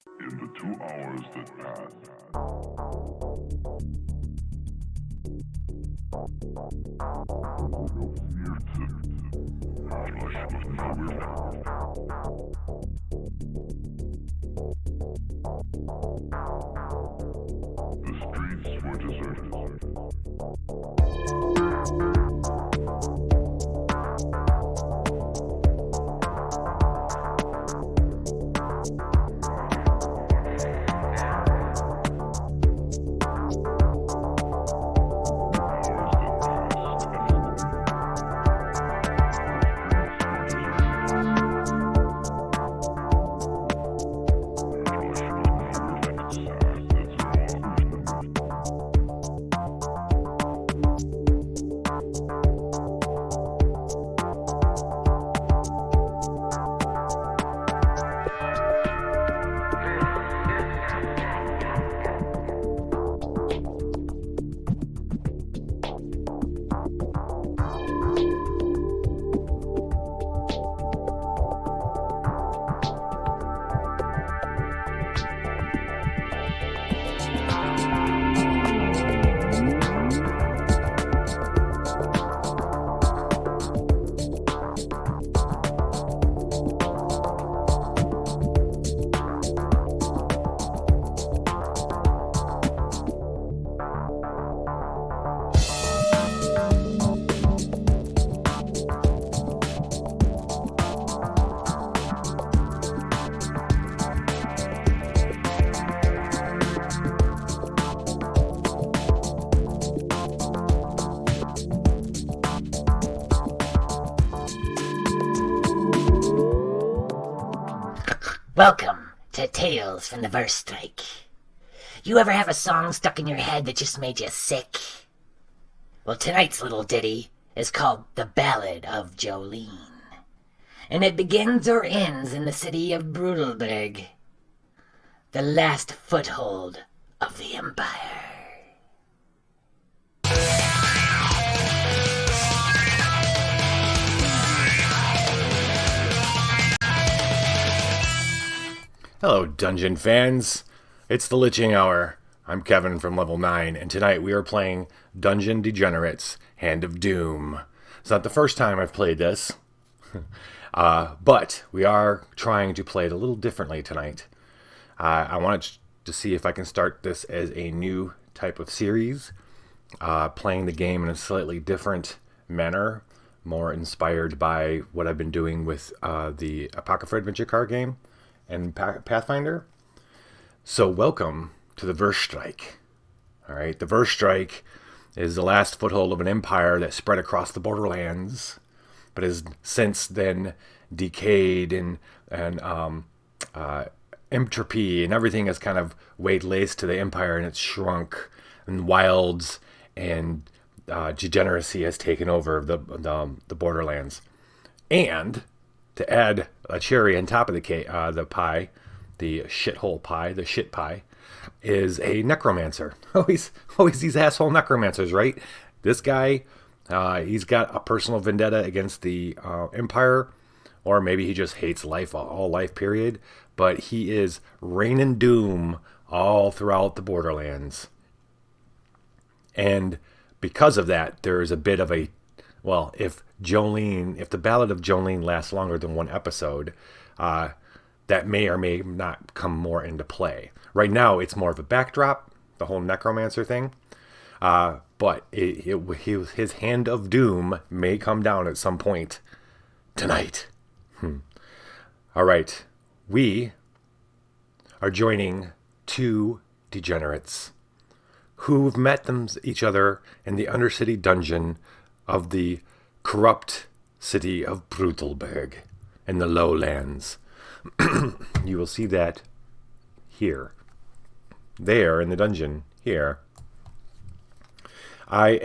In the 2 hours that passed, the streets were deserted. Welcome to Tales from the Wurstreich. You ever have a song stuck in your head that just made you sick? Well, tonight's little ditty is called The Ballad of Jolene. And it begins or ends in the city of Brutalberg, the last foothold of the Empire. Hello, Dungeon fans. It's the Liching Hour. I'm Kevin from Level 9, and tonight we are playing Dungeon Degenerates, Hand of Doom. It's not the first time I've played this, but we are trying to play it a little differently tonight. I wanted to see if I can start this as a new type of series, playing the game in a slightly different manner, more inspired by what I've been doing with the Apocrypha Adventure card game and Pathfinder. So welcome to the Wurstreich. All right, the Wurstreich is the last foothold of an empire that spread across the borderlands, but has since then decayed and entropy and everything has kind of laid waste to the empire, and it's shrunk, and wilds and degeneracy has taken over the borderlands. And to add a cherry on top of the pie, the shithole pie, the shit pie, is a necromancer. Always these asshole necromancers, right? This guy, he's got a personal vendetta against the Empire, or maybe he just hates life, all life period, but he is raining doom all throughout the borderlands. And because of that, there is a bit of a, well, if the Ballad of Jolene lasts longer than one episode, that may or may not come more into play. Right now, it's more of a backdrop, the whole necromancer thing. But his hand of doom may come down at some point tonight. All right, we are joining two degenerates who've met each other in the Undercity dungeon of the corrupt city of Brutalberg in the lowlands. You will see that here. There in the dungeon here. I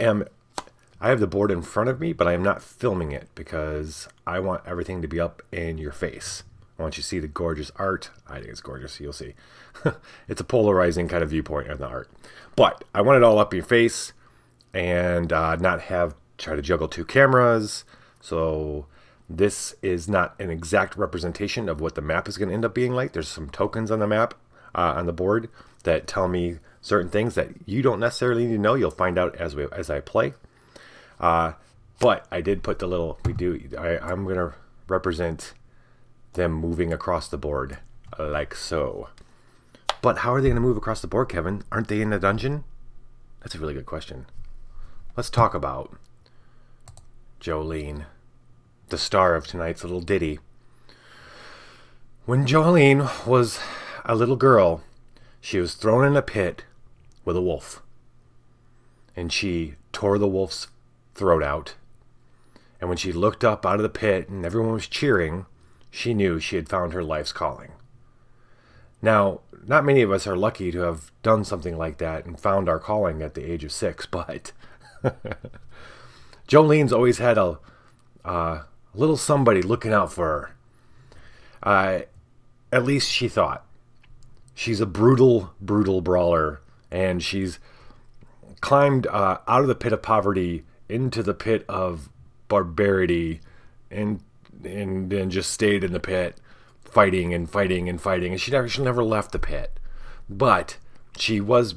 have the board in front of me, but I am not filming it because I want everything to be up in your face. I want you to see the gorgeous art. I think it's gorgeous. You'll see. It's a polarizing kind of viewpoint on the art. But I want it all up in your face and not try to juggle two cameras. So this is not an exact representation of what the map is going to end up being like. There's some tokens on the map on the board that tell me certain things that you don't necessarily need to know. You'll find out as I play. But I did put the little, I'm going to represent them moving across the board like so. But how are they going to move across the board, Kevin? Aren't they in a dungeon? That's a really good question. Let's talk about Jolene, the star of tonight's little ditty. When Jolene was a little girl, she was thrown in a pit with a wolf. And she tore the wolf's throat out. And when she looked up out of the pit and everyone was cheering, she knew she had found her life's calling. Now, not many of us are lucky to have done something like that and found our calling at the age of 6, but Jolene's always had a little somebody looking out for her. At least she thought. She's a brutal, brutal brawler, and she's climbed out of the pit of poverty into the pit of barbarity, and then just stayed in the pit, fighting and fighting and fighting, and she never left the pit. But she was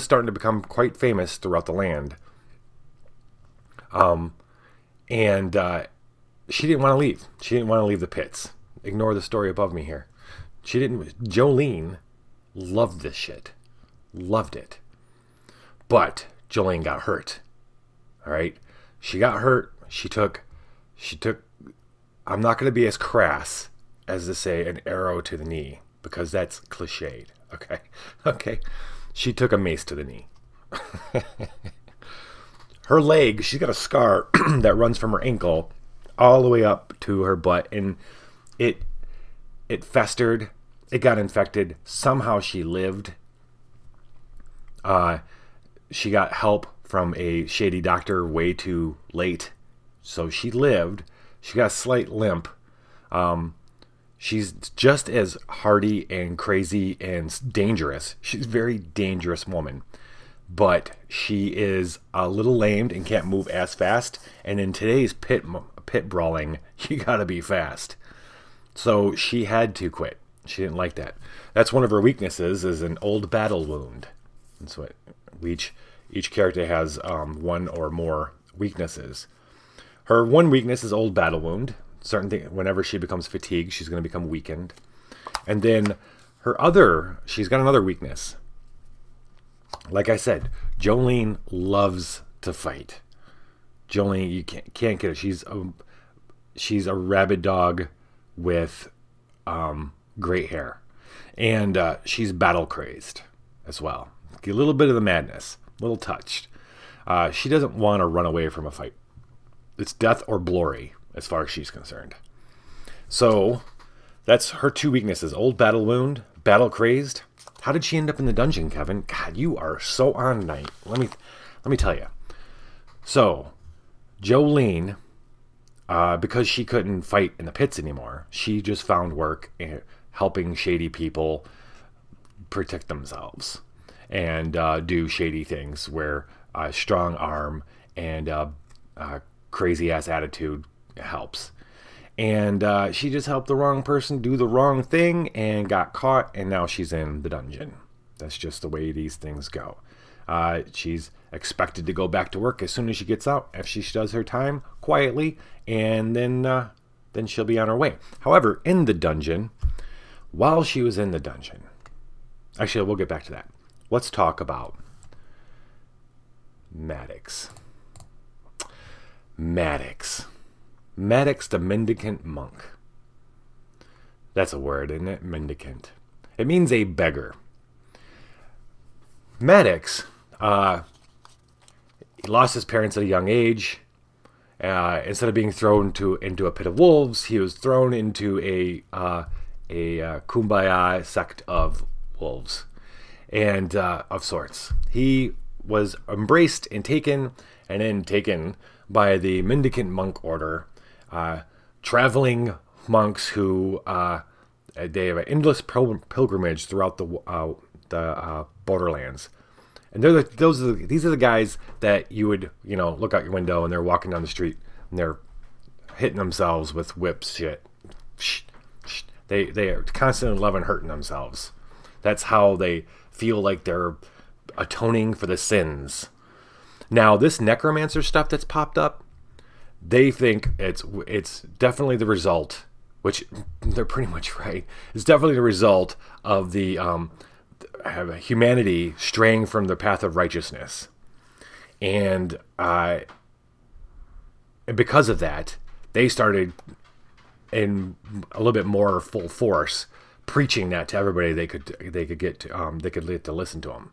starting to become quite famous throughout the land. And she didn't want to leave. She didn't want to leave the pits. Ignore the story above me here. Jolene loved this shit. Loved it. But Jolene got hurt. All right? She got hurt. She took, I'm not going to be as crass as to say an arrow to the knee, because that's cliched. Okay. She took a mace to the knee. Her leg, she's got a scar that runs from her ankle all the way up to her butt, and it festered. It got infected. Somehow she lived. She got help from a shady doctor way too late, so she lived. She got a slight limp. She's just as hardy and crazy and dangerous. She's a very dangerous woman. But she is a little lamed and can't move as fast. And in today's pit brawling, you gotta be fast. So she had to quit. She didn't like that. That's one of her weaknesses, is an old battle wound. That's what each character has one or more weaknesses. Her one weakness is old battle wound. Certain thing, whenever she becomes fatigued, she's going to become weakened. And then she's got another weakness. Like I said, Jolene loves to fight. Jolene, you can't get it. She's a rabid dog with great hair, and she's battle crazed as well. A little bit of the madness, a little touched. She doesn't want to run away from a fight. It's death or glory, as far as she's concerned. So that's her two weaknesses: old battle wound, battle crazed. How did she end up in the dungeon, Kevin? God, you are so on tonight. Let me tell you. So Jolene, because she couldn't fight in the pits anymore, she just found work helping shady people protect themselves and do shady things where a strong arm and crazy ass attitude helps. And she just helped the wrong person do the wrong thing and got caught, and now she's in the dungeon. That's just the way these things go. She's expected to go back to work as soon as she gets out, if she does her time quietly, and then she'll be on her way. However, in the dungeon, while she was in the dungeon, actually, we'll get back to that. Let's talk about Maddox. Maddox the Mendicant Monk. That's a word, isn't it? Mendicant. It means a beggar. Maddox, he lost his parents at a young age. Instead of being thrown into a pit of wolves, he was thrown into a kumbaya sect of wolves, and of sorts. He was embraced and taken by the Mendicant Monk Order, traveling monks who they have an endless pilgrimage throughout the borderlands. And these are the guys that you would look out your window and they're walking down the street and they're hitting themselves with whips. Shit, they are constantly loving hurting themselves. That's how they feel like they're atoning for the sins. Now, this necromancer stuff that's popped up, they think it's definitely the result, which they're pretty much right. It's definitely the result of the humanity straying from the path of righteousness, and because of that, they started in a little bit more full force preaching that to everybody they could get to listen to them.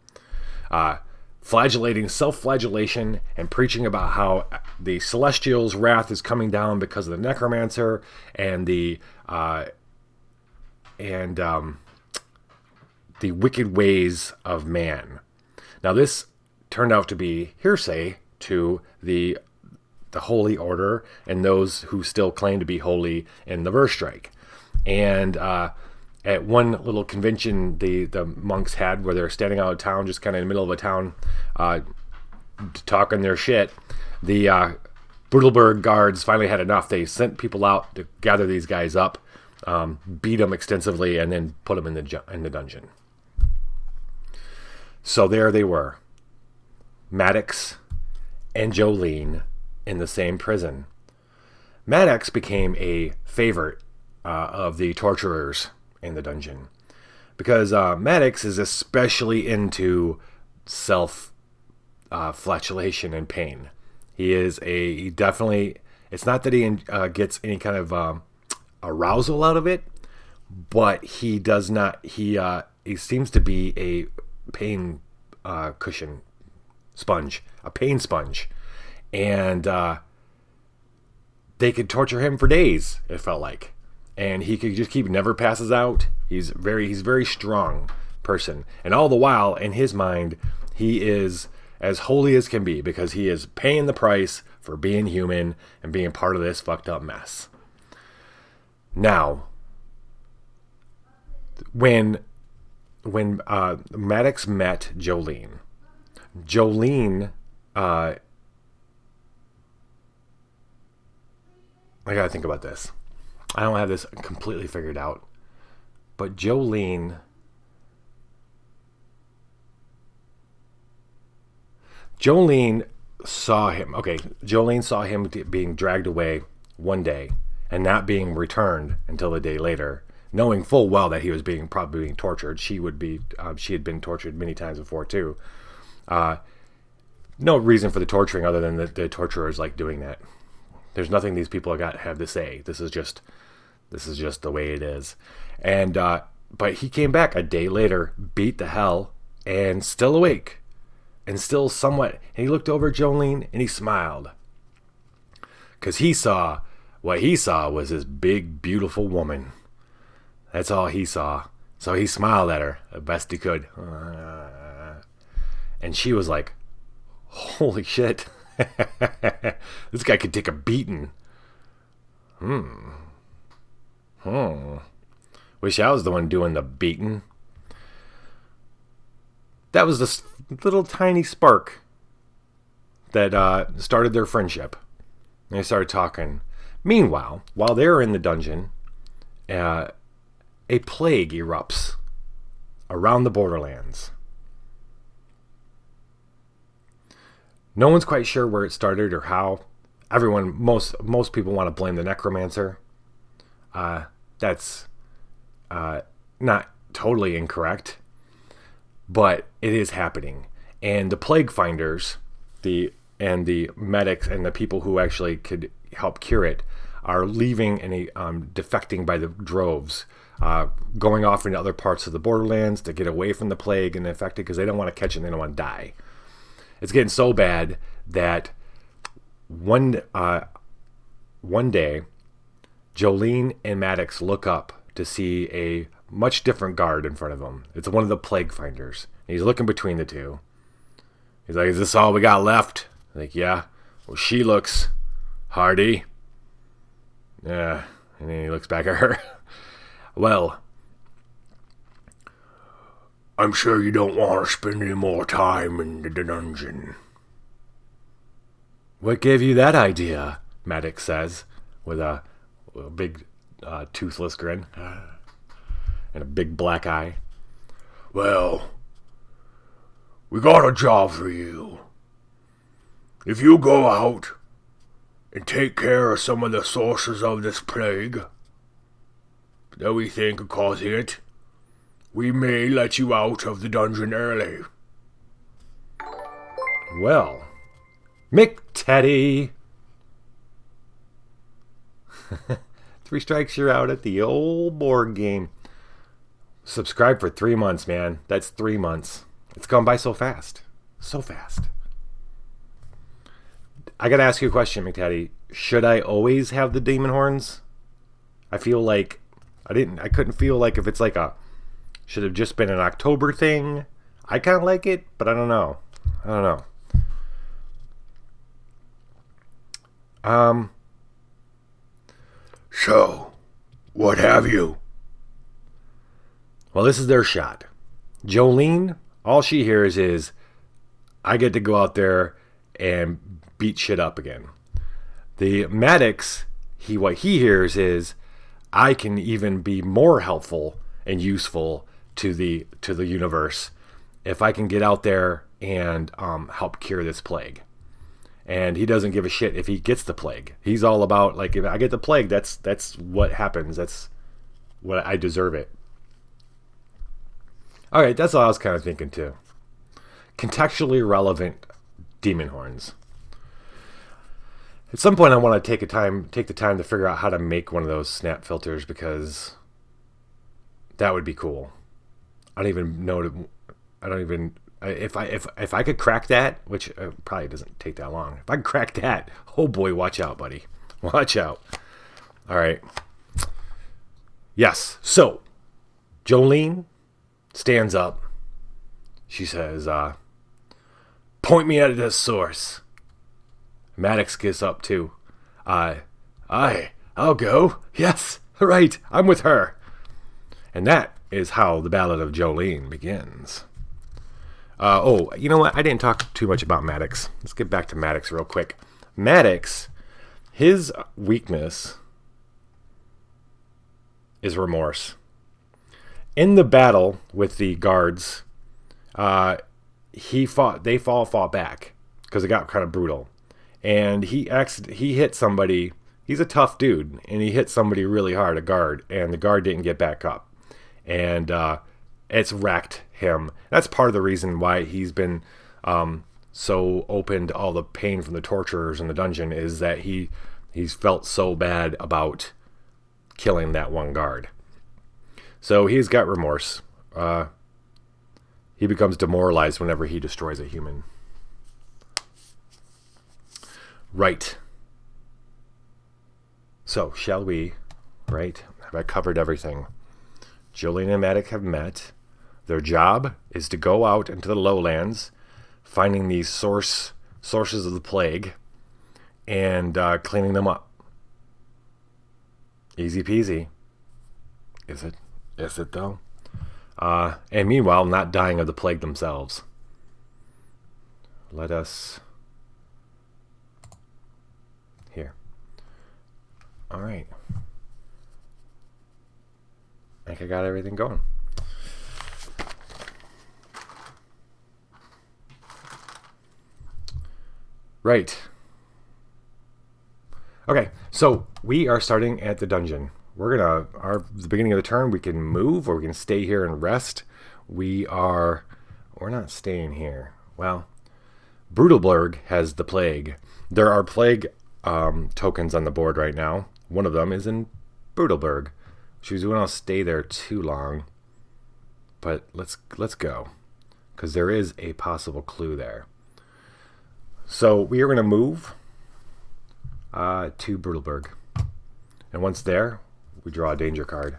Self-flagellation and preaching about how the Celestials' wrath is coming down because of the necromancer and the wicked ways of man. Now, this turned out to be hearsay to the Holy Order and those who still claim to be holy in the Wurstreich. And at one little convention the monks had where they're standing out of town, just kind of in the middle of a town, talking their shit, the Brudelberg guards finally had enough. They sent people out to gather these guys up, beat them extensively, and then put them in the dungeon. So there they were, Maddox and Jolene in the same prison. Maddox became a favorite of the torturers in the dungeon because Maddox is especially into self-flagellation and pain. He definitely, it's not that he gets any kind of arousal out of it, but he does not, he seems to be a pain cushion sponge, a pain sponge. And they could torture him for days, it felt like. And he could just never passes out. He's very strong person. And all the while, in his mind, he is as holy as can be because he is paying the price for being human and being part of this fucked up mess. Now, when Maddox met Jolene, I gotta think about this. I don't have this completely figured out. But Jolene saw him. Okay, Jolene saw him being dragged away one day and not being returned until a day later, knowing full well that he was probably being tortured. She had been tortured many times before too. No reason for the torturing other than the torturers like doing that. There's nothing these people have to say. This is just the way it is. And but he came back a day later, beat the hell, and still awake, and still somewhat. And he looked over at Jolene and he smiled, because what he saw was this big, beautiful woman. That's all he saw. So he smiled at her the best he could, and she was like, "Holy shit." This guy could take a beating. Wish I was the one doing the beating. That was this little tiny spark that started their friendship. And they started talking. Meanwhile, while they're in the dungeon, a plague erupts around the borderlands. No one's quite sure where it started or how. Most people want to blame the necromancer. That's not totally incorrect, but it is happening. And the plague finders, the medics and the people who actually could help cure it are leaving and defecting by the droves, going off into other parts of the borderlands to get away from the plague and the infected because they don't want to catch it and they don't want to die. It's getting so bad that one day, Jolene and Maddox look up to see a much different guard in front of them. It's one of the plague finders. He's looking between the two. He's like, "Is this all we got left?" Like, "Yeah." "Well, she looks hardy." "Yeah." And then he looks back at her. "Well, I'm sure you don't want to spend any more time in the dungeon." "What gave you that idea?" Maddox says, with a big toothless grin and a big black eye. Well, we got a job for you. If you go out and take care of some of the sources of this plague that we think are causing it, we may let you out of the dungeon early. Well, Mick Teddy. 3 strikes, you're out at the old board game. Subscribe for 3 months, man. That's 3 months. It's gone by so fast. So fast. I gotta ask you a question, McTaddy. Should I always have the demon horns? I feel like I couldn't feel like if it's like a should have just been an October thing. I kinda like it, but I don't know. So, what have you? Well, this is their shot. Jolene, all she hears is, I get to go out there and beat shit up again. The Maddox, what he hears is, I can even be more helpful and useful to the universe if I can get out there and help cure this plague. And he doesn't give a shit if he gets the plague. He's all about, like, if I get the plague, that's what happens. That's what I deserve it. All right, that's all I was kind of thinking too. Contextually relevant demon horns. At some point, I want to take the time to figure out how to make one of those snap filters, because that would be cool. I don't even know. If I could crack that, which probably doesn't take that long. If I could crack that, oh boy, watch out, buddy. Watch out. All right. Yes. So, Jolene stands up. She says, point me at this source. Maddox gets up too. I'll go. Yes, right. I'm with her. And that is how the Ballad of Jolene begins. You know what? I didn't talk too much about Maddox. Let's get back to Maddox real quick. Maddox, his weakness is remorse. In the battle with the guards, they fought back because it got kind of brutal. And he hit somebody. He's a tough dude, and he hit somebody really hard, a guard, and the guard didn't get back up. And it's wrecked him. That's part of the reason why he's been so open to all the pain from the torturers in the dungeon, is that he's felt so bad about killing that one guard. So he's got remorse. He becomes demoralized whenever he destroys a human. Right. So, shall we? Right? Have I covered everything? Jolene and Maddox have met. Their job is to go out into the lowlands, finding these sources of the plague, and cleaning them up. Easy peasy. Is it? Is it though? And meanwhile, not dying of the plague themselves. Let us... Here. All right. I think I got everything going. Right. Okay, so we are starting at the dungeon. We're the beginning of the turn, we can move or we can stay here and rest. We're not staying here. Well, Brutalberg has the plague. There are plague tokens on the board right now. One of them is in Brutalberg. We don't want to stay there too long, but let's go, because there is a possible clue there. So we are going to move to Brutalberg, and once there, we draw a danger card.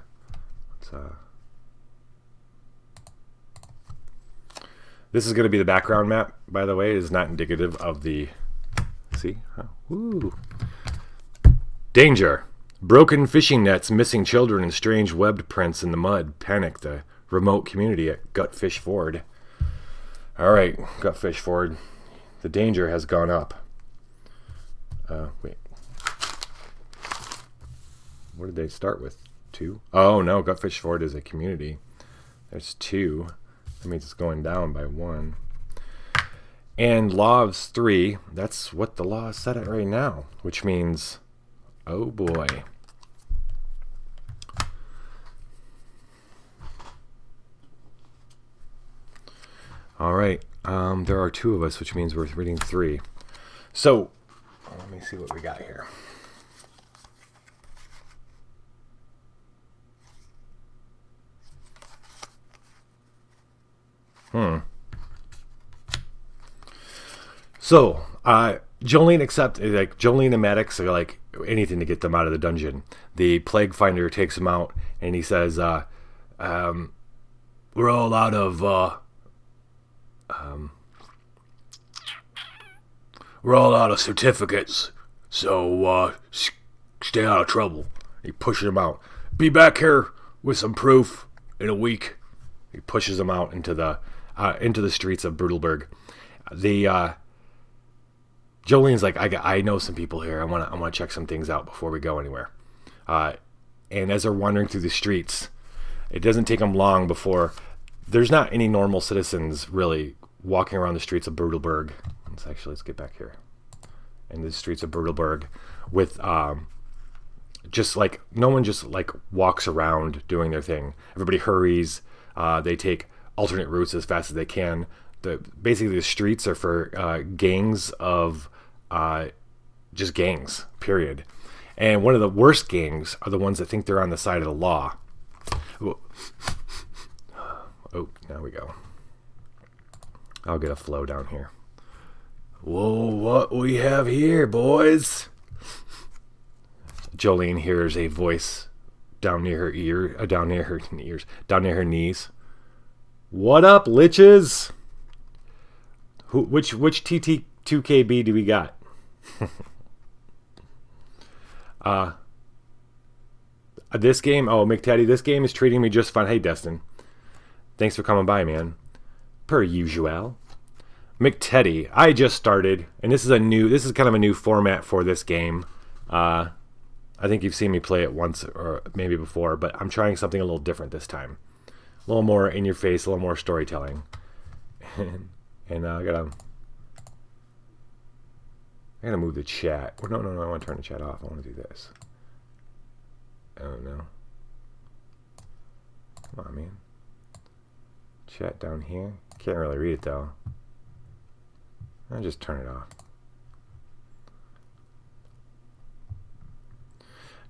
This is going to be the background map, by the way. It is not indicative of the... See? Woo! Danger! Broken fishing nets, missing children, and strange webbed prints in the mud panic the remote community at Gutfish Ford. All right, Gutfish Ford. The danger has gone up. Wait. What did they start with? 2? Oh, no, Gutfish Ford is a community. There's 2. That means it's going down by 1. And law of 3, that's what the law is set at right now, which means, oh boy. All right, there are 2 of us, which means we're reading 3. So, let me see what we got here. So, Jolene and Maddox are like anything to get them out of the dungeon. The Plague Finder takes them out, and he says, "We're all out of certificates, so stay out of trouble." He pushes them out. Be back here with some proof in a week. He pushes them out into the streets of Brutalberg. Jolene's like, I know some people here. I want to check some things out before we go anywhere. And as they're wandering through the streets, it doesn't take them long before there's not any normal citizens really walking around the streets of Brutalberg. Let's get back here. In the streets of Brutalberg with just like no one just like walks around doing their thing. Everybody hurries. They take alternate routes as fast as they can. Basically the streets are for gangs of just gangs, period. And one of the worst gangs are the ones that think they're on the side of the law. Oh, now we go. I'll get a flow down here. Whoa, what we have here, boys? Jolene hears a voice down near her knees. What up, liches? Which TT2KB do we got? This game, McTeddy, this game is treating me just fine. Hey, Destin. Thanks for coming by, man. Per usual. McTeddy, I just started, and this is kind of a new format for this game. I think you've seen me play it once or maybe before, but I'm trying something a little different this time. A little more in your face, a little more storytelling. And I gotta move the chat. No, I want to turn the chat off. I want to do this. Oh no. Come on, man. Chat down here. Can't really read it though. I'll just turn it off.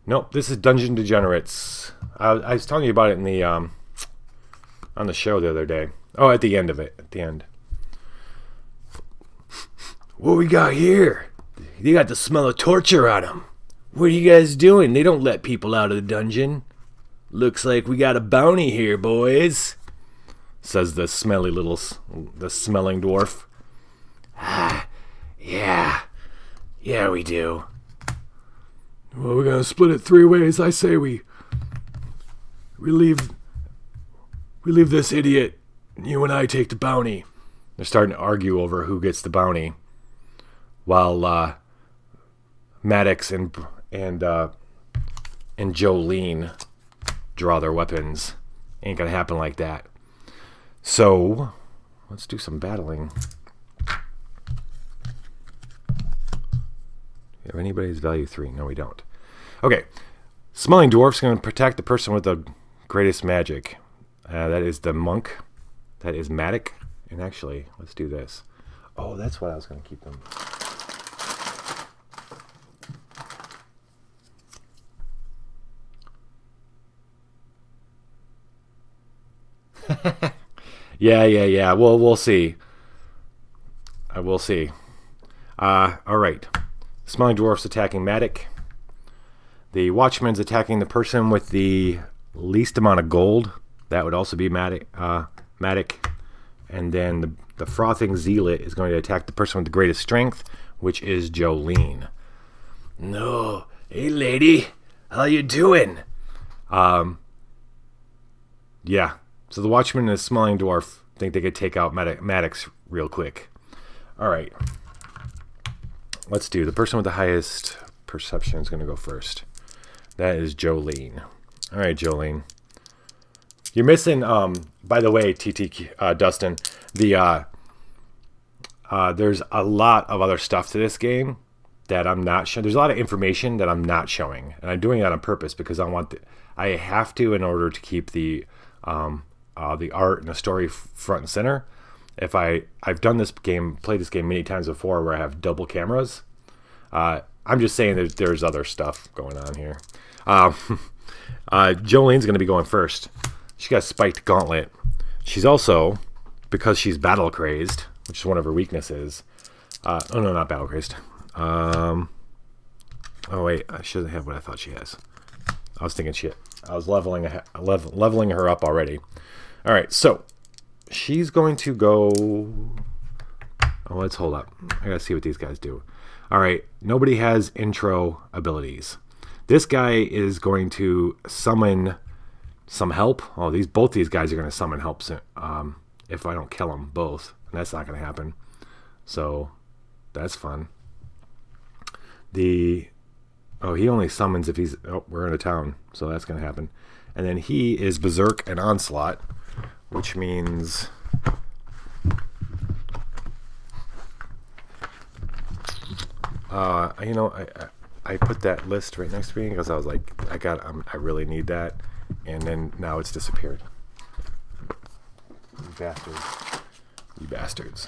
Nope, this is Dungeon Degenerates. I was telling you about it in the on the show the other day. Oh, at the end of it. At the end. What we got here? You got the smell of torture on them. What are you guys doing? They don't let people out of the dungeon. Looks like we got a bounty here, boys. Says the smelling dwarf. Yeah, we do. Well, we're gonna split it 3 ways. I say we leave this idiot. You and I take the bounty. They're starting to argue over who gets the bounty, while Maddox and Jolene draw their weapons. Ain't gonna happen like that. So let's do some battling. Have anybody's value 3? No, we don't. Okay. Smelling Dwarf's going to protect the person with the greatest magic. That is the monk. That is Maddox. And actually, let's do this. Oh, that's what I was going to keep them. Yeah. Well, we'll see. I will see. All right. Smelling Dwarf's attacking Maddox. The Watchman's attacking the person with the least amount of gold. That would also be Maddox. And then the Frothing Zealot is going to attack the person with the greatest strength, which is Jolene. No. Hey, lady. How you doing? Yeah. So the Watchman and the Smelling Dwarf think they could take out Maddox real quick. All right. Let's do the person with the highest perception is going to go first. That is Jolene. All right, Jolene. You're missing, by the way, Dustin, there's a lot of other stuff to this game that I'm not showing. There's a lot of information that I'm not showing, and I'm doing that on purpose because I have to in order to keep the art and the story front and center. If I've done this game, played this game many times before where I have double cameras. I'm just saying that there's other stuff going on here. Jolene's going to be going first. She got a spiked gauntlet. She's also, because she's battle crazed, which is one of her weaknesses. Oh no, not battle crazed. Oh wait, I shouldn't have what I thought she has. I was thinking shit. I was leveling her up already. All right, so she's going to go. Oh, let's hold up. I gotta see what these guys do. All right, nobody has intro abilities. This guy is going to summon some help. Oh, both these guys are going to summon help if I don't kill them both. And that's not going to happen. So that's fun. He only summons if he's... Oh, we're in a town. So that's going to happen. And then he is Berserk and Onslaught, which means... I put that list right next to me because I was like, I really need that. And then now it's disappeared. You bastards. You bastards.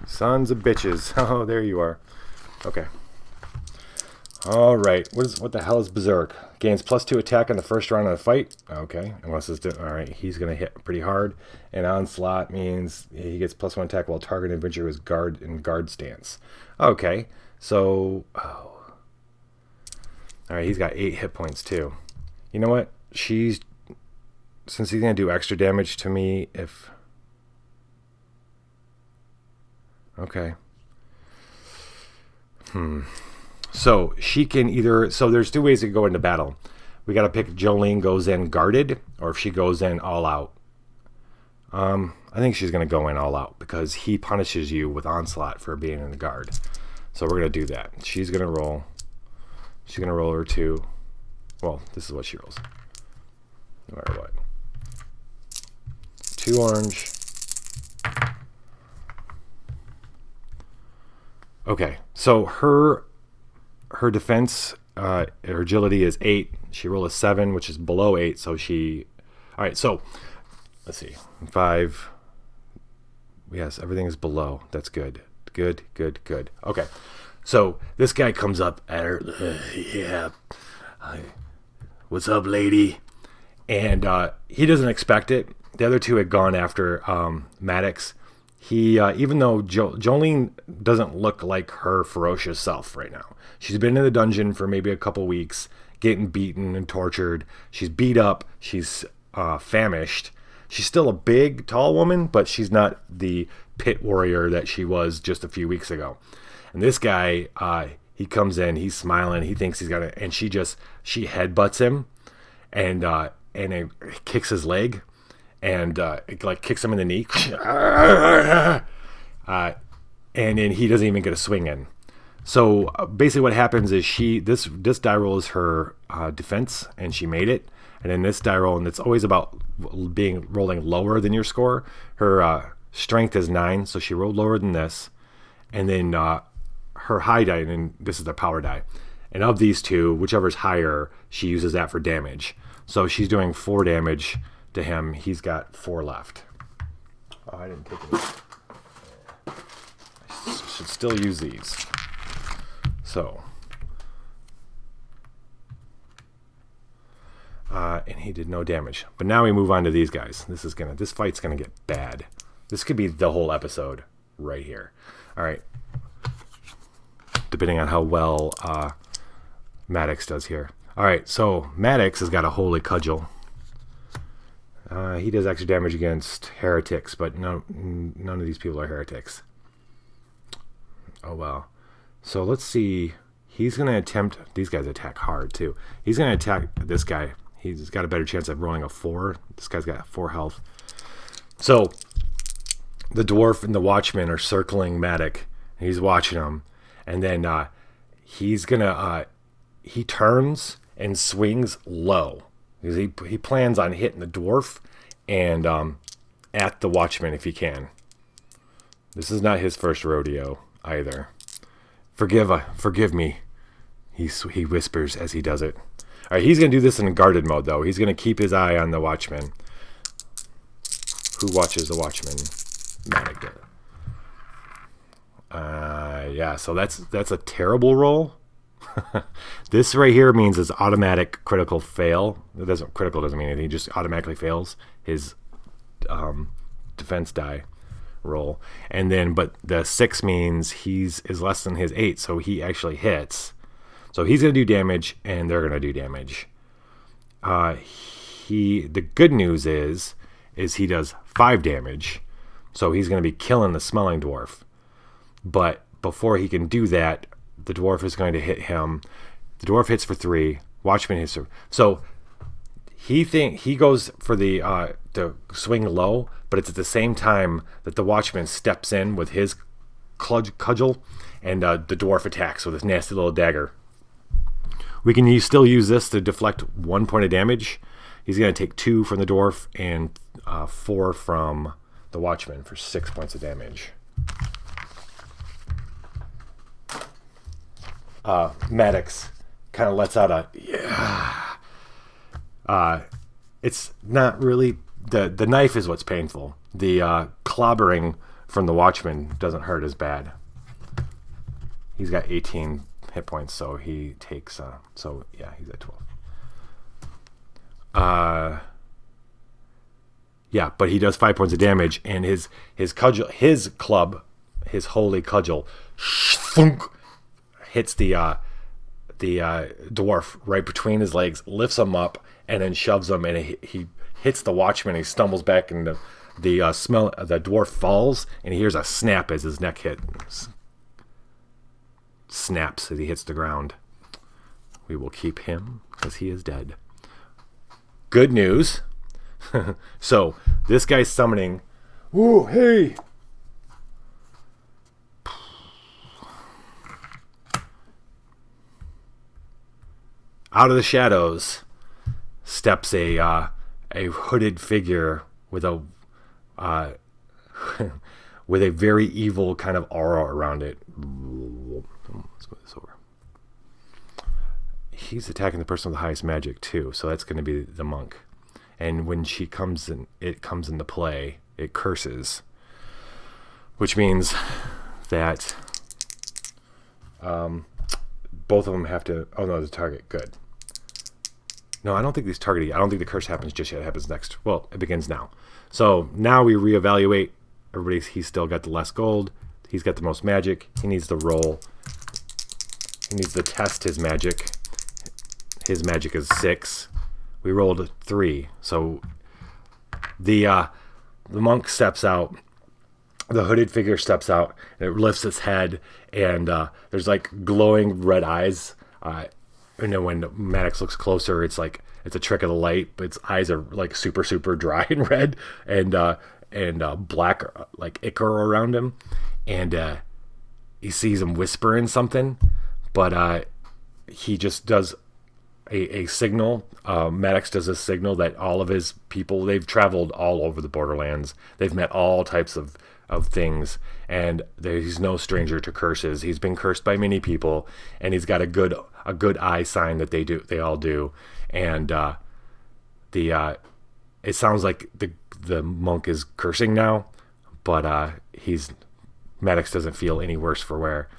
Sons of bitches. Oh, there you are. Okay. All right. What the hell is Berserk? Gains +2 attack on the first round of the fight. Okay. Unless it's all right. He's gonna hit pretty hard. And Onslaught means he gets +1 attack while targeting adventure is guard stance. Okay. So, all right. He's got 8 hit points too. You know what? Since he's gonna do extra damage to me if. Okay. So she can either... So there's 2 ways to go into battle. We got to pick Jolene goes in guarded, or if she goes in all out. I think she's going to go in all out because he punishes you with Onslaught for being in the guard. So we're going to do that. She's going to roll. She's going to roll her 2. Well, this is what she rolls. No matter what. 2 orange. Okay, so her defense, her agility is 8. She rolled a 7, which is below 8. So she... All right, so let's see. 5. Yes, everything is below. That's good. Good. Okay, so this guy comes up at her. Yeah. What's up, lady? And he doesn't expect it. The other 2 had gone after Maddox. He, even though Jolene doesn't look like her ferocious self right now. She's been in the dungeon for maybe a couple weeks, getting beaten and tortured. She's beat up. She's famished. She's still a big, tall woman, but she's not the pit warrior that she was just a few weeks ago. And this guy, he comes in, he's smiling, he thinks he's got it, and she headbutts him, and it kicks his leg. And it like kicks him in the knee, and then he doesn't even get a swing in. So basically, what happens is this die roll is her defense, and she made it. And then this die roll, and it's always about rolling lower than your score. Her strength is 9, so she rolled lower than this. And then her high die, and this is the power die. And of these 2, whichever's higher, she uses that for damage. So she's doing 4 damage. To him, he's got 4 left. Oh, I didn't take it. I should still use these. So, and he did no damage. But now we move on to these guys. This fight's gonna get bad. This could be the whole episode right here. All right, depending on how well Maddox does here. All right, so Maddox has got a holy cudgel. He does extra damage against heretics, but none of these people are heretics. Oh, well. So let's see. He's going to attempt... These guys attack hard, too. He's going to attack this guy. He's got a better chance of rolling a 4. This guy's got 4 health. So the dwarf and the watchman are circling Maddox. He's watching him. And then he's gonna he turns and swings low because he plans on hitting the dwarf and at the watchman if he can. This is not his first rodeo either. Forgive me, he whispers as he does it. All right, he's gonna do this in guarded mode though. He's gonna keep his eye on the watchman. Who watches the watchman? Maddox does. Yeah, so that's a terrible roll. This right here means it's automatic critical fail. Critical doesn't mean anything. He just automatically fails his defense die roll. And then, but the 6 means is less than his 8, so he actually hits. So he's gonna do damage, and they're gonna do damage. The good news is he does 5 damage, so he's gonna be killing the smelling dwarf. But before he can do that, the dwarf is going to hit him. The dwarf hits for 3. Watchman hits for... So he goes for the swing low, but it's at the same time that the watchman steps in with his cudgel, and the dwarf attacks with his nasty little dagger. We can still use this to deflect 1 point of damage. He's going to take 2 from the dwarf and 4 from the watchman for 6 points of damage. Maddox kind of lets out a yeah. It's not really the knife is what's painful. The clobbering from the watchman doesn't hurt as bad. He's got 18 hit points, so he takes he's at 12. Yeah, but he does 5 points of damage, and his cudgel, his club, his holy cudgel, hits the dwarf right between his legs, lifts him up, and then shoves him, and he hits the watchman. He stumbles back, and the dwarf falls, and he hears a snap as his neck snaps as he hits the ground. We will keep him because he is dead. Good news. So this guy's summoning. Ooh, hey. Out of the shadows steps a hooded figure with a with a very evil kind of aura around it. Let's move this over. He's attacking the person with the highest magic too, so that's going to be the monk. And when it comes into play, it curses, which means that both of them have to. Oh no, the target. Good. No, I don't think these targeting. I don't think the curse happens just yet. It happens next. Well, it begins now. So now we reevaluate. He's still got the less gold. He's got the most magic. He needs to roll. He needs to test his magic. His magic is 6. We rolled 3. So the monk steps out. The hooded figure steps out, and it lifts its head, and there's like glowing red eyes. And then when Maddox looks closer, it's like it's a trick of the light, but its eyes are like super, super dry and red, and black like ichor around him, and he sees him whispering something, but he just does a signal. Maddox does a signal that all of his people, they've traveled all over the Borderlands. They've met all types of things, and he's no stranger to curses. He's been cursed by many people, and he's got a good eye sign that they all do. And it sounds like the monk is cursing now, but Maddox doesn't feel any worse for wear.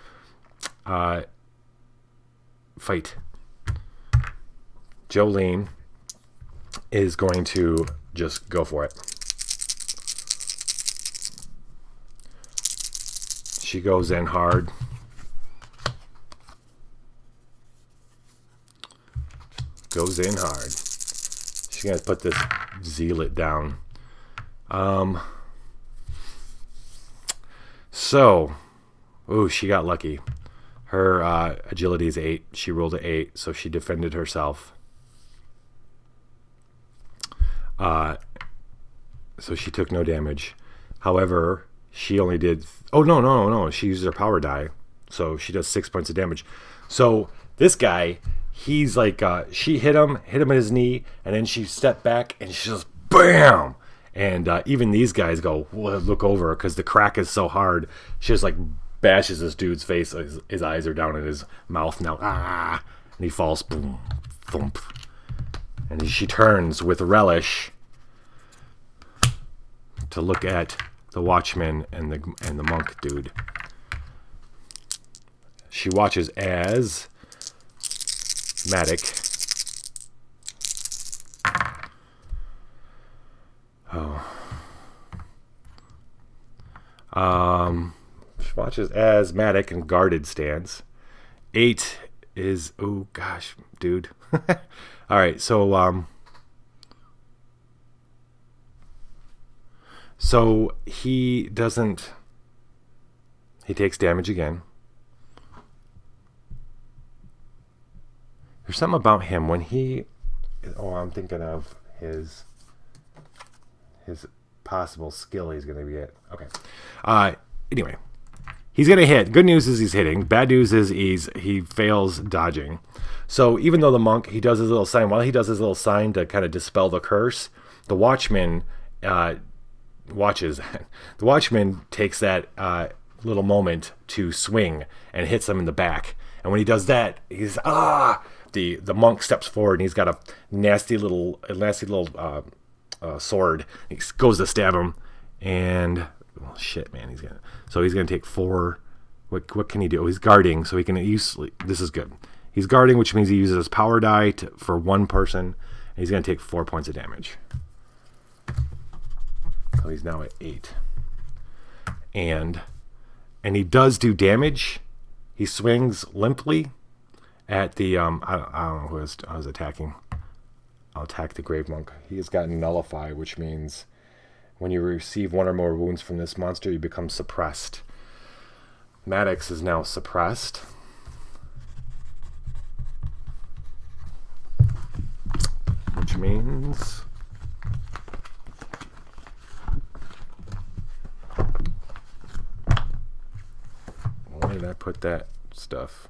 Fight. Jolene is going to just go for it. She goes in hard. Goes in hard. She's going to put this zealot down. She got lucky. Her agility is 8. She rolled an 8, so she defended herself. So she took no damage. However, she only did... Oh, no. She used her power die. So she does 6 points of damage. So this guy, he's like, she hit him in his knee, and then she stepped back, and she just BAM! And even these guys go, look over, because the crack is so hard. She just like bashes this dude's face. His eyes are down in his mouth now. Ah! And he falls. Boom, thump. And she turns with relish to look at the watchman and the monk dude. She watches as Maddox. She watches as Maddox in guarded stance. 8 is, oh gosh, dude. All right, so he doesn't. He takes damage again. There's something about him when he. Oh, I'm thinking of his possible skill he's going to get. Okay. Anyway, he's going to hit. Good news is he's hitting. Bad news is he fails dodging. So even though the monk, he does his little sign. While he does his little sign to kind of dispel the curse, the watchman watches. The watchman takes that little moment to swing and hits him in the back. And when he does that, he's the monk steps forward and he's got a nasty little sword. He goes to stab him, and well, shit, man, he's gonna take 4. What can he do? He's guarding, so he can use. This is good. He's guarding, which means he uses his power die for one person, and he's gonna take 4 points of damage. So he's now at 8, and he does do damage. He swings limply at the I don't know who I was attacking. I'll attack the Grave Monk. He has gotten Nullify, which means when you receive 1 or more wounds from this monster, you become suppressed. Maddox is now suppressed. Which means where did I put that stuff?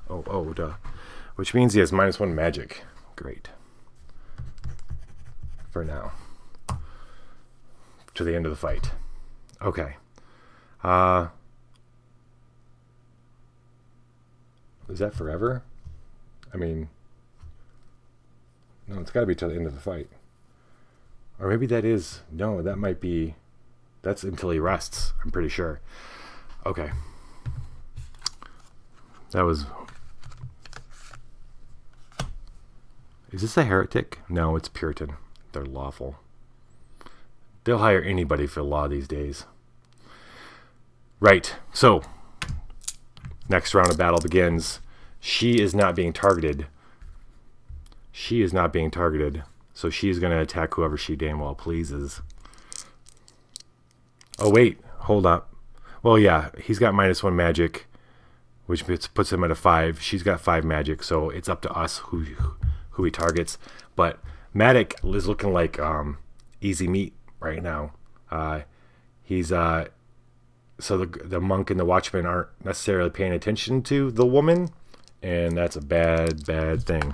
Oh, duh. Which means he has -1 magic. Great. For now. To the end of the fight. Okay. Is that forever? I mean, no, it's got to be till the end of the fight. Or maybe that is, no, that might be, that's until he rests, I'm pretty sure. Okay. That was, is this a heretic? No, it's Puritan. They're lawful. They'll hire anybody for law these days. Right. So, next round of battle begins. She is not being targeted. So she's going to attack whoever she damn well pleases. Oh, wait. Hold up. Well, yeah. He's got -1 magic, which puts him at a 5. She's got 5 magic, so it's up to us who he targets. But Maddox is looking like easy meat right now. He's so the monk and the watchman aren't necessarily paying attention to the woman, and that's a bad thing.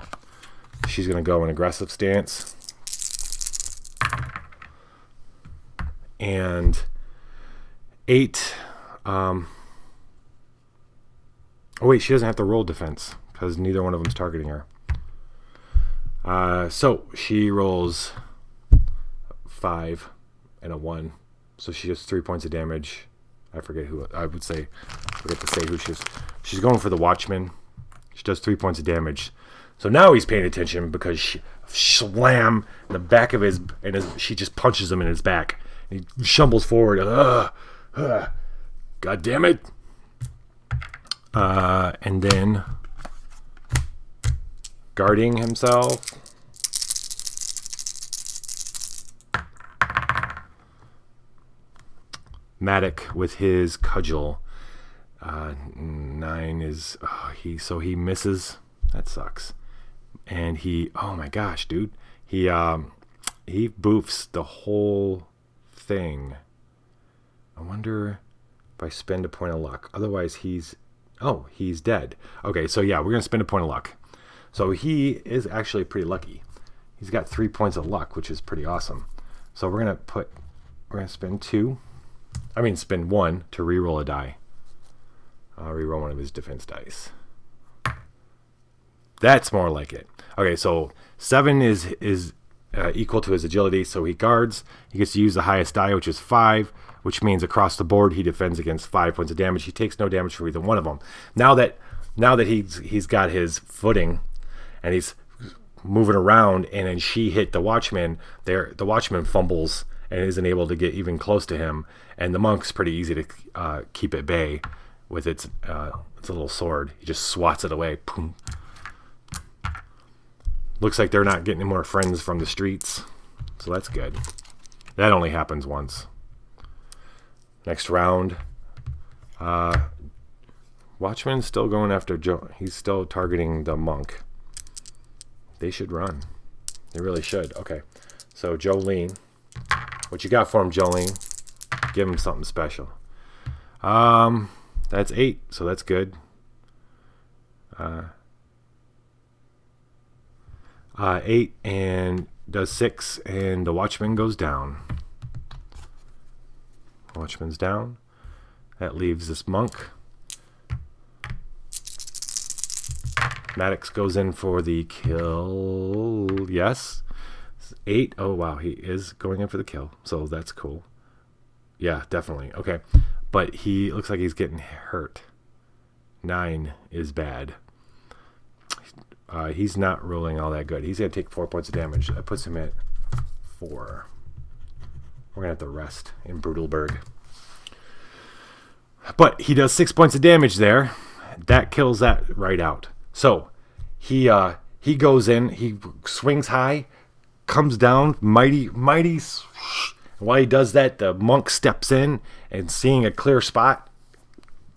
She's gonna go in aggressive stance, and 8. Oh wait, she doesn't have to roll defense because neither one of them's targeting her. So she rolls 5 and a 1, so she does 3 points of damage. I forget who I would say. I forget to say who she is. She's going for the watchman. She does 3 points of damage. So now he's paying attention because she slam in the back of his, and she just punches him in his back. And he stumbles forward. God damn it! And then guarding himself. Maddox with his cudgel. 9 is he misses. That sucks. And oh my gosh, dude. He boofs the whole thing. I wonder if I spend a point of luck. Otherwise Oh, he's dead. Okay, so yeah, we're going to spend a point of luck. So he is actually pretty lucky. He's got 3 points of luck, which is pretty awesome. So we're going to spend spend 1 to reroll a die. I'll reroll one of his defense dice. That's more like it. Okay, so 7 is equal to his agility, so he guards. He gets to use the highest die, which is 5, which means across the board he defends against 5 points of damage. He takes no damage from either one of them. Now that he's got his footing and he's moving around, and then she hit the watchman. The watchman fumbles and isn't able to get even close to him, and the monk's pretty easy to keep at bay with its little sword. He just swats it away. Boom. Looks like they're not getting any more friends from the streets, so that's good. That only happens once. Next round, Watchman's still going after Joe. He's still targeting the monk. They should run. They really should. Okay, so Jolene, what you got for him, Jolene? Give him something special. That's 8, so that's good. 8 and does 6, and the watchman goes down. Watchman's down. That leaves this monk. Maddox goes in for the kill. Yes. 8. Oh, wow. He is going in for the kill. So that's cool. Yeah, definitely. Okay. But he looks like he's getting hurt. 9 is bad. He's not rolling all that good. He's going to take 4 points of damage. That puts him at 4. We're going to have to rest in Brutalberg. But he does 6 points of damage there. That kills that right out. So he goes in. He swings high, comes down, mighty. While he does that, the monk steps in and, seeing a clear spot,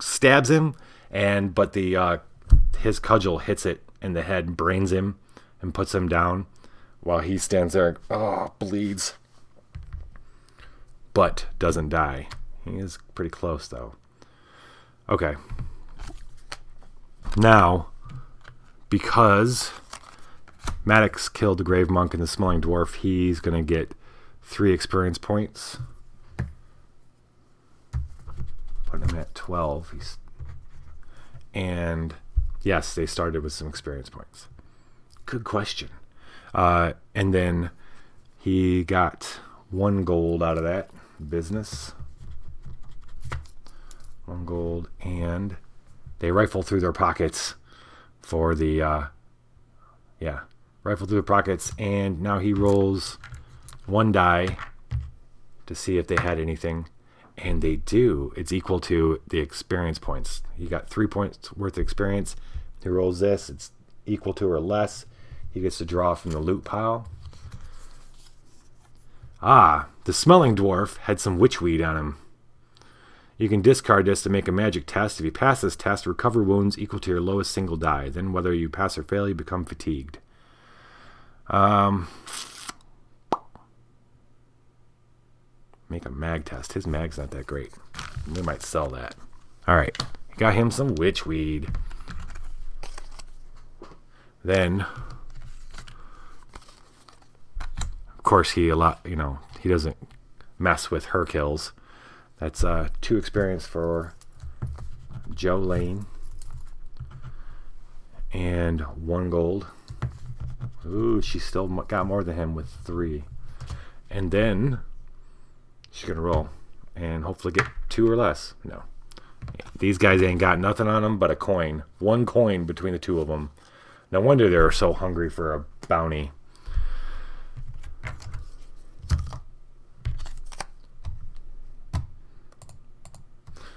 stabs him. But his cudgel hits it in the head, brains him, and puts him down. While he stands there, bleeds, but doesn't die. He is pretty close though. Okay. Now, because Maddox killed the Grave Monk and the Smelling Dwarf, he's going to get 3 experience points. Putting him at 12. And yes, they started with some experience points. Good question. And then he got 1 gold out of that business. 1 gold, and they rifle through their pockets for the rifle through the pockets, and now he rolls 1 die to see if they had anything, and they do. It's equal to the experience points. He got 3 points worth of experience. He rolls this, it's equal to or less. He gets to draw from the loot pile. The Smelling Dwarf had some witchweed on him. You can discard this to make a magic test. If you pass this test, recover wounds equal to your lowest single die. Then whether you pass or fail, you become fatigued. Make a mag test. His mag's not that great. We might sell that. Alright. Got him some witchweed. Then, of course, he doesn't mess with her kills. That's 2 experience for Jolene. And 1 gold. Ooh, she still got more than him with 3. And then she's going to roll and hopefully get 2 or less. No. These guys ain't got nothing on them but a coin. 1 coin between the 2 of them. No wonder they're so hungry for a bounty.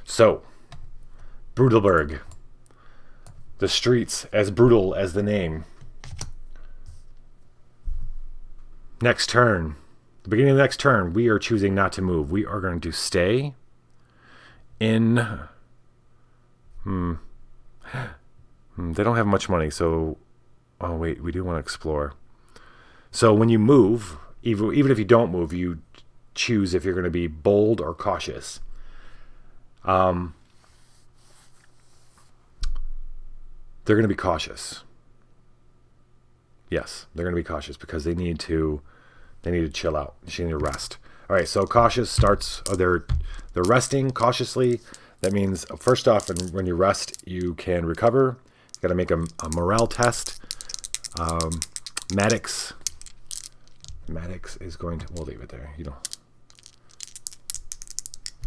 So, Brutalberg. The streets, as brutal as the name. Next turn. The beginning of the next turn, we are choosing not to move. We are going to stay in... They don't have much money, so... Oh, wait, we do want to explore. So when you move, even if you don't move, you choose if you're going to be bold or cautious. they're going to be cautious. Yes, they're going to be cautious because they need to chill out. She need to rest. All right, so cautious starts. They're resting cautiously. That means first off, when you rest, you can recover. You got to make a morale test. Maddox is going to. We'll leave it there. You know.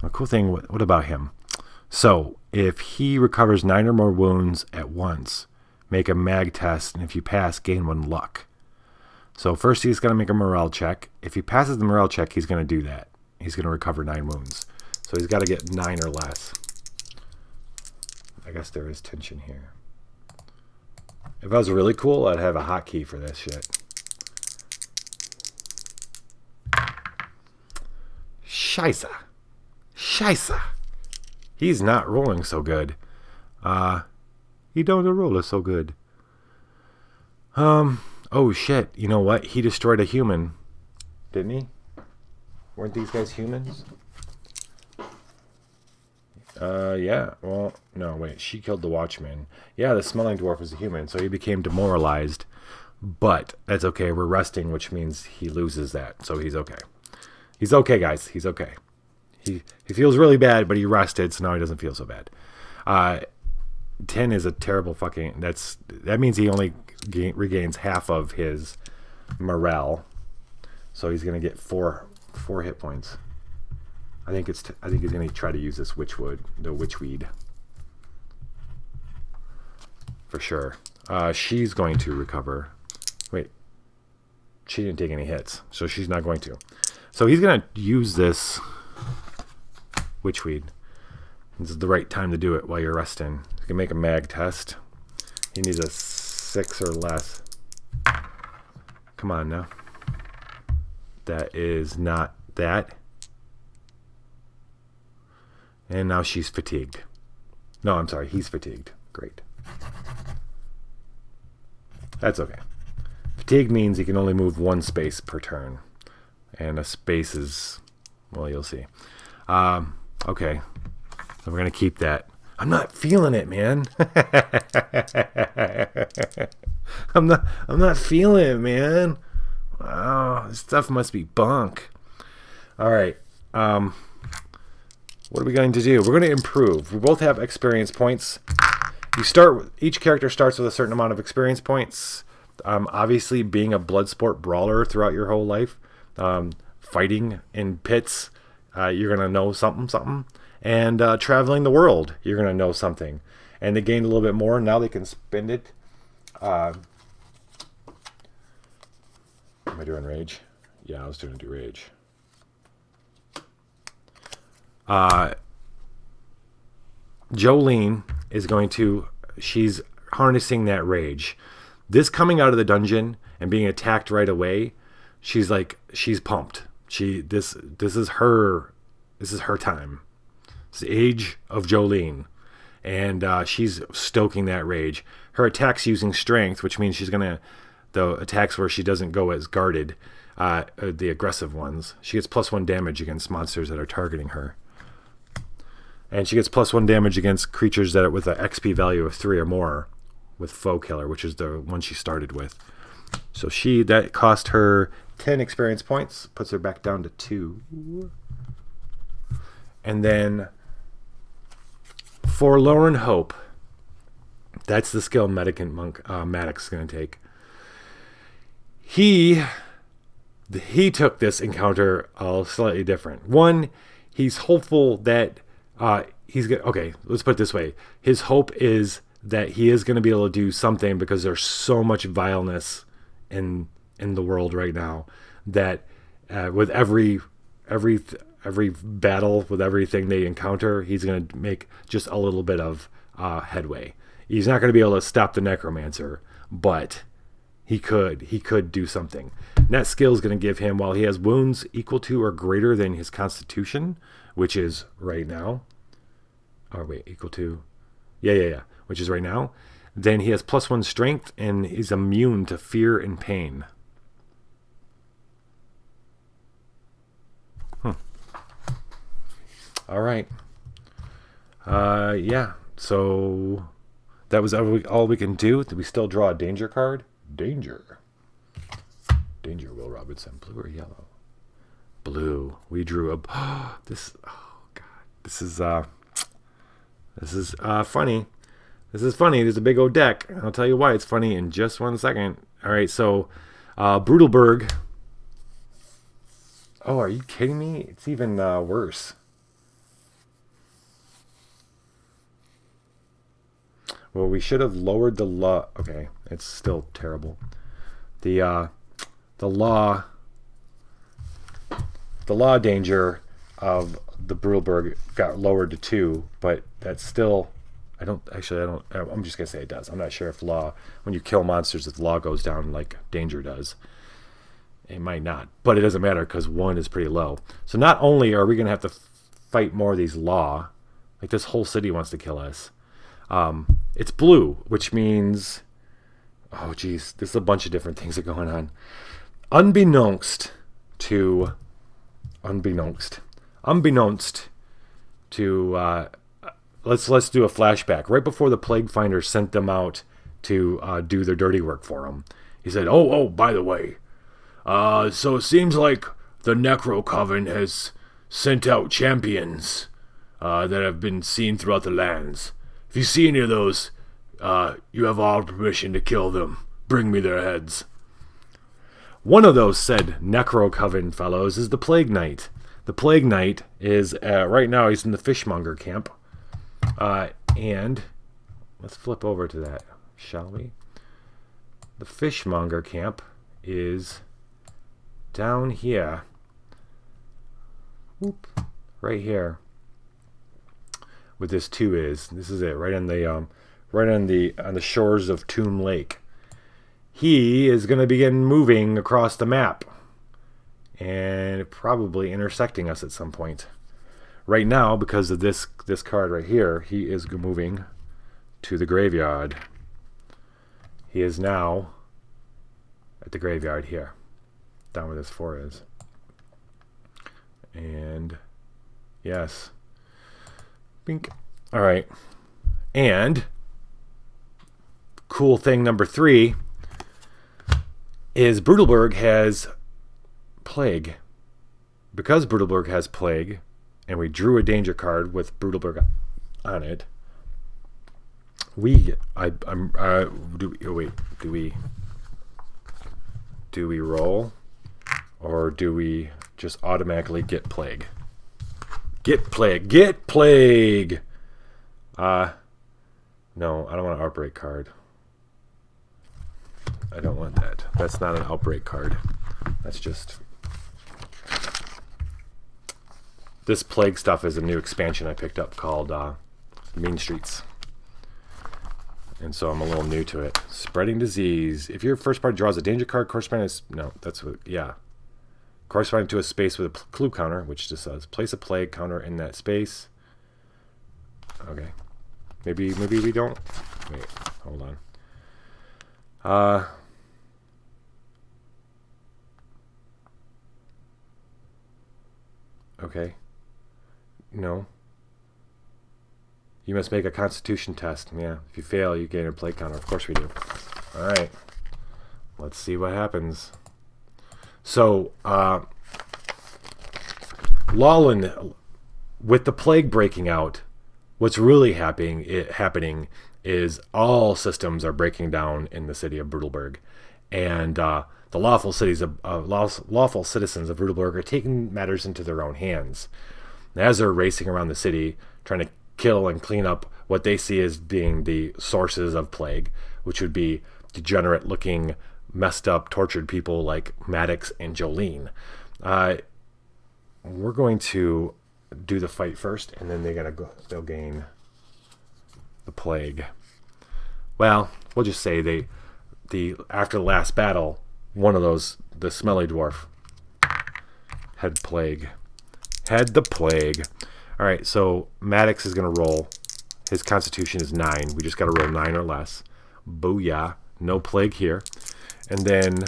A cool thing. What about him? So if he recovers 9 or more wounds at once, make a mag test, and if you pass, gain 1 luck. So first he's going to make a morale check. If he passes the morale check, he's going to do that. He's going to recover 9 wounds. So he's got to get 9 or less. I guess there is tension here. If I was really cool, I'd have a hotkey for this shit. Scheisse. He's not rolling so good. He don't roll so good. Oh shit, you know what? He destroyed a human. Didn't he? Weren't these guys humans? Yeah. Well, no, wait. She killed the watchman. Yeah, the smelling dwarf was a human, so he became demoralized. But that's okay. We're resting, which means he loses that. So he's okay. He's okay, guys. He's okay. He feels really bad, but he rested, so now he doesn't feel so bad. 10 is a terrible fucking... That means he only regains half of his morale. So he's going to get 4 hit points. I think he's going to try to use this the witchweed. For sure. She's going to recover. Wait. She didn't take any hits, so she's not going to. So he's going to use this witchweed. This is the right time to do it while you're resting. You can make a mag test. He needs a 6 or less. Come on now. That is not that. And now she's fatigued. No, I'm sorry. He's fatigued. Great. That's okay. Fatigue means he can only move 1 space per turn. And a space is... Well, you'll see. Okay. So we're going to keep that. I'm not feeling it, man. I'm not feeling it, man. Wow, this stuff must be bunk. All right. What are we going to do? We're going to improve. We both have experience points. Each character starts with a certain amount of experience points. Obviously, being a blood sport brawler throughout your whole life, fighting in pits, you're going to know something. And traveling the world, you're going to know something. And they gained a little bit more. Now they can spend it. Am I doing rage? Yeah, I was doing rage. Jolene is she's harnessing that rage. This coming out of the dungeon and being attacked right away, she's pumped. This is her time. It's the age of Jolene. And she's stoking that rage. Her attack's using strength, which means she's going to... The attacks where she doesn't go as guarded, the aggressive ones, she gets +1 damage against monsters that are targeting her. And she gets +1 damage against creatures that are with an XP value of 3 or more with Foe Killer, which is the one she started with. So that cost her 10 experience points, puts her back down to 2. And then Forlorn Hope. That's the skill Maddox is going to take. He took this encounter slightly different. One, he's hopeful that okay, let's put it this way. His hope is that he is going to be able to do something because there's so much vileness in the world right now that with every battle, with everything they encounter, he's going to make just a little bit of headway. He's not going to be able to stop the necromancer, but he could do something. And that skill is going to give him, while he has wounds equal to or greater than his constitution, which is right now. Oh wait, equal to, yeah, which is right now. Then he has +1 strength and he's immune to fear and pain. All right. Yeah. So That was all we can do. Did we still draw a danger card? Danger. Danger, Will Robinson. Blue or yellow? Blue. We drew a... this... Oh, God. This is funny. This is funny. There's a big old deck. I'll tell you why it's funny in just 1 second. All right, so Brutalberg. Oh, are you kidding me? It's even worse. Well, we should have lowered the law. Okay, it's still terrible. The law danger of the Brutalberg got lowered to 2, but that's still... I'm just going to say it does. I'm not sure if law, when you kill monsters, if the law goes down like danger does. It might not, but it doesn't matter because 1 is pretty low. So not only are we going to have to fight more of these law, like this whole city wants to kill us. It's blue, which means, oh geez, there's a bunch of different things that are going on. Unbeknownst to, let's do a flashback. Right before the Plague Finder sent them out to do their dirty work for him, he said, "Oh, by the way, so it seems like the Necro Coven has sent out champions that have been seen throughout the lands. If you see any of those, you have all permission to kill them. Bring me their heads." One of those said Necro Coven fellows is the Plague Knight. The Plague Knight is, right now, he's in the Fishmonger camp. And let's flip over to that, shall we? The Fishmonger camp is down here. Whoop, right here. Where this 2 is. This is it, right on the shores of Tomb Lake. He is going to begin moving across the map and probably intersecting us at some point. Right now, because of this card right here, he is moving to the graveyard. He is now at the graveyard here, down where this 4 is. And yes. Bink. All right. And cool thing number 3 is Brutalberg has Plague. Because Brutalberg has Plague, and we drew a danger card with Brutalberg on it, do we roll, or do we just automatically get Plague? Get Plague! No, I don't want an Outbreak card. I don't want that. That's not an Outbreak card. That's just... This Plague stuff is a new expansion I picked up called Mean Streets. And so I'm a little new to it. Spreading Disease. If your first party draws a danger card corresponding to... No, that's what... Yeah. Corresponding to a space with a clue counter, which just says place a plague counter in that space. Okay. Maybe we don't... Wait, hold on. Okay. No. You must make a constitution test. Yeah. If you fail, you gain a plague counter. Of course we do. Alright. Let's see what happens. So, Lawlin, with the plague breaking out, what's really happening is all systems are breaking down in the city of Brutalberg. And the lawful citizens of Brutalberg are taking matters into their own hands. As they're racing around the city, trying to kill and clean up what they see as being the sources of plague, which would be degenerate-looking, messed up, tortured people like Maddox and Jolene. We're going to do the fight first, and then they'll gain the plague. Well, we'll just say after the last battle, one of those, the smelly dwarf, had the plague. All right, so Maddox is going to roll. His constitution is 9. We just got to roll 9 or less. Booyah. No plague here. And then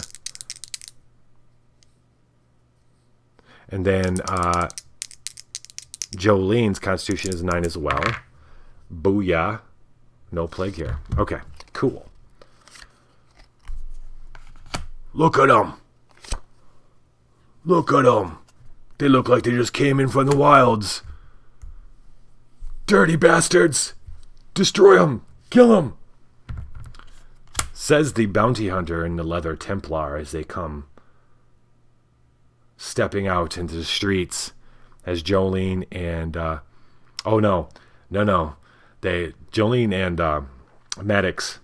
Jolene's constitution is 9 as well. Booyah. No plague here. Okay, cool. Look at them. Look at them. They look like they just came in from the wilds. Dirty bastards. Destroy them. Kill them. Says the bounty hunter and the leather Templar as they come stepping out into the streets as Jolene and Jolene and Maddox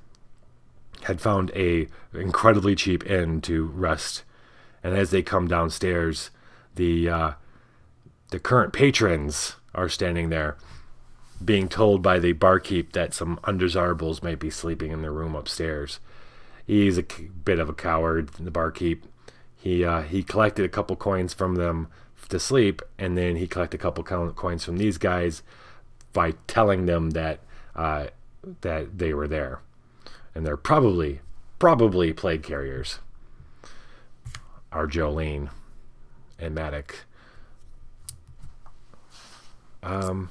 had found a incredibly cheap inn to rest, and as they come downstairs, the current patrons are standing there, being told by the barkeep that some undesirables might be sleeping in their room upstairs. He's a bit of a coward, the barkeep. He collected a couple coins from them to sleep, and then he collected a couple coins from these guys by telling them that they were there, and they're probably plague carriers. Are Jolene and Maddox. Oh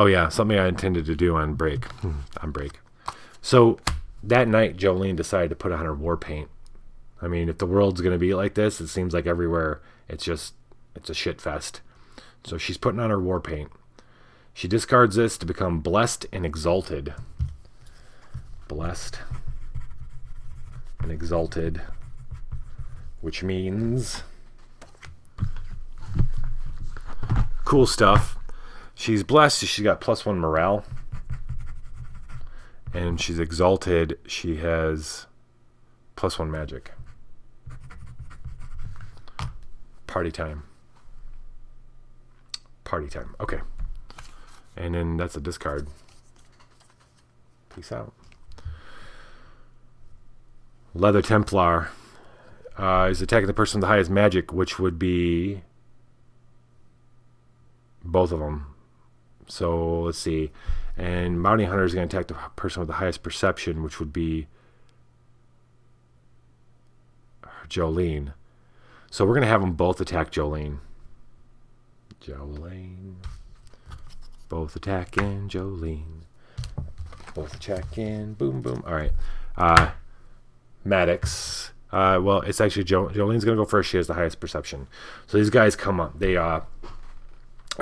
yeah, something I intended to do on break. So that night, Jolene decided to put on her war paint. I mean, if the world's gonna be like this, it seems like everywhere it's a shit fest. So she's putting on her war paint. She discards this to become blessed and exalted. Blessed and exalted, which means cool stuff. She's blessed. She's got +1 morale. And she's exalted. She has +1 magic. Party time. Party time. Okay. And then that's a discard. Peace out. Leather Templar is attacking the person with the highest magic, which would be both of them. So let's see. And Bounty Hunter is going to attack the person with the highest perception, which would be Jolene. So we're going to have them both attack Jolene. Jolene. Both attacking Jolene. Both attacking. Boom, boom. All right. Maddox. Well, it's actually Jolene's going to go first. She has the highest perception. So these guys come up. They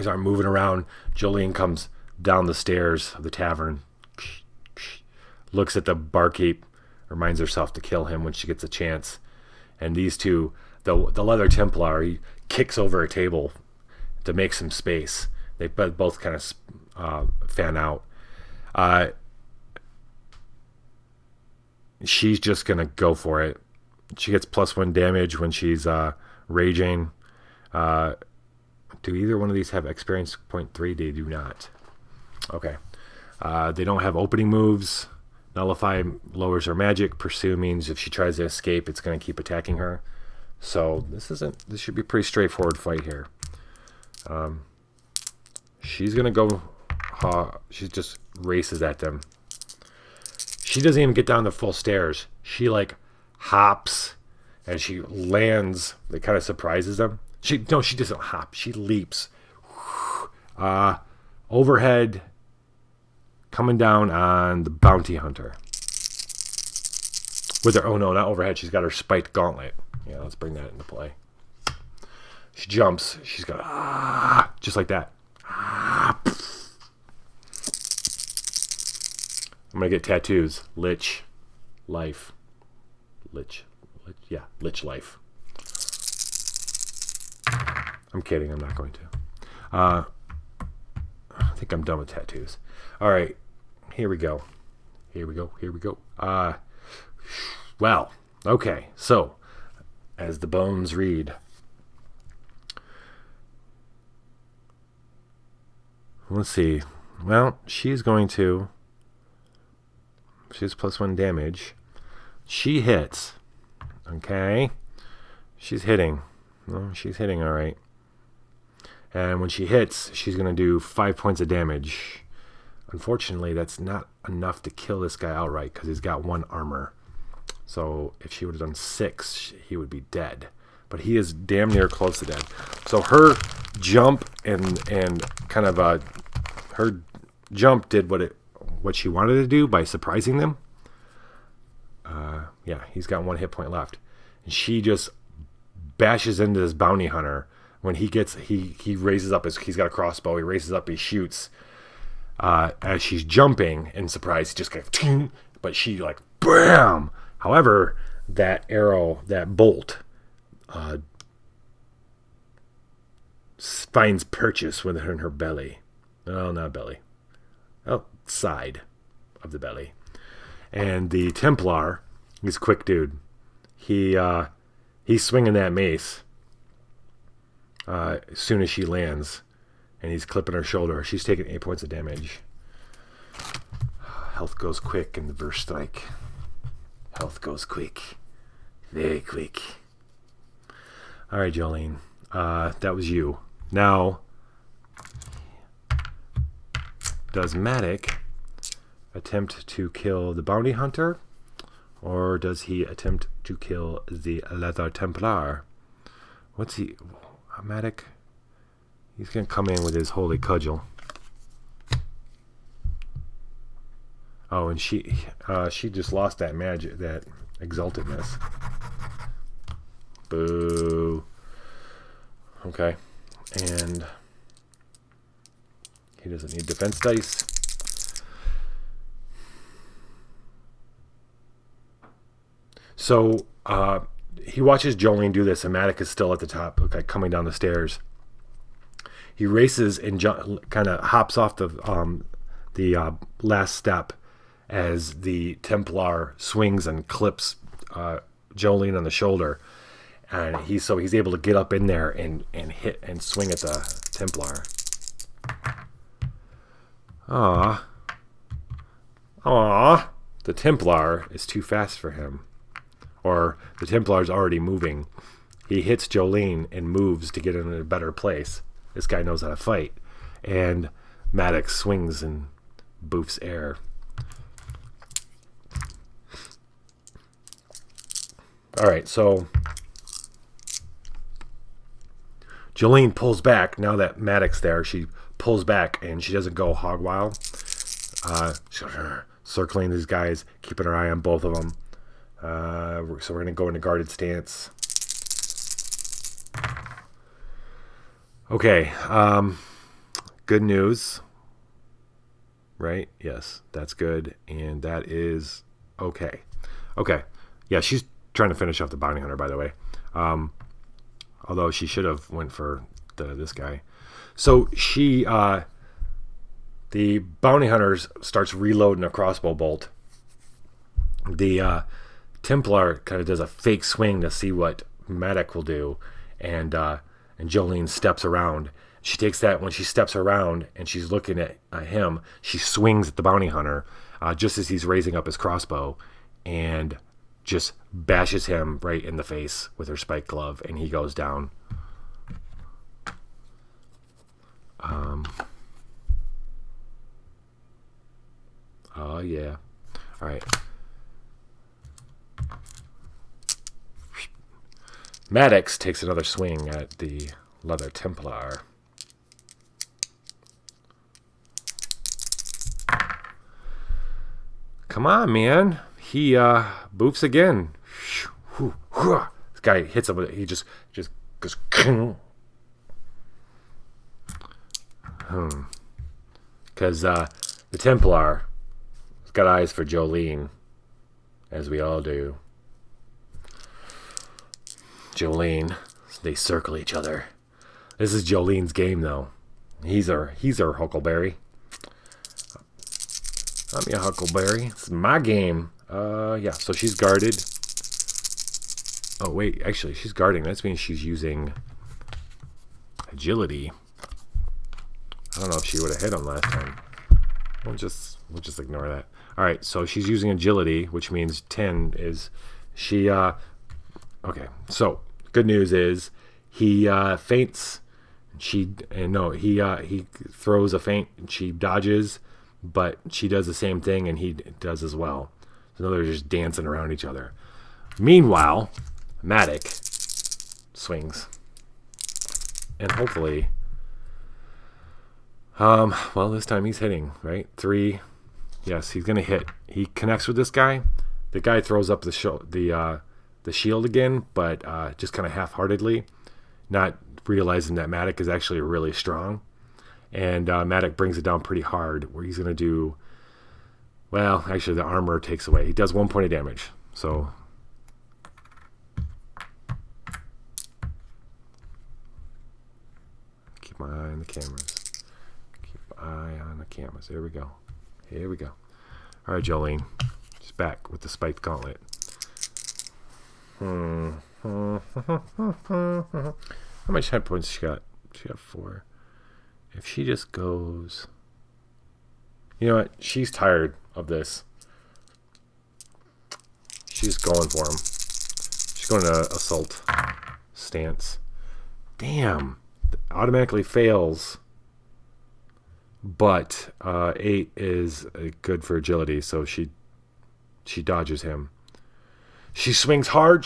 start moving around. Jolene comes down the stairs of the tavern. Looks at the barkeep. Reminds herself to kill him when she gets a chance. And these two, the Leather Templar, he kicks over a table to make some space. They both kind of fan out. She's just going to go for it. She gets +1 damage when she's raging. Do either one of these have experience point 3? They do not. Okay. They don't have opening moves. Nullify lowers her magic. Pursue means if she tries to escape, it's going to keep attacking her. So this should be a pretty straightforward fight here. She's going to go. She just races at them. She doesn't even get down the full stairs. She hops and she lands. It kind of surprises them. She doesn't hop. She leaps. Overhead, coming down on the bounty hunter. With her, not overhead. She's got her spiked gauntlet. Yeah, let's bring that into play. She jumps. She's got just like that. I'm gonna get tattoos. Lich life. Lich. Yeah, Lich life. I'm kidding. I'm not going to. I think I'm done with tattoos. All right. Here we go. Well, okay. So, as the bones read, let's see. Well, she's +1 damage. She hits. Okay. She's hitting. Well, she's hitting all right. And when she hits, she's going to do 5 points of damage. Unfortunately, that's not enough to kill this guy outright because he's got 1 armor. So if she would have done 6, he would be dead. But he is damn near close to dead. So her jump and kind of her jump did what she wanted to do by surprising them. Yeah, he's got 1 hit point left, and she just bashes into this bounty hunter. When he raises up he's got a crossbow. He raises up, he shoots. As she's jumping in surprise, he just goes ting, but she like bam. However, that arrow, that bolt, finds purchase within her belly. Oh, not belly. Oh, side of the belly. And the Templar, he's a quick dude. He's swinging that mace as soon as she lands, and he's clipping her shoulder. She's taking 8 points of damage. Health goes quick in the Wurstreich. Health goes quick. Very quick. All right, Jolene. That was you. Now, does Maddox attempt to kill the bounty hunter, or does he attempt to kill the Leather Templar? What's he... Maddox? He's going to come in with his holy cudgel. Oh, and she just lost that magic, that exaltedness. Boo. Okay. And he doesn't need defense dice. So, he watches Jolene do this, and Maddox is still at the top, like coming down the stairs. He races and kind of hops off the last step as the Templar swings and clips Jolene on the shoulder, and he's able to get up in there and hit and swing at the Templar. Aww. The Templar is too fast for him. Or the Templar's already moving. He hits Jolene and moves to get in a better place. This guy knows how to fight. And Maddox swings and boofs air. Alright, so Jolene pulls back. Now that Maddox's there, she pulls back and she doesn't go hog wild. Circling these guys, keeping her eye on both of them. So we're going to go into guarded stance. Okay. Good news. Right? Yes, that's good. And that is okay. Okay. Yeah, she's trying to finish off the bounty hunter, by the way. Although she should have went for this guy. So she, the bounty hunter starts reloading a crossbow bolt. The Templar kind of does a fake swing to see what Maddox will do, and Jolene steps around. She takes that when she steps around and she's looking at him. She swings at the bounty hunter just as he's raising up his crossbow, and just bashes him right in the face with her spike glove, and he goes down. Oh yeah. All right. Maddox takes another swing at the Leather Templar. Come on, man. He boofs again. This guy hits him with it. He just goes. Because the Templar has got eyes for Jolene, as we all do. Jolene. They circle each other. This is Jolene's game, though. He's her Huckleberry. I'm your Huckleberry. It's my game. Yeah, so she's guarded. Oh, wait. Actually, she's guarding. That means she's using agility. I don't know if she would have hit him last time. We'll just ignore that. All right, so she's using agility, which means 10 is she... Okay, so good news is he feints. He throws a feint and she dodges, but she does the same thing and he does as well. So they're just dancing around each other. Meanwhile, Maddox swings, and hopefully Well, this time he's hitting, right? 3. Yes, he's gonna hit. He connects with this guy. The guy throws up the shield again, but just kind of half-heartedly, not realizing that Maddox is actually really strong. And Maddox brings it down pretty hard, where he's gonna do. Well, actually, the armor takes away. He does 1 point of damage. So. Keep my eye on the cameras. Keep my eye on the cameras. There we go. Here we go. All right, Jolene. She's back with the spiked gauntlet. How much head points she got? She got 4. If she just goes... You know what? She's tired of this. She's going for him. She's going to assault stance. Damn. Automatically fails. But 8 is good for agility, so she dodges him. She swings hard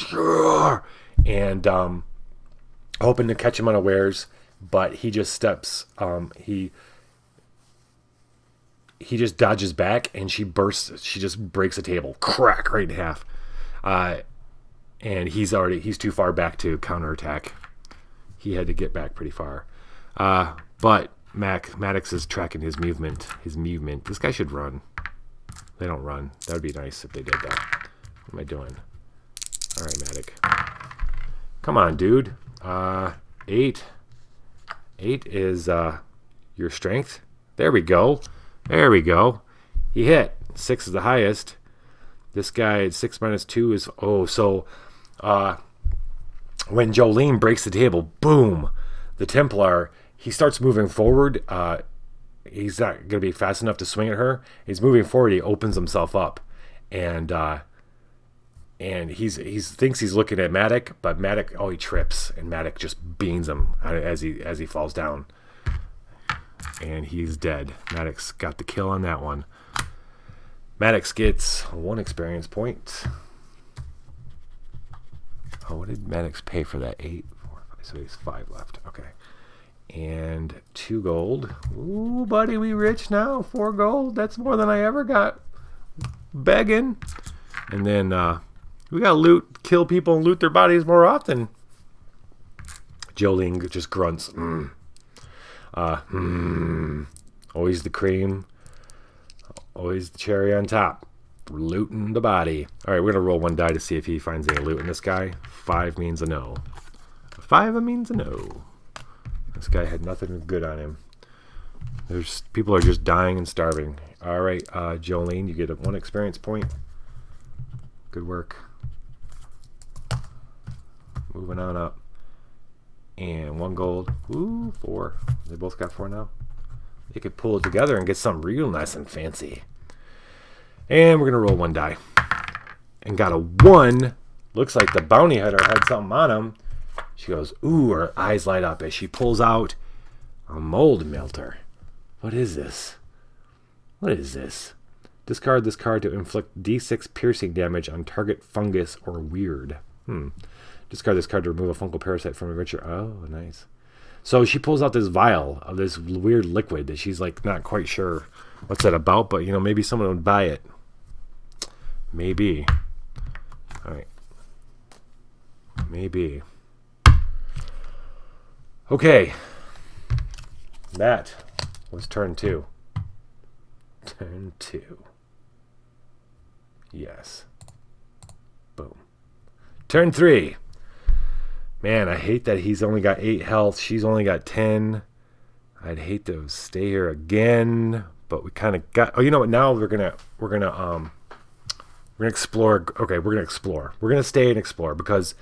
and hoping to catch him unawares, but he just steps. He just dodges back, and she bursts. She just breaks a table, crack right in half. And he's too far back to counterattack. He had to get back pretty far. But Maddox is tracking his movement. This guy should run. They don't run. That would be nice if they did that. What am I doing? All right, Maddox. Come on, dude. 8. 8 is your strength. There we go. He hit. 6 is the highest. This guy, 6 minus 2 is... Oh, so... when Jolene breaks the table, boom! The Templar, he starts moving forward. He's not going to be fast enough to swing at her. He's moving forward. He opens himself up. And he thinks he's looking at Maddox, but Maddox, he trips, and Maddox just beans him as he falls down, and he's dead. Maddox got the kill on that one. Maddox gets 1 experience point. Oh, what did Maddox pay for that? 8, 4, 5, so he's 5 left. Okay, and 2 gold. Ooh, buddy, we rich now. 4 gold. That's more than I ever got. Begging, and then. We gotta kill people and loot their bodies more often. Jolene just grunts. Always the cream. Always the cherry on top. Looting the body. Alright, we're gonna roll 1 die to see if he finds any loot in this guy. 5 means a no. 5 means a no. This guy had nothing good on him. People are just dying and starving. Alright, Jolene, you get 1 experience point. Good work. Moving on up. And 1 gold. Ooh, 4. They both got 4 now. They could pull it together and get something real nice and fancy. And we're going to roll 1 die. And got a 1. Looks like the bounty hunter had something on him. She goes, ooh, her eyes light up as she pulls out a mold melter. What is this? Discard this card to inflict D6 piercing damage on target fungus or weird. Discard this card to remove a fungal parasite from a creature. Oh, nice. So she pulls out this vial of this weird liquid that she's like not quite sure what's that about, but maybe someone would buy it. Maybe. All right. Maybe. Okay. That was turn 2. Turn 2. Yes. Boom. Turn 3. Man, I hate that he's only got 8 health. She's only got 10. I'd hate to stay here again, but we kind of got. Oh, you know what? Now we're gonna explore. Okay, we're gonna explore. We're gonna stay and explore because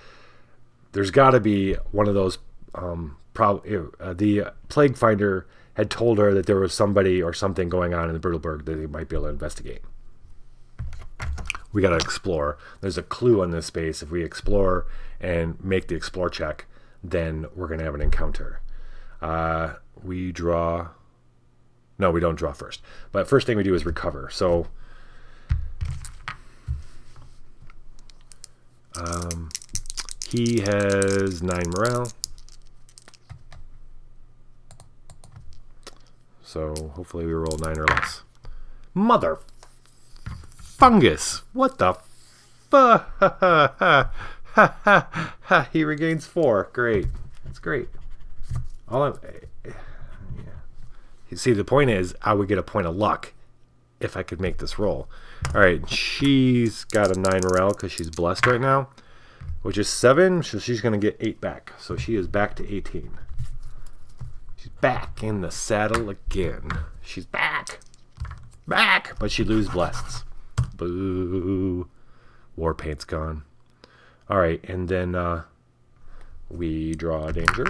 there's got to be one of those. The Plague Finder had told her that there was somebody or something going on in the Brittleberg that they might be able to investigate. We got to explore. There's a clue on this space. If we explore and make the explore check, then we're going to have an encounter. We draw. No, we don't draw first. But first thing we do is recover. So he has 9 morale. So hopefully we roll 9 or less. Mother fungus! What the He regains 4. Great. That's great. You see, the point is, I would get a point of luck if I could make this roll. Alright, she's got a 9 morale because she's blessed right now, which is 7, so she's going to get 8 back. So she is back to 18. She's back in the saddle again. She's back. Back! But she loses blessed. Boo. War paint's gone. Alright, and then we draw danger.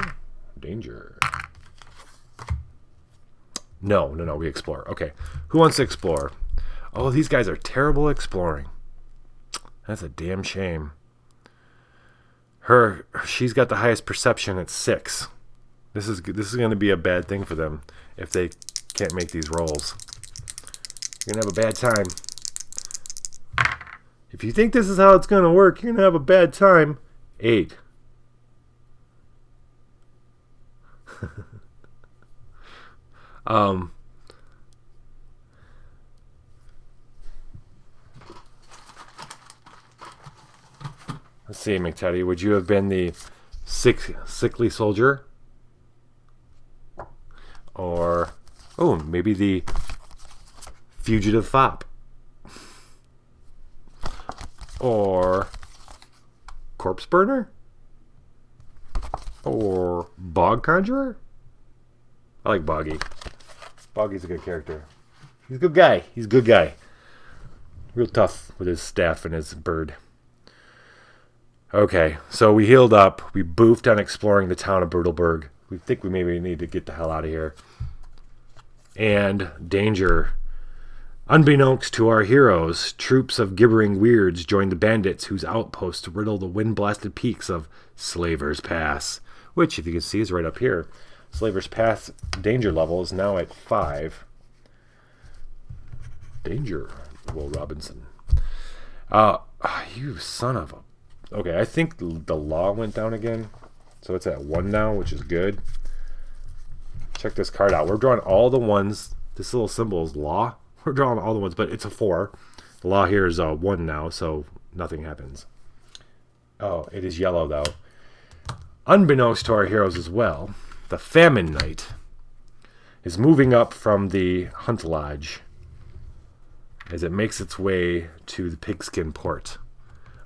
Danger. No, we explore. Okay, who wants to explore? Oh, these guys are terrible at exploring. That's a damn shame. She's got the highest perception at 6. This is going to be a bad thing for them if they can't make these rolls. You're going to have a bad time. If you think this is how it's going to work, you're going to have a bad time. 8. Let's see, McTeddy. Would you have been the sickly soldier? Or, maybe the fugitive fop? Or corpse burner? Or bog conjurer? I like Boggy. Boggy's a good character. He's a good guy. He's a good guy. Real tough with his staff and his bird. Okay, so we healed up. We boofed on exploring the town of Brutalberg. We think we maybe need to get the hell out of here. And danger. Unbeknownst to our heroes, troops of gibbering weirds joined the bandits whose outposts riddle the wind-blasted peaks of Slaver's Pass, which, if you can see, is right up here. Slaver's Pass danger level is now at 5. Danger, Will Robinson. You son of a... Okay, I think the law went down again. So it's at 1 now, which is good. Check this card out. We're drawing all the ones. This little symbol is law. We're drawing all the ones, but it's a 4. The law here is 1 now, so nothing happens. Oh, it is yellow, though. Unbeknownst to our heroes as well, the Famine Knight is moving up from the Hunt Lodge as it makes its way to the Pigskin Port.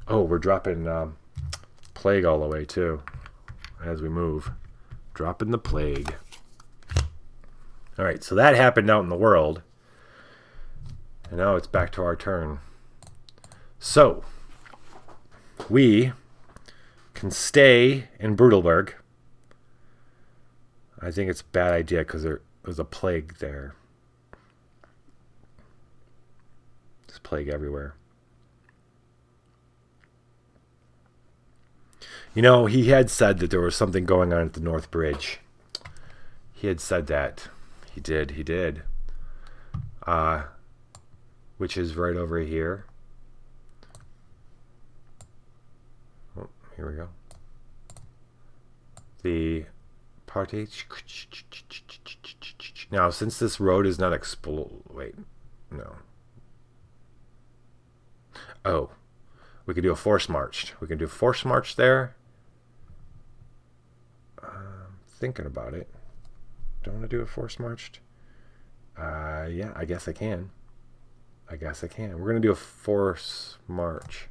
Oh, we're dropping Plague all the way, too, as we move. Dropping the Plague. All right, so that happened out in the world. And now it's back to our turn. So, we can stay in Brutalberg. I think it's a bad idea because there's a plague there. There's plague everywhere. You know, he had said that there was something going on at the North Bridge. He had said that. He did. Which is right over here. Oh, here we go. The party. Now, since this road is not wait, no. Oh, we could do a force march. We can do a force march there. Thinking about it. Don't want to do a force march. Yeah, I guess I can. We're going to do a forced march.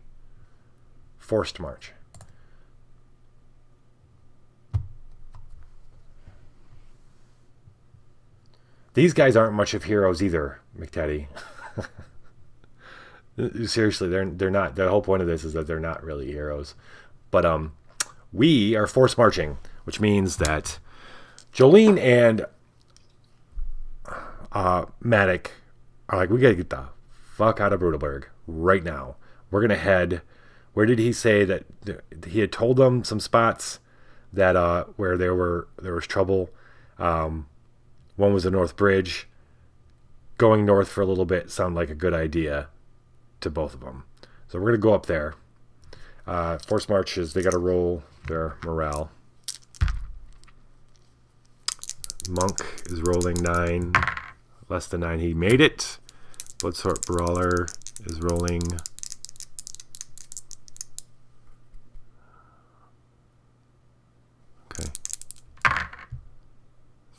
These guys aren't much of heroes either, McTeddy. Seriously, they're not. The whole point of this is that they're not really heroes. But we are forced marching, which means that Jolene and Maddox are like, we got to get the fuck out of Brutalberg right now. We're going to head... Where did he say that he had told them some spots that where there was trouble? One was the North Bridge. Going north for a little bit sounded like a good idea to both of them. So we're going to go up there. Force marches, they got to roll their morale. Monk is rolling 9. less than 9. He made it. Bloodsort Brawler is rolling. Okay.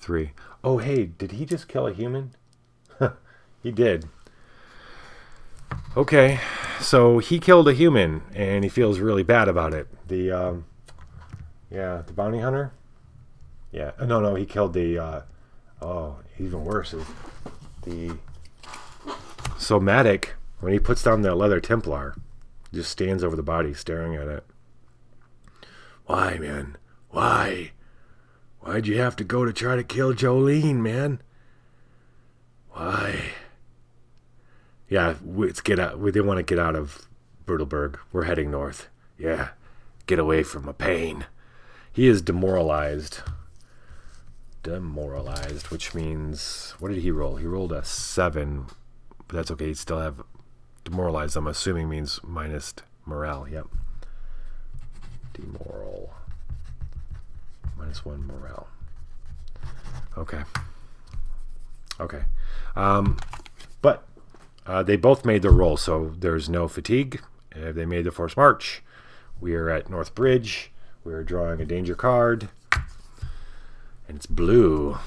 3. Oh, hey, did he just kill a human? He did. Okay, so he killed a human, and he feels really bad about it. The bounty hunter? Yeah, no, he killed the, even worse is so Maddox, when he puts down the leather Templar, just stands over the body staring at it. Why, man? Why? Why'd you have to go to try to kill Jolene, man? Why? Yeah, let's get out. We didn't want to get out of Brutalberg. We're heading north. Yeah, get away from my pain. He is demoralized. Demoralized, which means, what did he roll? He rolled a 7, but that's okay. He'd still have demoralized. I'm assuming means minus morale. Yep. Demoral. -1 morale. Okay. But they both made their roll, so there's no fatigue. They made the forced march. We are at North Bridge. We're drawing a danger card. And it's blue.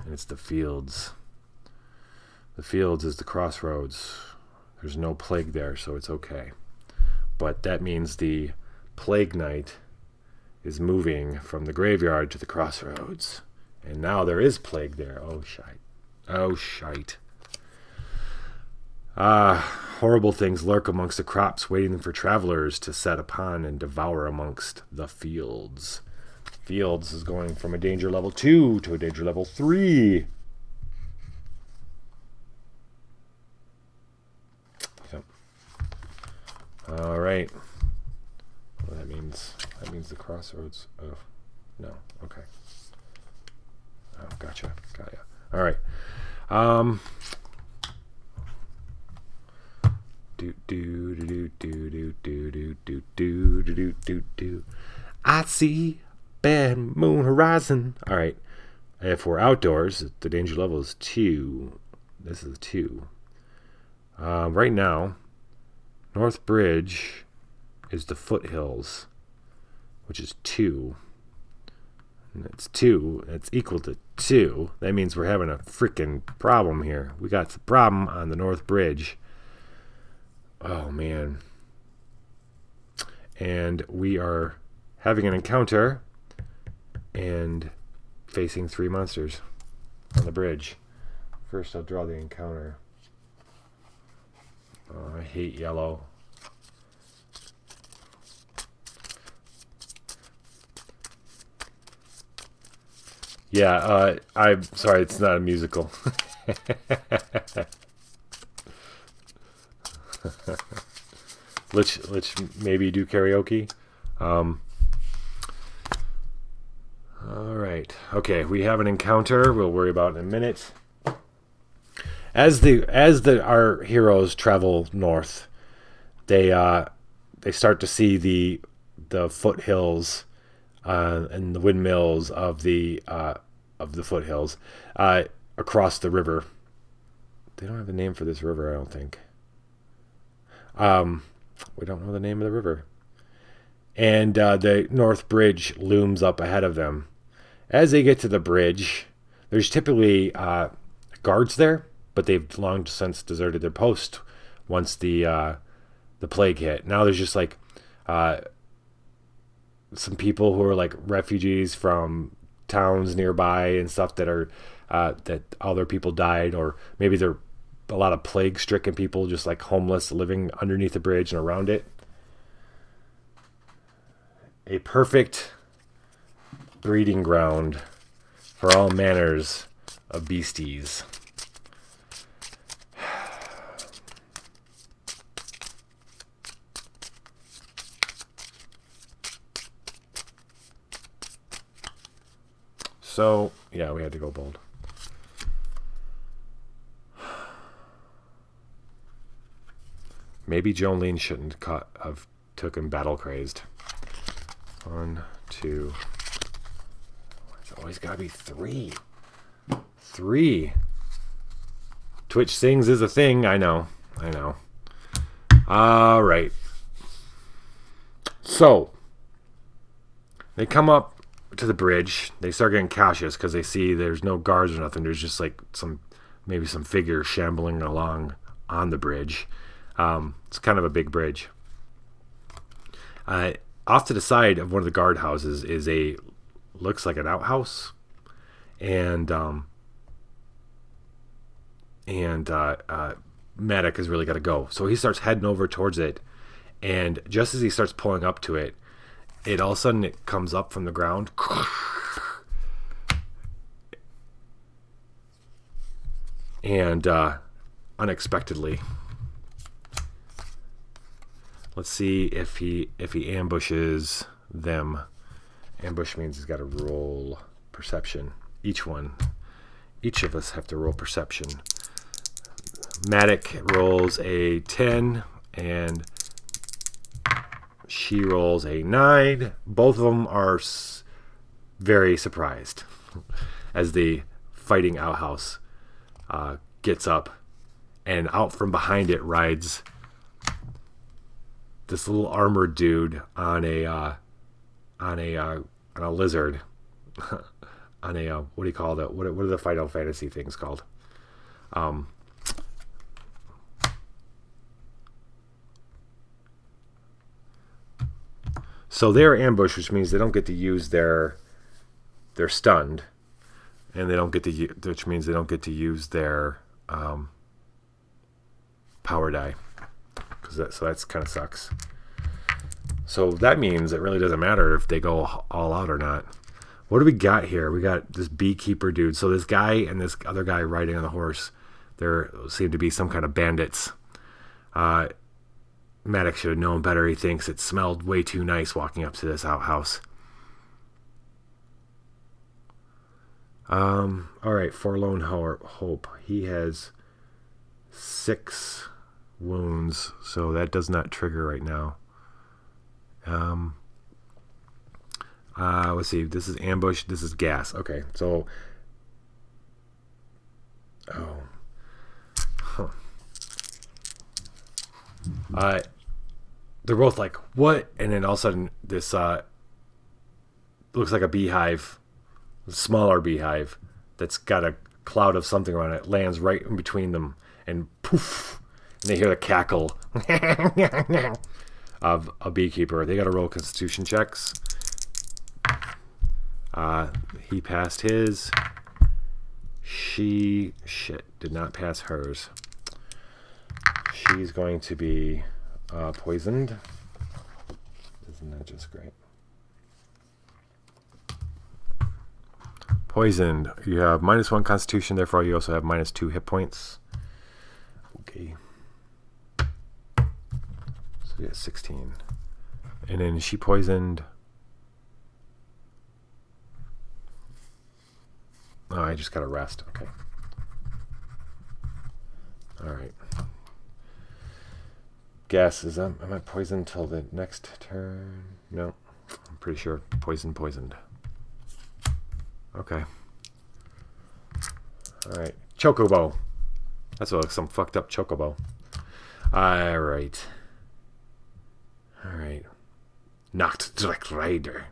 And it's the fields. The fields is the crossroads. There's no plague there, so it's okay. But that means the plague knight is moving from the graveyard to the crossroads. And now there is plague there. Oh, shite. Oh, shite. Horrible things lurk amongst the crops, waiting for travelers to set upon and devour amongst the fields. Fields is going from a danger level 2 to a danger level 3. Yep. All right. Well, that means the crossroads. Oh, no. Okay. Oh, gotcha. Got ya. All right. I see bad moon horizon. All right. If we're outdoors, the danger level is 2. This is 2. Right now, North Bridge is the foothills, which is 2. And it's 2. It's equal to 2. That means we're having a freaking problem here. We got the problem on the North Bridge. Oh, man. And we are having an encounter and facing 3 monsters on the bridge. First, I'll draw the encounter. Oh, I hate yellow. Yeah, I'm sorry, it's not a musical. Let's maybe do karaoke. All right. Okay, we have an encounter. We'll worry about in a minute. As our heroes travel north, they start to see the foothills and the windmills of the foothills across the river. They don't have a name for this river, I don't think. We don't know the name of the river. And the North Bridge looms up ahead of them. As they get to the bridge, there's typically guards there, but they've long since deserted their post once the plague hit. Now there's just like some people who are like refugees from towns nearby and stuff that are that other people died, or maybe they're a lot of plague-stricken people just like homeless living underneath the bridge and around it. A perfect breeding ground for all manners of beasties. So, yeah, we had to go bold. Maybe Jolene shouldn't have taken battle crazed. 1, 2. It's always got to be 3. 3. Twitch Sings is a thing. I know. All right. So, they come up to the bridge. They start getting cautious because they see there's no guards or nothing. There's just like maybe some figures shambling along on the bridge. It's kind of a big bridge. Off to the side of one of the guardhouses is looks like an outhouse. And Maddox has really got to go. So he starts heading over towards it. And just as he starts pulling up to it, all of a sudden it comes up from the ground. And unexpectedly. Let's see if he ambushes them. Ambush means he's got to roll perception. Each of us have to roll perception. Maddox rolls a 10 and she rolls a 9. Both of them are very surprised as the fighting outhouse gets up, and out from behind it rides this little armored dude on a lizard. On a what do you call that? What are the Final Fantasy things called? So they're ambushed, which means they don't get to use they're stunned, and which means they don't get to use their power die, so that's kind of sucks. So that means it really doesn't matter if they go all out or not. What do we got here? We got this beekeeper dude. So this guy and this other guy riding on the horse, there seem to be some kind of bandits. Maddox should have known better. He thinks it smelled way too nice walking up to this outhouse. All right, Forlorn Hope. He has 6 wounds, so that does not trigger right now. Let's see. This is ambush. This is gas. Okay, so. Oh. Huh. They're both like, what? And then all of a sudden, this looks like a beehive, a smaller beehive that's got a cloud of something around it, lands right in between them, and poof, and they hear the cackle of a beekeeper. They got to roll constitution checks. He passed his. She did not pass hers. She's going to be poisoned. Isn't that just great? Poisoned. You have -1 constitution, therefore you also have -2 hit points. Okay. So yeah, 16. And then she poisoned. Oh, I just gotta rest. Okay. Alright. Guess, am I poisoned till the next turn? No. I'm pretty sure poisoned. Okay. Alright. Chocobo. That's like some fucked up chocobo. Alright. Nachtdreck Rider.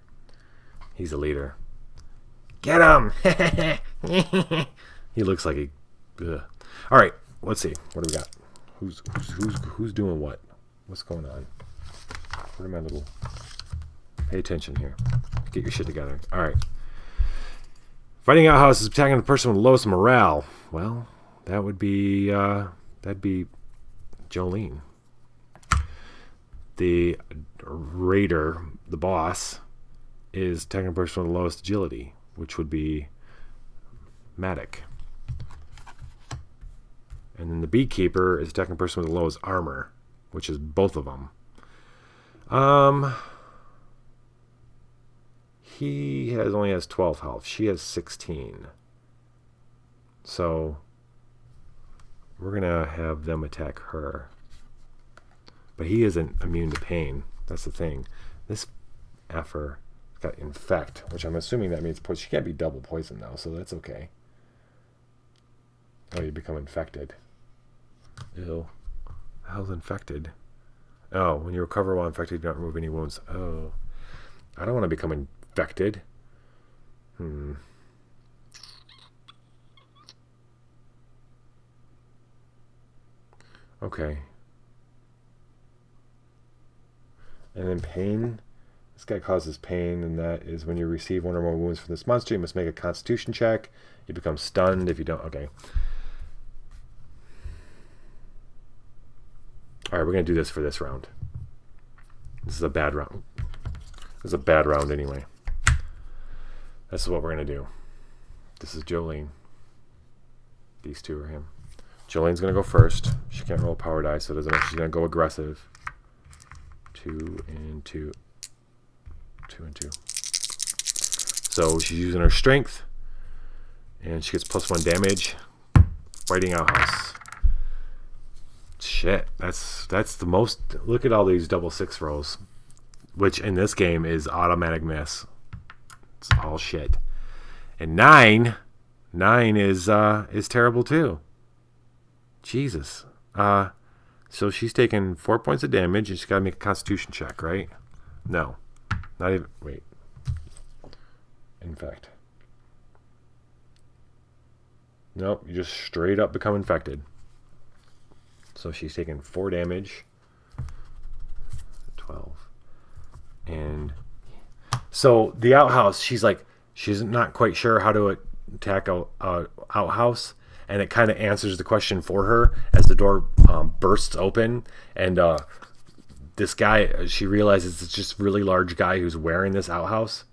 He's a leader. Get him! He looks like he. Ugh. All right, let's see. What do we got? Who's doing what? What's going on? What am I little? Pay attention here. Get your shit together. All right. Fighting outhouse is attacking the person with the lowest morale. Well, that would be that'd be Jolene. The raider, the boss, is attacking the person with the lowest agility, which would be Maddox. And then the beekeeper is attacking a person with the lowest armor, which is both of them. He only has 12 health. She has 16. So we're gonna have them attack her. But he isn't immune to pain. That's the thing. This effer got infect, which I'm assuming that means she can't be double poisoned though, so that's okay. Oh, you become infected. Ew. The hell's infected? Oh, when you recover while infected, you do not remove any wounds. Oh. I don't want to become infected. Okay. And then pain. This guy causes pain, and that is when you receive one or more wounds from this monster, you must make a constitution check. You become stunned if you don't. Okay. Alright, we're going to do this for this round. This is a bad round. This is a bad round anyway. This is what we're going to do. This is Jolene. These two are him. Jolene's going to go first. She can't roll a power die, so it doesn't matter. She's going to go aggressive. 2 and 2. 2 and 2. So she's using her strength. And she gets +1 damage. Fighting outhouse. Shit. That's the most... Look at all these double 6 rolls. Which in this game is automatic miss. It's all shit. And 9 is terrible too. Jesus. So she's taking 4 points of damage, and she's got to make a constitution check, right? No. Not even... Wait. Infect. Nope, you just straight up become infected. So she's taking 4 damage. 12. And... So the outhouse, she's not quite sure how to attack a outhouse. And it kind of answers the question for her as the door bursts open. And this guy, she realizes it's just a really large guy who's wearing this outhouse.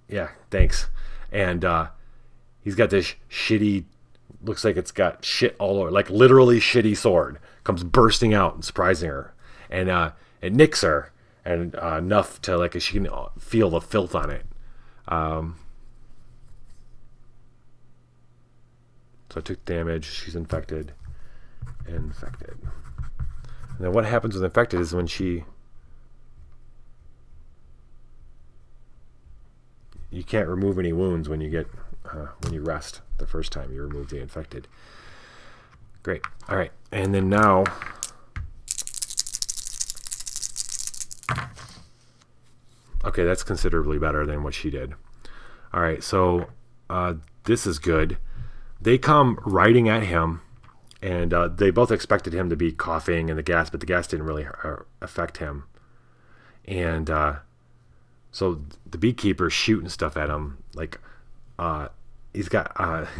Yeah, thanks. And he's got this shitty, looks like it's got shit all over, like literally shitty sword. Comes bursting out and surprising her. And it nicks her. And enough to, like, she can feel the filth on it. So I took damage. She's infected. Infected. And then what happens with infected is when she... You can't remove any wounds when you get... when you rest the first time you remove the infected. Great. All right. And then now... Okay, that's considerably better than what she did. All right, so this is good. They come riding at him, and they both expected him to be coughing and the gas, but the gas didn't really affect him. And so the beekeeper's shooting stuff at him. Like he's got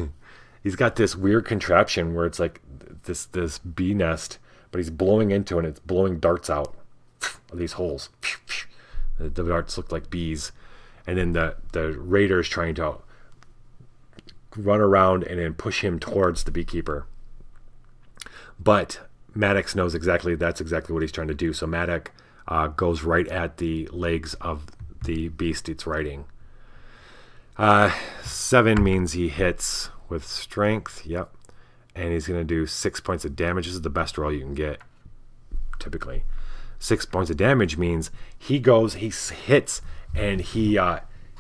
this weird contraption where it's like this bee nest, but he's blowing into it, and it's blowing darts out of these holes. The darts look like bees. And then the raider's trying to run around and then push him towards the beekeeper. But Maddox knows that's exactly what he's trying to do. So Maddox goes right at the legs of the beast it's riding. 7 means he hits with strength. Yep. And he's going to do 6 points of damage. This is the best roll you can get, typically. 6 points of damage means he hits, and he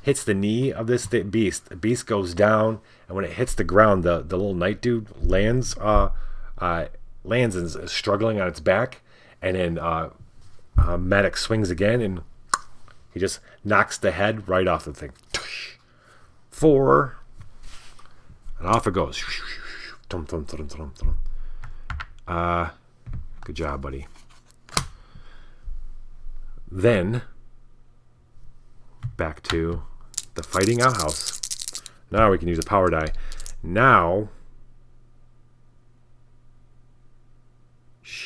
hits the knee of this beast. The beast goes down, and when it hits the ground, the little knight dude lands and is struggling on its back, and then Maddox swings again, and he just knocks the head right off the thing. 4, and off it goes. Good job, buddy. Then, back to the fighting outhouse. Now we can use a power die. Now,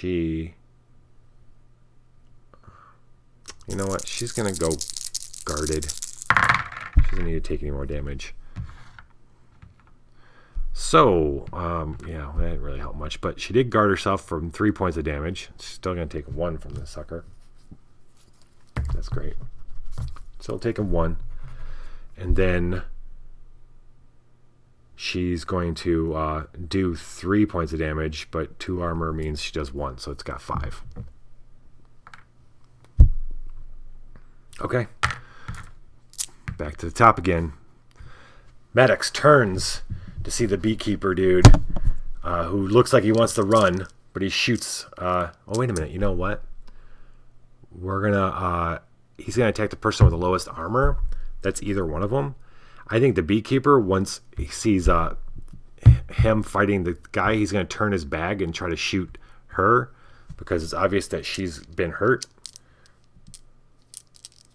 you know what? She's going to go guarded. She doesn't need to take any more damage. So, yeah, that didn't really help much. But she did guard herself from 3 points of damage. She's still going to take 1 from this sucker. That's great. So taking 1. And then she's going to do 3 points of damage, but 2 armor means she does 1, so it's got 5. Okay. Back to the top again. Maddox turns to see the beekeeper dude who looks like he wants to run, but he shoots. Oh, wait a minute. You know what? He's gonna attack the person with the lowest armor. That's either one of them. I think the beekeeper, once he sees him fighting the guy, he's gonna turn his bag and try to shoot her because it's obvious that she's been hurt.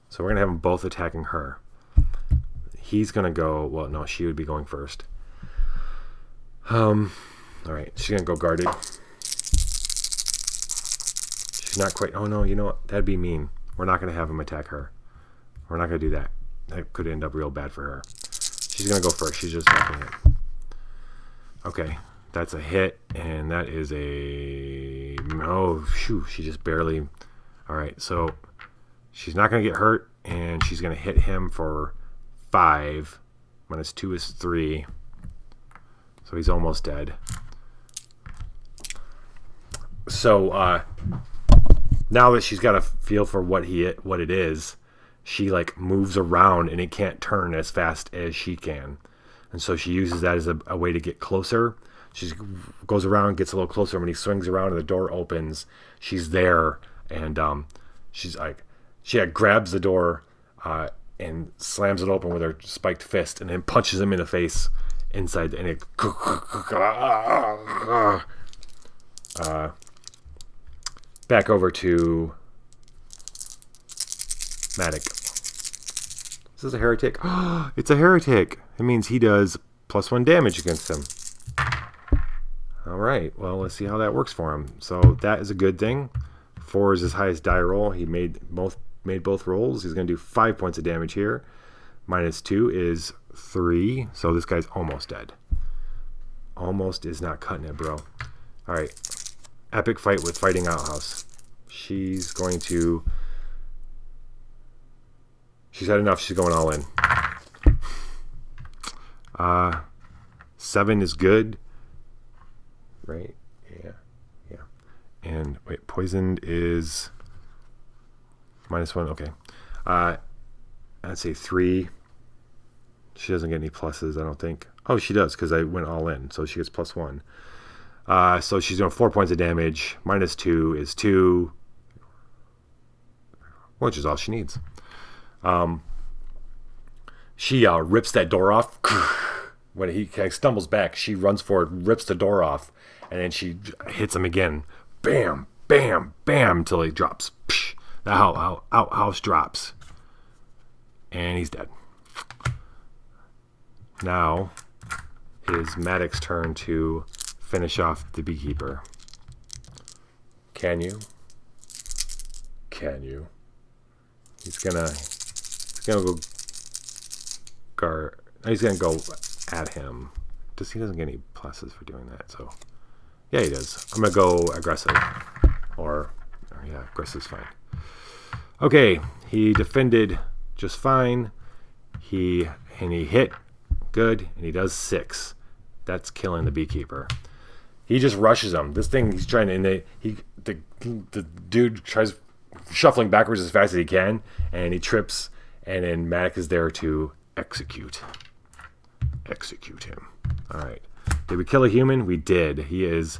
So we're gonna have them both attacking her. He's gonna go. Well, no, she would be going first. All right, she's gonna go guarded. She's not quite. Oh no, you know what? That'd be mean. We're not gonna have him attack her. We're not gonna do that. That could end up real bad for her. She's gonna go first. She's just attacking it. Okay, that's a hit, and that is a. Oh, shoo! She just barely. All right, so she's not gonna get hurt, and she's gonna hit him for 5. -2 is 3. So he's almost dead. So now that she's got a feel for what it is, she like moves around and it can't turn as fast as she can, and so she uses that as a way to get closer. She goes around, gets a little closer. When he swings around and the door opens, she's there, and she's like, she grabs the door and slams it open with her spiked fist, and then punches him in the face inside, and it back over to Maddox. Is this a heretic? It's a heretic. It means he does +1 damage against him. All right. Well, let's see how that works for him. So that is a good thing. 4 is his highest die roll. He made both rolls. He's going to do 5 points of damage here. -2 is 3. So this guy's almost dead. Almost is not cutting it, bro. All right. Epic fight with Fighting Outhouse. She's going to. She's had enough. She's going all in. 7 is good. Right? Yeah. And wait, poisoned is -1. Okay. I'd say 3. She doesn't get any pluses, I don't think. Oh, she does, because I went all in. So she gets +1. So she's doing 4 points of damage. -2 is 2. Which is all she needs. She rips that door off. When he kind of stumbles back, she runs forward, rips the door off, and then she hits him again. Bam, bam, bam, until he drops. The outhouse drops. And he's dead. Now is Maddox's turn to finish off the beekeeper. Can you? He's gonna go guard. He's gonna go at him. He doesn't get any pluses for doing that, so yeah, he does. I'm gonna go aggressive, or yeah, aggressive's fine. Okay, he defended just fine. He hit good, and he does 6. That's killing the beekeeper. He just rushes him. This thing he's trying to, and the dude tries shuffling backwards as fast as he can, and he trips, and then Maddox is there to execute him. All right. Did we kill a human? We did. He is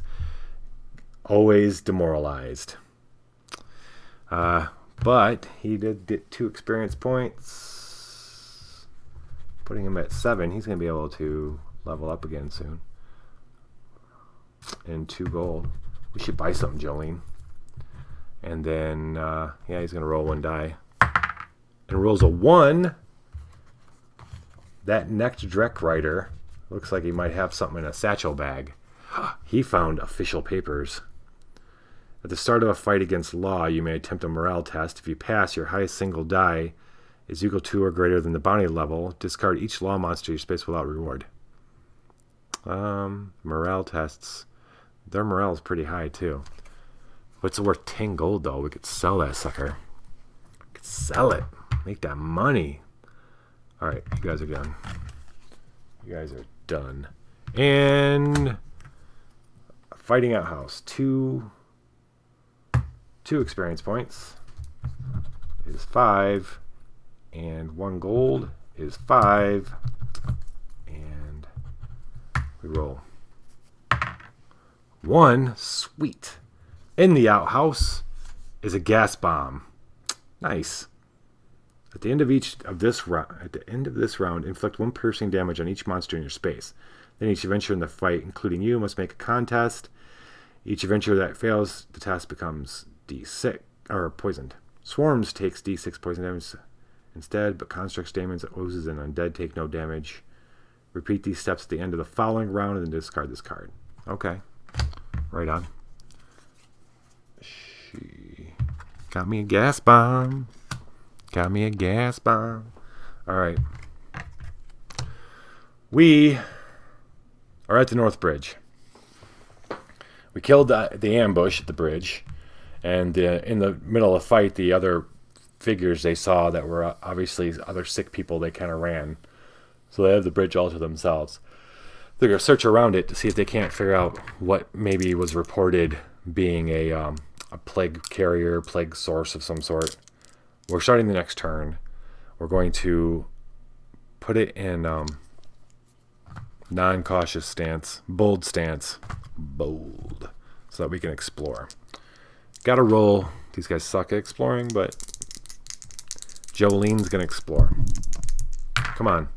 always demoralized. But he did get 2 experience points, putting him at 7. He's going to be able to level up again soon. And 2 gold. We should buy something, Jolene. And then, yeah, he's going to roll 1 die. And rolls a 1. That next Drek Rider looks like he might have something in a satchel bag. He found official papers. At the start of a fight against law, you may attempt a morale test. If you pass, your highest single die is equal to or greater than the bounty level. Discard each law monster in your space without reward. Morale tests. Their morale is pretty high, too. What's it worth? 10 gold, though. We could sell that sucker. We could sell it. Make that money. All right, you guys are done. You guys are done. And Fighting Outhouse. 2 experience points is 5. And 1 gold is 5. And we roll. 1. Sweet. In the outhouse is a gas bomb. Nice. At the end of this round, inflict 1 piercing damage on each monster in your space. Then each adventurer in the fight, including you, must make a contest. Each adventurer that fails the test becomes D6 or poisoned. Swarms takes D6 poison damage instead, but constructs, demons, oozes, and undead take no damage. Repeat these steps at the end of the following round and then discard this card. Okay. Right on. She got me a gas bomb. Got me a gas bomb. Alright. We are at the North Bridge. We killed the ambush at the bridge. And in the middle of the fight, the other figures they saw that were obviously other sick people, they kind of ran. So they have the bridge all to themselves. They're going to search around it to see if they can't figure out what maybe was reported being a plague carrier, plague source of some sort. We're starting the next turn. We're going to put it in non-cautious stance, bold stance, bold, so that we can explore. Got to roll. These guys suck at exploring, but Jolene's going to explore. Come on.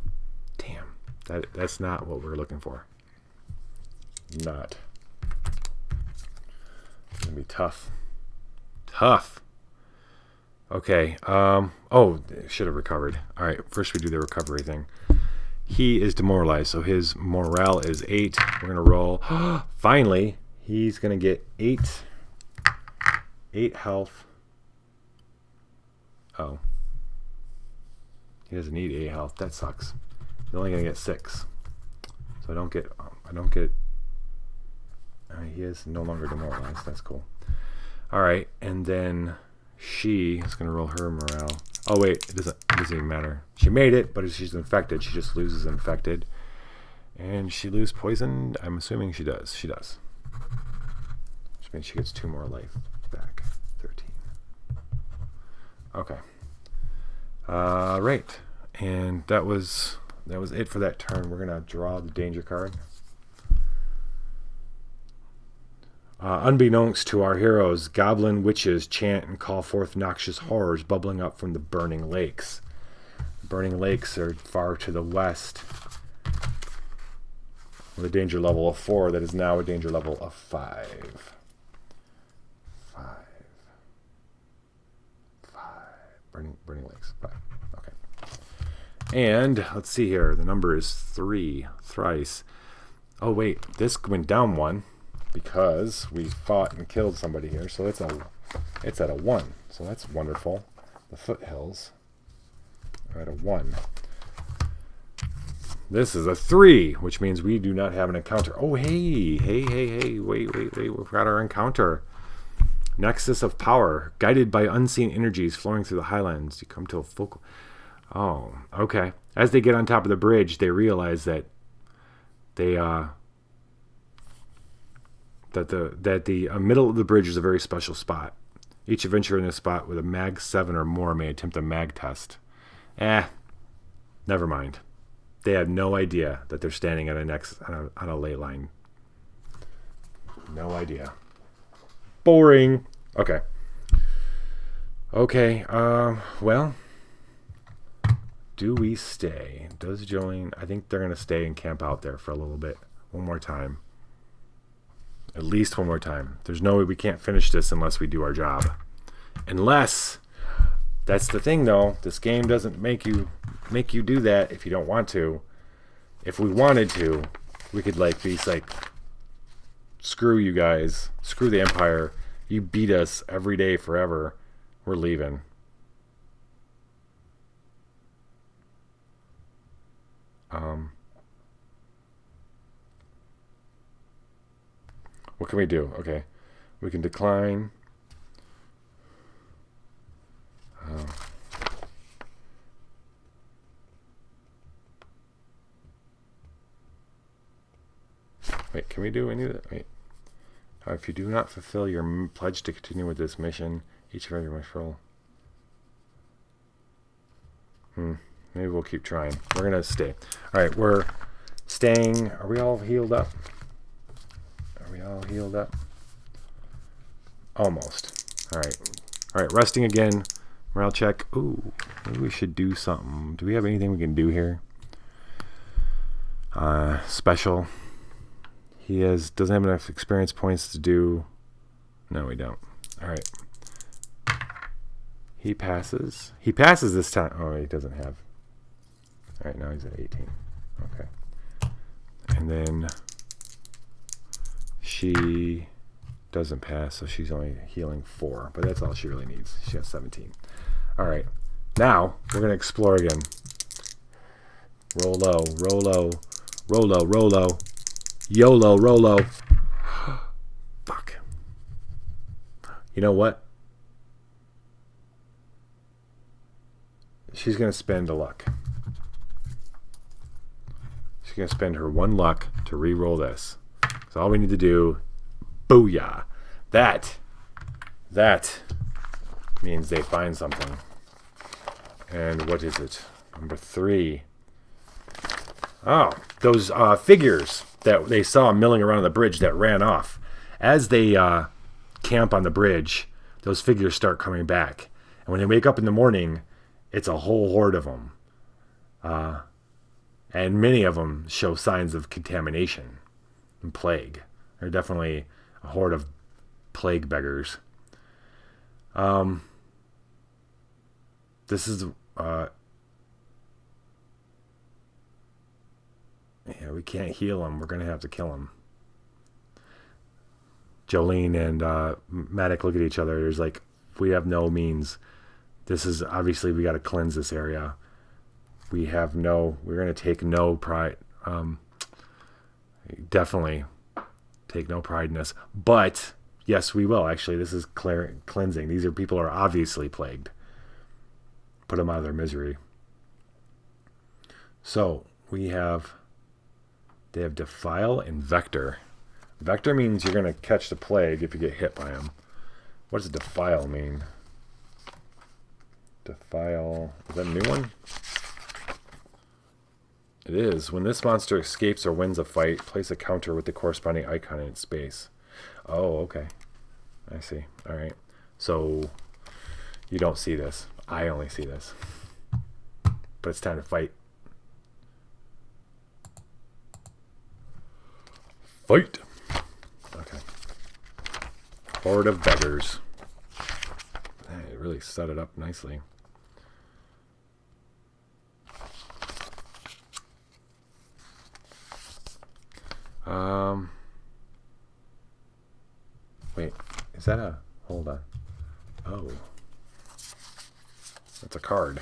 Damn. That's not what we're looking for. Not. It's going to be tough. Tough. Okay. Oh, should have recovered. All right. First we do the recovery thing. He is demoralized, so his morale is 8. We're going to roll. Finally, he's going to get 8 health. Oh. He doesn't need 8 health. That sucks. He's only going to get 6. So I don't get he is no longer demoralized. That's cool. Alright, and then she is going to roll her morale. Oh wait, it doesn't even matter. She made it, but if she's infected, she just loses infected. And she lose poisoned? I'm assuming she does. She does. Which means she gets 2 more life back. 13. Okay. Right. And that was it for that turn. We're gonna draw the danger card. Unbeknownst to our heroes, goblin witches chant and call forth noxious horrors bubbling up from the burning lakes. Burning lakes are far to the west, with a danger level of 4 that is now a danger level of 5. 5. Burning lakes. 5. Okay. And let's see here. The number is 3 thrice. Oh wait, this went down 1 because we fought and killed somebody here. So it's at a 1. So that's wonderful. The foothills are at a 1. This is a 3, which means we do not have an encounter. Oh, hey. Wait. We've got our encounter. Nexus of power. Guided by unseen energies flowing through the highlands. You come to a focal... Oh, okay. As they get on top of the bridge, they realize that the middle of the bridge is a very special spot. Each adventurer in this spot with a mag 7 or more may attempt a mag test. Never mind. They have no idea that they're standing at on a ley line. No idea. Boring. Okay. Well, do we stay? Does Jolene... I think they're going to stay and camp out there for a little bit. One more time. At least one more time. There's no way we can't finish this unless we do our job. Unless... That's the thing, though. This game doesn't make you do that if you don't want to. If we wanted to, we could be screw you guys, screw the Empire. You beat us every day forever. We're leaving. What can we do? Okay, we can decline. Wait, can we do any of that? Wait. If you do not fulfill your pledge to continue with this mission, each of you must roll. Maybe we'll keep trying. We're going to stay. Alright, we're staying. Are we all healed up? we all healed up? Almost. All right, resting again. Morale check. Ooh, maybe we should do something. Do we have anything we can do here? Special. He doesn't have enough experience points to do. No, we don't. All right. He passes. He passes this time. Oh, he doesn't have. All right, now he's at 18. Okay. And then she doesn't pass, so she's only healing 4. But that's all she really needs. She has 17. All right. Now we're going to explore again. Roll low, roll low, roll low, roll low. YOLO, roll low. Fuck. You know what? She's going to spend a luck. She's going to spend her 1 luck to re-roll this. So all we need to do, booyah. That means they find something. And what is it? Number 3. Oh, those figures that they saw milling around the bridge that ran off. As they camp on the bridge, those figures start coming back. And when they wake up in the morning, it's a whole horde of them. And many of them show signs of contamination and plague. They're definitely a horde of plague beggars. This is... yeah, we can't heal them. We're going to have to kill them. Jolene and Maddox look at each other. There's like, we have no means. This is, obviously, we got to cleanse this area. We're going to take no pride. Definitely take no pride in this. But, yes, we will, actually. This is cleansing. These are people who are obviously plagued. Put them out of their misery. So, they have Defile and Vector. Vector means you're going to catch the plague if you get hit by him. What does Defile mean? Defile. Is that a new one? It is. When this monster escapes or wins a fight, place a counter with the corresponding icon in its space. Oh, okay. I see. All right. So, you don't see this. I only see this. But it's time to fight. Fight! Okay. Horde of beggars. It really set it up nicely. Wait, is that a... Hold on. Oh. That's a card.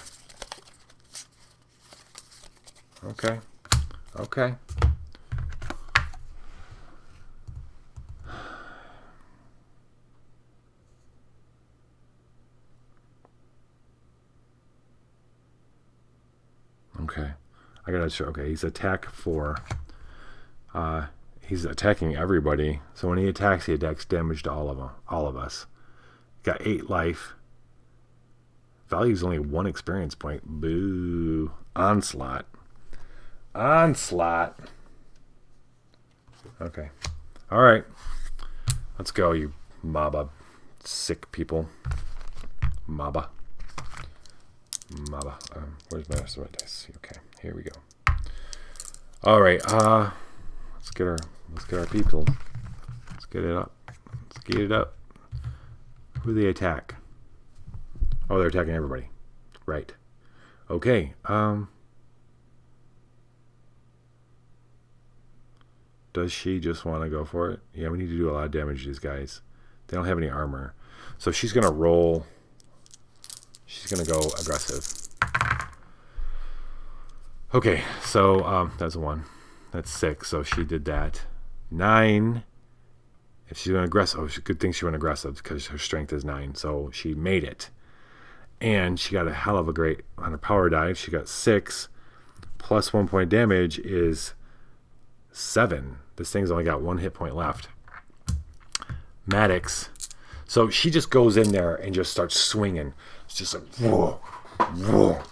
Okay. Okay. Okay. I gotta show. Okay, he's attack 4. He's attacking everybody. So when he attacks damage to all of us. Got 8 life. Value's only 1 experience point. Boo. Onslaught. Onslaught. Okay. Alright. Let's go, you Maba. Sick people. Maba. Where's my rest of my dice? Okay, here we go. Alright, let's get our people. Let's get it up. Let's get it up. Who do they attack? Oh, they're attacking everybody. Right. Okay, does she just want to go for it? Yeah, we need to do a lot of damage to these guys. They don't have any armor. So she's going to roll. She's going to go aggressive. Okay, so that's a 1. That's 6, so she did that. 9. If she's going aggressive, good thing she went aggressive because her strength is 9, so she made it. And she got a hell of a great, on her power dive, she got 6, plus 1 point damage is 7. This thing's only got 1 hit point left. Maddox. So she just goes in there and just starts swinging. It's just like, whoa, whoa.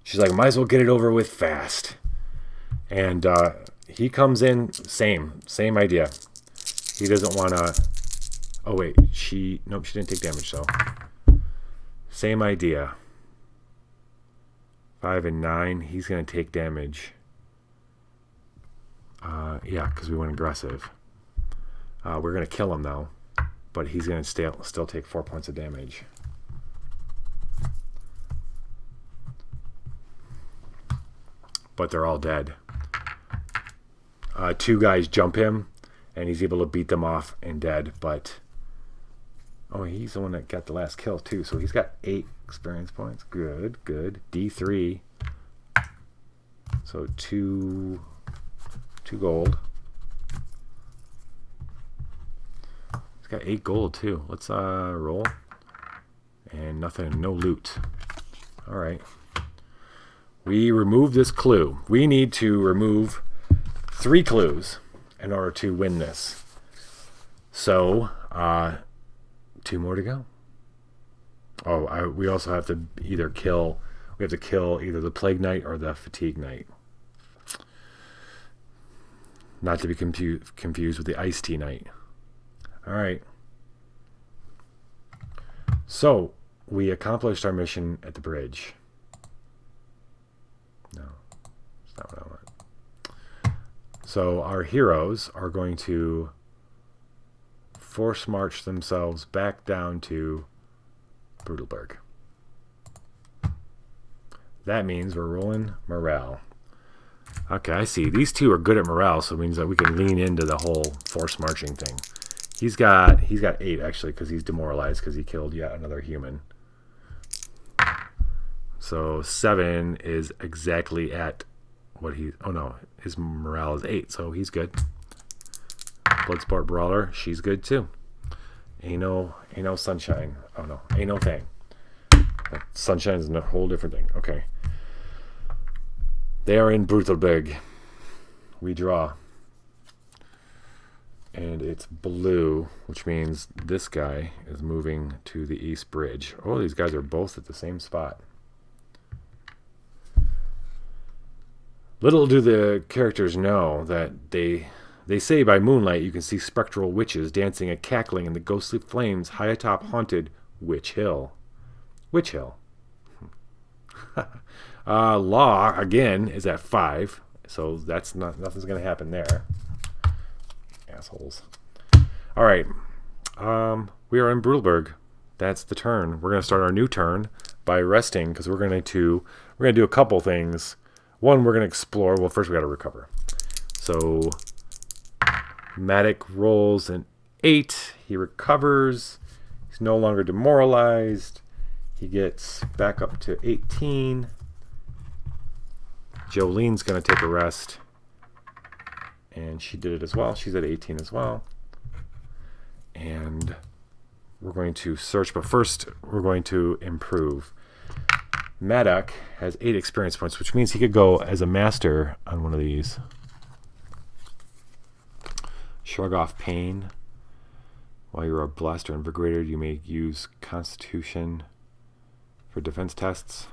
She's like, might as well get it over with fast. And he comes in, same idea. He doesn't want to... Oh, wait. Nope, she didn't take damage, so... Same idea. 5 and 9. He's going to take damage. Yeah, because we went aggressive. We're going to kill him, though. But he's going to still take 4 points of damage. But they're all dead. 2 guys jump him, and he's able to beat them off and dead. But oh, he's the one that got the last kill too. So he's got 8 experience points. Good. D3. So 2 gold. He's got 8 gold too. Let's roll. And nothing. No loot. All right. We remove this clue. We need to remove 3 clues in order to win this. So, 2 more to go. Oh, we also have to either kill... We have to kill either the Plague Knight or the Fatigue Knight. Not to be confused with the Ice Tea Knight. Alright. So, we accomplished our mission at the bridge. No, that's not what I want. So our heroes are going to force march themselves back down to Brutalberg. That means we're rolling morale. Okay, I see. These 2 are good at morale, so it means that we can lean into the whole force marching thing. He's got 8 actually, because he's demoralized because he killed yet another human. So 7 is exactly at what he... Oh no, his morale is 8, so he's good. Bloodsport Brawler, she's good too. Ain't no sunshine. Oh no, ain't no thing. Sunshine is a whole different thing. Okay. They are in Brutalberg. We draw. And it's blue, which means this guy is moving to the East Bridge. Oh, these guys are both at the same spot. Little do the characters know that they say by moonlight you can see spectral witches dancing and cackling in the ghostly flames high atop haunted Witch Hill. Witch Hill. Law, again, is at 5, so nothing's going to happen there. Assholes. Alright. We are in Brutalberg. That's the turn. We're going to start our new turn by resting, because we're going to do a couple things. One, we're going to explore. Well, first we got to recover. So, Maddox rolls an 8. He recovers. He's no longer demoralized. He gets back up to 18. Jolene's going to take a rest. And she did it as well. She's at 18 as well. And we're going to search. But first, we're going to improve. Maddox has 8 experience points, which means he could go as a master on one of these. Shrug off pain. While you're a blaster invigorated, you may use Constitution for defense tests.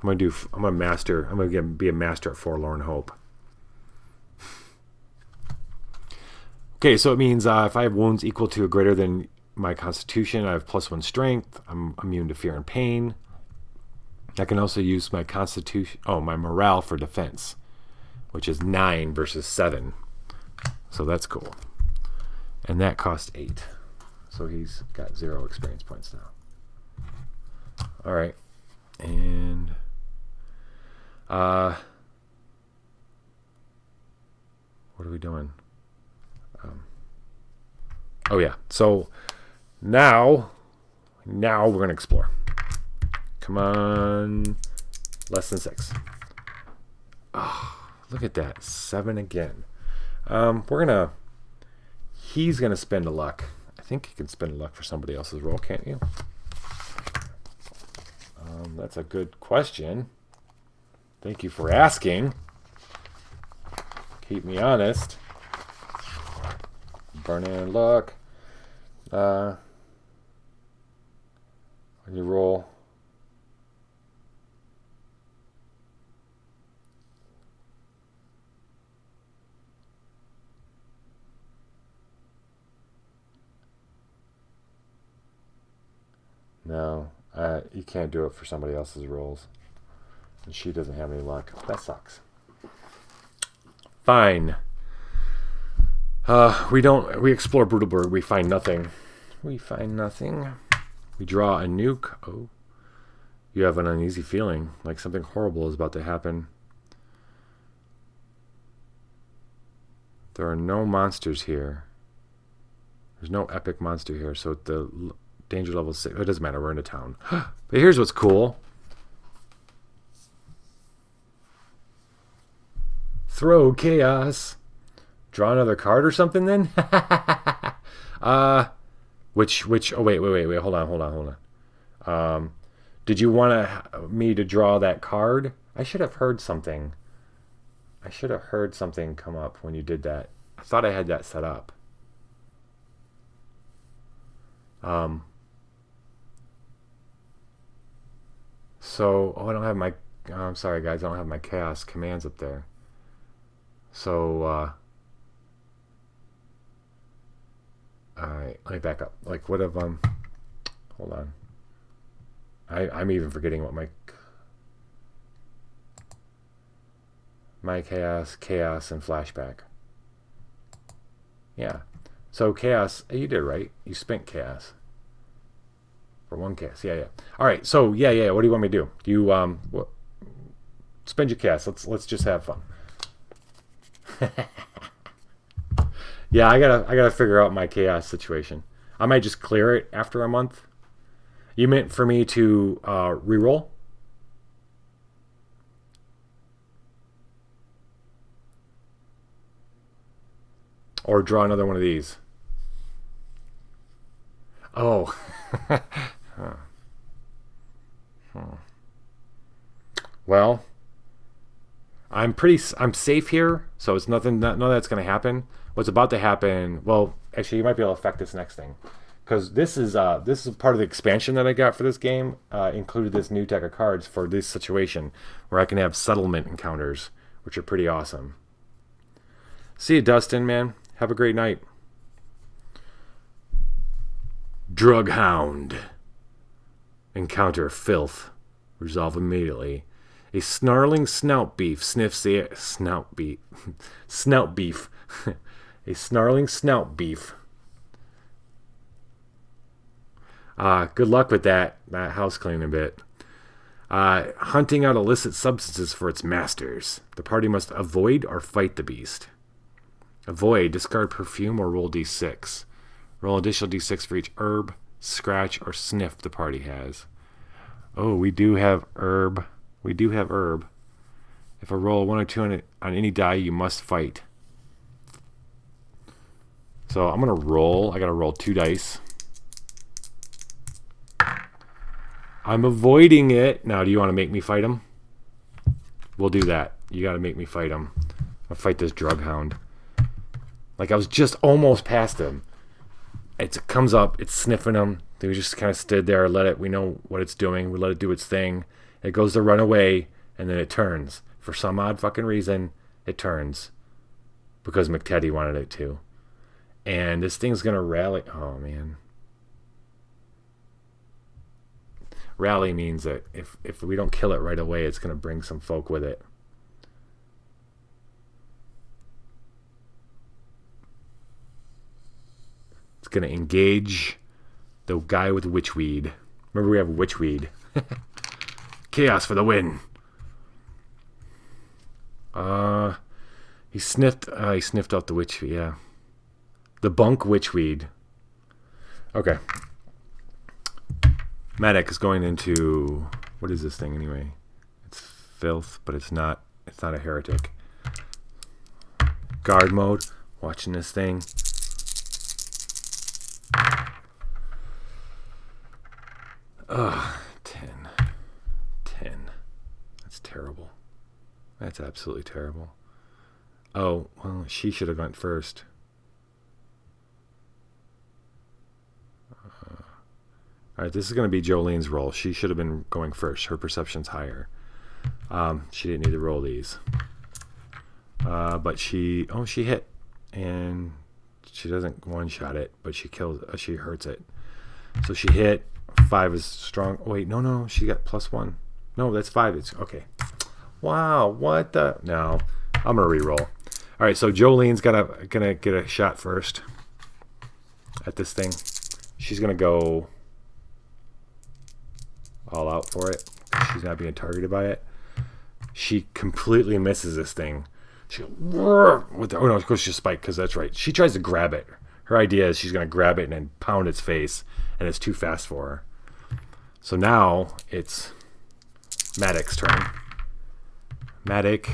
I'm gonna be a master at Forlorn Hope. Okay, so it means if I have wounds equal to or greater than my Constitution, I have +1 strength. I'm immune to fear and pain. I can also use my my morale for defense, which is 9 versus 7. So that's cool. And that cost 8. So he's got 0 experience points now. All right. And what are we doing? Oh yeah. So now we're going to explore. Come on. Less than 6. Oh, look at that. 7 again. He's going to spend a luck. I think he can spend a luck for somebody else's roll, can't you? That's a good question. Thank you for asking. Keep me honest. Burn-in luck. When you roll. No, you can't do it for somebody else's rolls. And she doesn't have any luck. That sucks. Fine. We explore Brutalberg. We find nothing. We draw a nuke. Oh. You have an uneasy feeling, like something horrible is about to happen. There are no monsters here. There's no epic monster here, so the danger level is 6. It doesn't matter, we're in a town. But here's what's cool. Throw chaos. Draw another card or something then? Which oh wait, hold on. Did you want me to draw that card? I should have heard something. I should have heard something come up when you did that. I thought I had that set up. So, I don't have my... I'm sorry, guys. I don't have my chaos commands up there. So, alright, let me back up. Like, what have, hold on. I'm even forgetting what my chaos, and flashback. Yeah. So chaos, you did right. You spent chaos. For 1 chaos. Yeah. Alright, so yeah. What do you want me to do? You spend your chaos. Let's just have fun. Yeah, I gotta figure out my chaos situation. I might just clear it after a month. You meant for me to reroll? Or draw another one of these? Oh. Well, I'm safe here, so it's nothing. None of that's going to happen. What's about to happen? Well, actually, you might be able to affect this next thing, because this is part of the expansion that I got for this game. Included this new deck of cards for this situation, where I can have settlement encounters, which are pretty awesome. See you, Dustin, man. Have a great night. Drug Hound. Encounter filth. Resolve immediately. A snarling snout beef sniffs the air. Snout beef. A snarling snout beef. Good luck with that house cleaning bit. Hunting out illicit substances for its masters. The party must avoid or fight the beast. Avoid, discard perfume or roll d6. Roll additional d6 for each herb, scratch, or sniff the party has. Oh, we do have herb. If I roll 1 or 2 on any die, you must fight. So I'm going to roll. I got to roll 2 dice. I'm avoiding it. Now, do you want to make me fight him? We'll do that. You got to make me fight him. I'll fight this drug hound. Like, I was just almost past him. It comes up. It's sniffing him. We just kind of stood there. We know what it's doing. We let it do its thing. It goes to run away, and then it turns. For some odd fucking reason, it turns. Because McTeddy wanted it to. And this thing's going to rally. Oh, man. Rally means that if we don't kill it right away, it's going to bring some folk with it. It's going to engage the guy with witchweed. Remember, we have witchweed. Chaos for the win. He sniffed out the witchweed, yeah. The bunk witchweed. Okay. Maddox is going into... What is this thing anyway? It's filth, but it's not a heretic. Guard mode. Watching this thing. Ugh, 10. That's terrible. That's absolutely terrible. Oh, well, she should have gone first. Alright, this is going to be Jolene's roll. She should have been going first. Her perception's higher. She didn't need to roll these. But she hit. And she doesn't one-shot it, but she hurts it. So she hit 5 is strong. Oh, wait, no, she got +1. No, that's 5. It's okay. Wow, what the? No, I'm gonna re-roll. All right, so Jolene's gonna get a shot first at this thing. She's gonna go all out for it. She's not being targeted by it. She completely misses this thing. She with the, oh no, of course she spiked because that's right. She tries to grab it. Her idea is she's gonna grab it and then pound its face, and it's too fast for her. So now it's Maddox's turn. Maddox.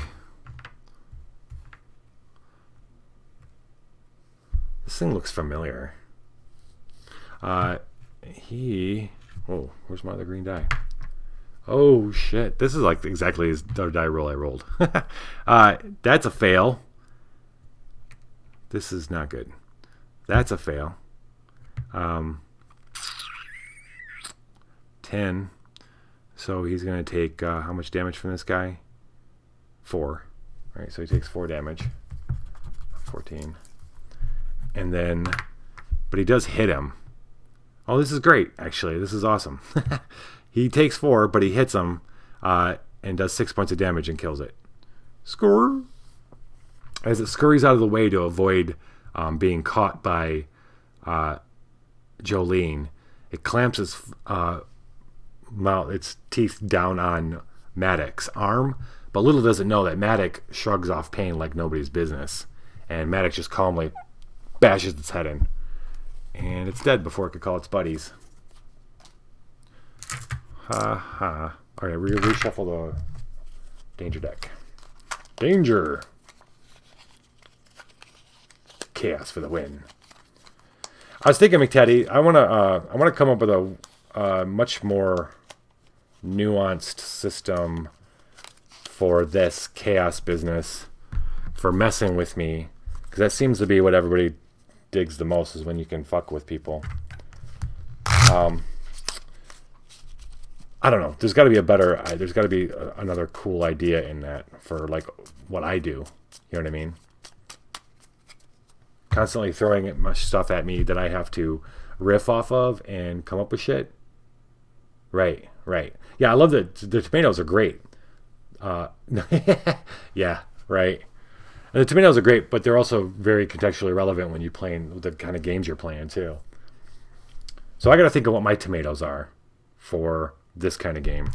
This thing looks familiar. Oh, where's my other green die? Oh shit! This is like exactly as the die roll I rolled. That's a fail. This is not good. That's a fail. 10. So he's gonna take how much damage from this guy? 4. All right, so he takes 4 damage. 14. And then, but he does hit him. Oh, this is great. Actually, this is awesome. He takes 4, but he hits him and does 6 points of damage and kills it. Score. As it scurries out of the way to avoid being caught by Jolene, it clamps its its teeth down on Maddox's arm. But little does it know that Maddox shrugs off pain like nobody's business, and Maddox just calmly bashes its head in, and it's dead before it could call its buddies. Ha ha. Alright, we're gonna reshuffle the danger deck. Danger! Chaos for the win. I was thinking, McTaddy, I wanna come up with a much more nuanced system for this chaos business, for messing with me, because that seems to be what everybody digs the most, is when you can fuck with people. I don't know. There's got to be there's got to be another cool idea in that for like what I do. You know what I mean? Constantly throwing much stuff at me that I have to riff off of and come up with shit. Right. Yeah, I love that the tomatoes are great. Yeah, right. And the tomatoes are great, but they're also very contextually relevant when you're playing the kind of games you're playing too. So I got to think of what my tomatoes are for this kind of game,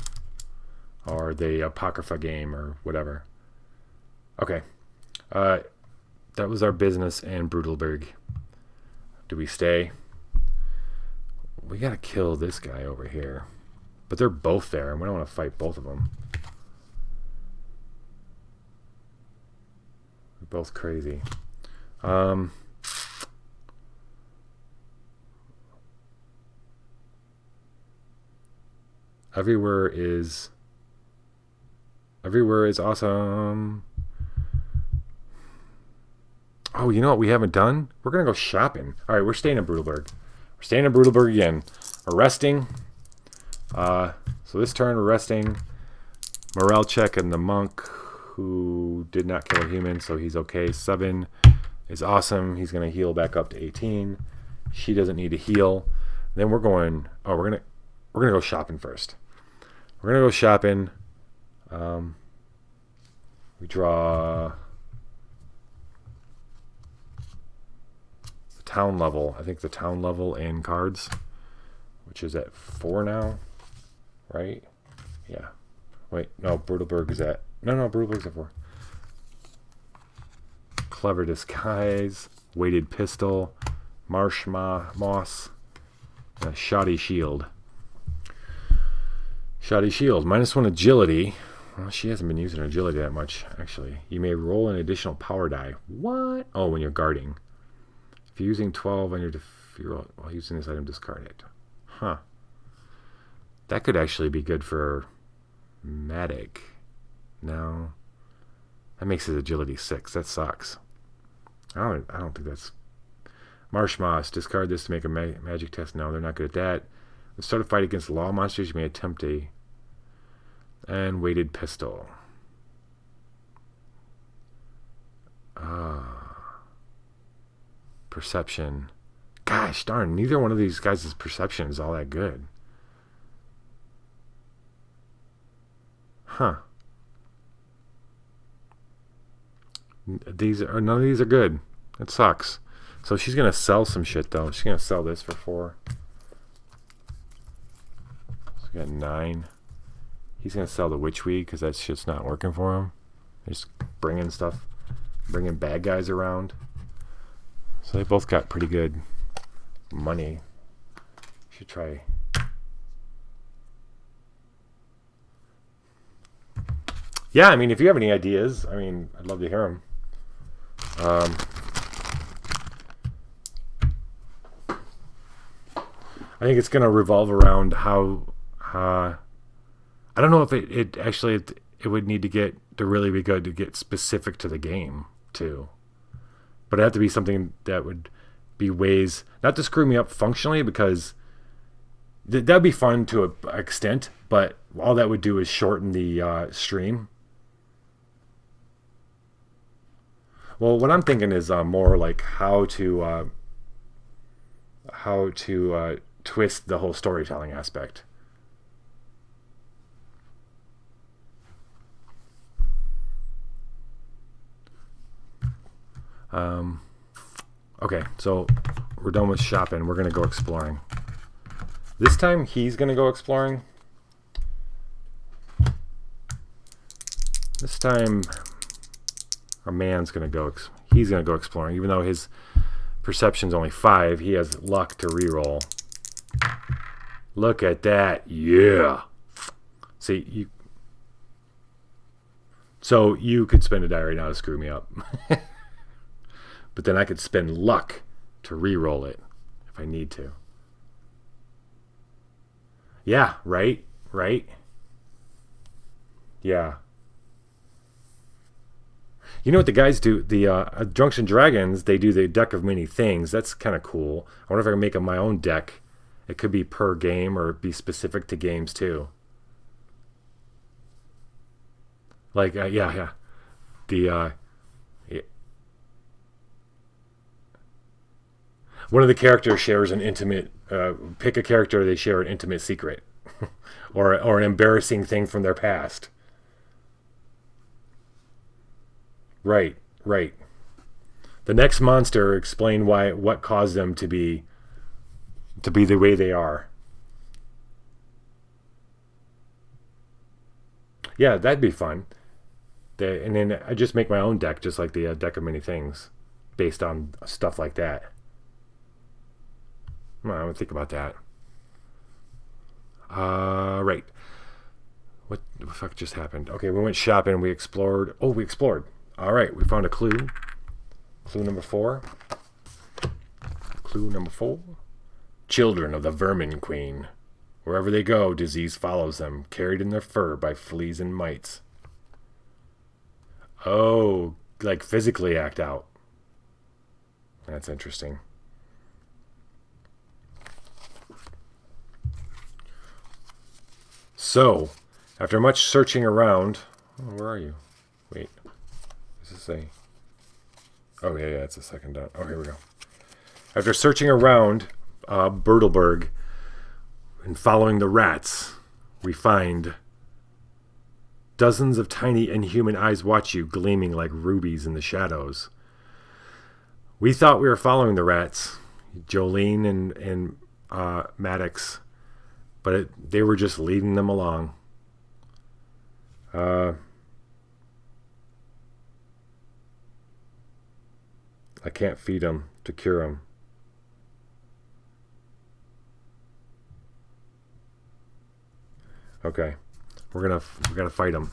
or the Apocrypha game, or whatever. Okay. That was our business in Brutalberg. Do we stay? We got to kill this guy over here. But they're both there, and we don't want to fight both of them. Both crazy. Everywhere is awesome. Oh, you know what we haven't done? We're gonna go shopping. All right, we're staying in Brutalberg. We're staying in Brutalberg again. We're resting. So this turn we're resting. Morale check and the monk, who did not kill a human, so he's okay. 7 is awesome. He's gonna heal back up to 18. She doesn't need to heal. Then we're going. Oh, we're gonna go shopping first. We're gonna go shopping. We draw the town level. I think the town level in cards, which is at 4 now, right? Yeah. Wait, no, Brutalberg is at... No, Brutalberg's at 4. Clever Disguise, Weighted Pistol, Marsh Moss, and a Shoddy Shield. Shoddy Shield, -1 agility. Well, she hasn't been using agility that much, actually. You may roll an additional power die. What? Oh, when you're guarding. If you're using 12 on your while using this item, discard it. Huh. That could actually be good for Maddox. No. That makes his agility 6. That sucks. I don't think that's... Marsh Moss. Discard this to make a magic test. No, they're not good at that. Let's start a fight against law monsters. You may attempt a... And Weighted Pistol. Perception. Gosh darn, neither one of these guys' perception is all that good. Huh. None of these are good. It sucks. So she's gonna sell some shit though. She's gonna sell this for 4. So we got 9. He's gonna sell the witch weed because that shit's not working for him. Just bringing stuff, bringing bad guys around. So they both got pretty good money. Should try. Yeah, I mean, if you have any ideas, I mean, I'd love to hear them. I think it's going to revolve around how. I don't know if it actually it would need to get to really be good to get specific to the game too, but it have to be something that would be ways not to screw me up functionally, because that'd be fun to an extent, but all that would do is shorten the stream. Well, what I'm thinking is more like how to twist the whole storytelling aspect. Okay, so we're done with shopping. We're gonna go exploring. This time he's gonna go exploring. This time our man's gonna go. He's gonna go exploring, even though his perception's only 5. He has luck to reroll. Look at that, yeah. See you. So you could spend a die right now to screw me up. But then I could spend luck to re-roll it if I need to. Yeah, right? Yeah. You know what the guys do? The Dungeon Dragons, they do the deck of many things. That's kind of cool. I wonder if I can make my own deck. It could be per game or be specific to games too. Like, yeah. Yeah. One of the characters shares an intimate, pick a character, they share an intimate secret or an embarrassing thing from their past. Right. The next monster, explain what caused them to be the way they are. Yeah, that'd be fun. And then I just make my own deck, just like the deck of many things, based on stuff like that. I'm gonna think about that. Right. What the fuck just happened? Okay, we went shopping. We explored. Oh, we explored. All right, we found a clue. Clue number 4. Clue number 4. Children of the Vermin Queen. Wherever they go, disease follows them, carried in their fur by fleas and mites. Oh, like physically act out. That's interesting. So, after much searching around... Oh, where are you? Wait. Does it say... Oh, yeah, it's the second dot. Oh, here we go. After searching around Bertelberg and following the rats, we find dozens of tiny inhuman eyes watch you, gleaming like rubies in the shadows. We thought we were following the rats, Jolene and Maddox, but they were just leading them along. I can't feed them to cure them. Okay, we gotta fight them.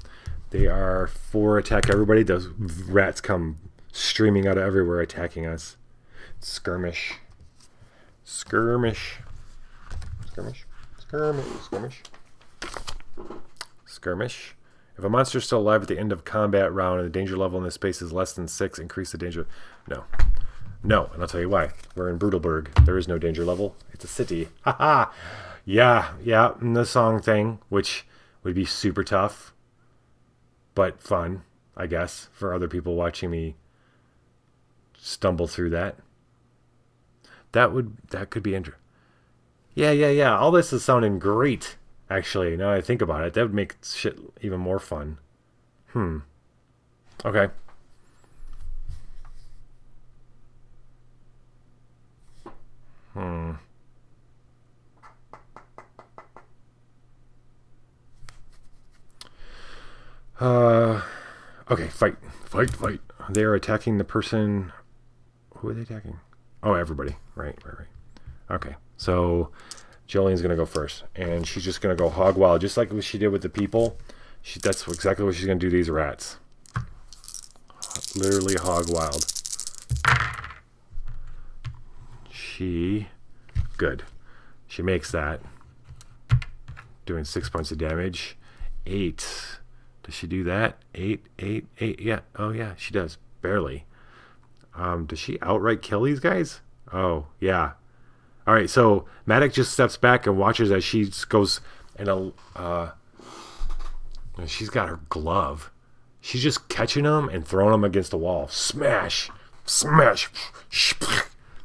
They are 4 attack everybody. Those rats come streaming out of everywhere, attacking us. Skirmish. If a monster is still alive at the end of combat round and the danger level in this space is less than 6, increase the danger. No, and I'll tell you why. We're in Brutalberg. There is no danger level. It's a city. Haha. Yeah, and the song thing, which would be super tough, but fun, I guess, for other people watching me stumble through that. That could be interesting. Yeah. All this is sounding great. Actually, now I think about it, that would make shit even more fun. Okay. Okay, fight. Fight. They are attacking the person. Who are they attacking? Oh, everybody. Right. Okay, so Jolene's going to go first. And she's just going to go hog wild, just like what she did with the people. That's exactly what she's going to do to these rats. Literally hog wild. Good. She makes that. Doing 6 points of damage. 8. Does she do that? 8. Yeah. Oh, yeah, she does. Barely. Does she outright kill these guys? Oh, yeah. All right, so Maddox just steps back and watches as she goes and she's got her glove. She's just catching them and throwing them against the wall. Smash.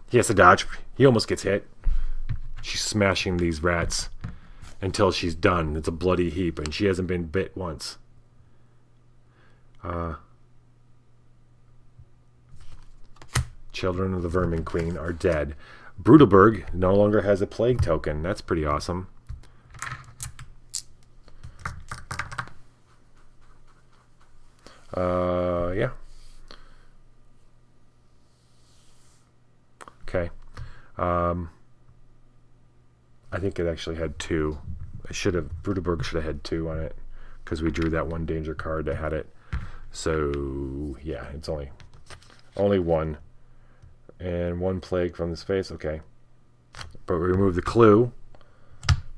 He has to dodge. He almost gets hit. She's smashing these rats until she's done. It's a bloody heap, and she hasn't been bit once. Children of the Vermin Queen are dead. Brutalberg no longer has a plague token. That's pretty awesome. Yeah. Okay. I think it actually had 2. Brutalberg should have had 2 on it because we drew that one danger card that had it. So yeah, it's only 1 and 1 plague from the space. Okay, but we remove the clue.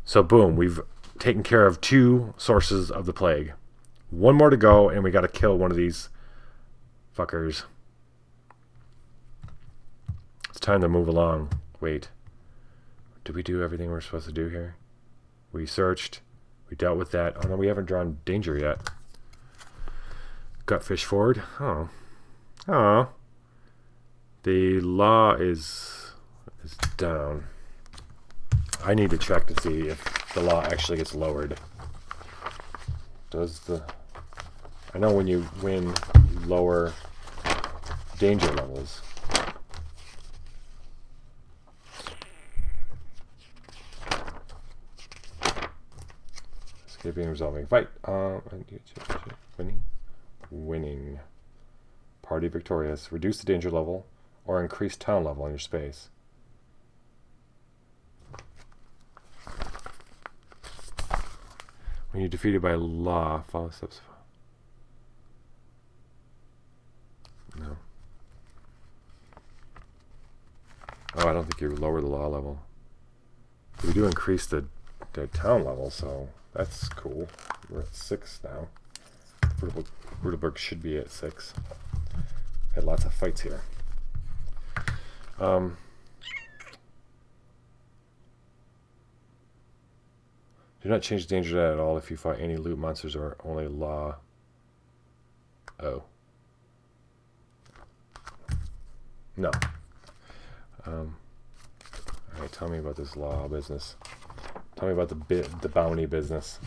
So boom, we've taken care of 2 sources of the plague. 1 more to go, and we got to kill one of these fuckers. It's time to move along. Wait. Did we do everything we're supposed to do here? We searched. We dealt with that. Oh, no, we haven't drawn danger yet. Gutfish forward. Oh. The law is down. I need to check to see if the law actually gets lowered. I know when you win, you lower danger levels. Escaping, resolving, fight. Winning. Party victorious. Reduce the danger level or increase town level on your space. When you're defeated by law, follow steps. No. Oh, I don't think you lower the law level. We do increase the town level, so that's cool. We're at 6 now. Brutalberg should be at 6. Had lots of fights here. Do not change danger at all if you fight any loot monsters or only law. Oh. No. Alright, tell me about this law business. Tell me about the bounty business.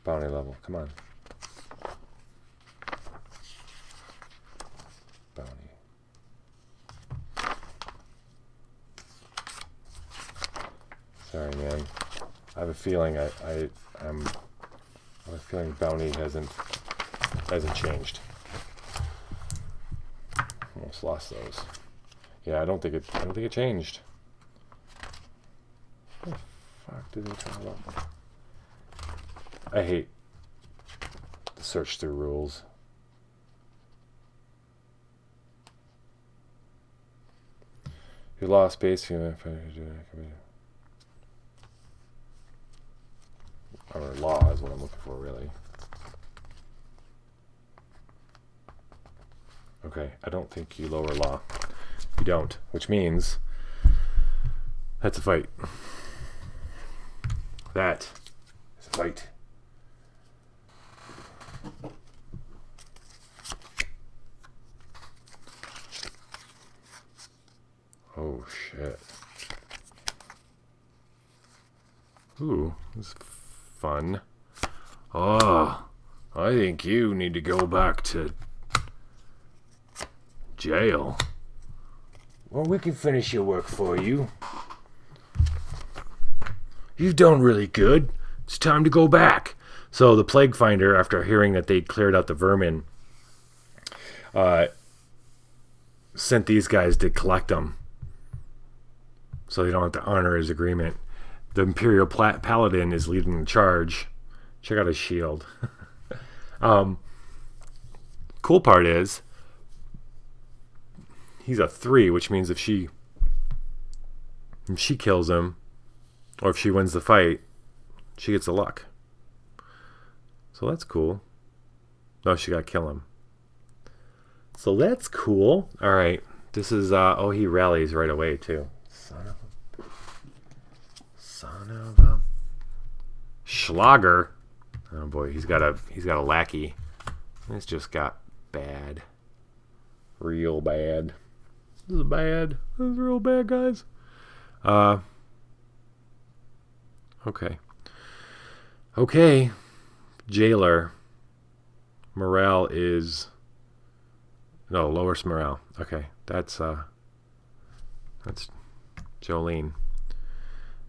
Bounty level, come on. Bounty. Sorry, man. I have a feeling I have a feeling bounty hasn't changed. Almost lost those. Yeah, I don't think it changed. What the fuck did they talk about? I hate the search through rules. You lost space. Or law is what I'm looking for, really. Okay, I don't think you lower law. You don't, which means that's a fight. That is a fight. Ooh, this is fun. Oh, I think you need to go back to jail. Well, we can finish your work for you. You've done really good. It's time to go back. So the plague finder, after hearing that they'd cleared out the vermin, sent these guys to collect them, so they don't have to honor his agreement. The Imperial Paladin is leading the charge. Check out his shield. Cool part is, he's a 3, which means if she kills him, or if she wins the fight, she gets the luck. So that's cool. No, she got to kill him. So that's cool. All right. This is, he rallies right away, too. Son of a Schlager. Oh boy, he's got a lackey. This just got bad. Real bad. This is bad. This is real bad, guys. Okay. Jailer. Morale is... No, lowest morale. Okay, that's Jolene.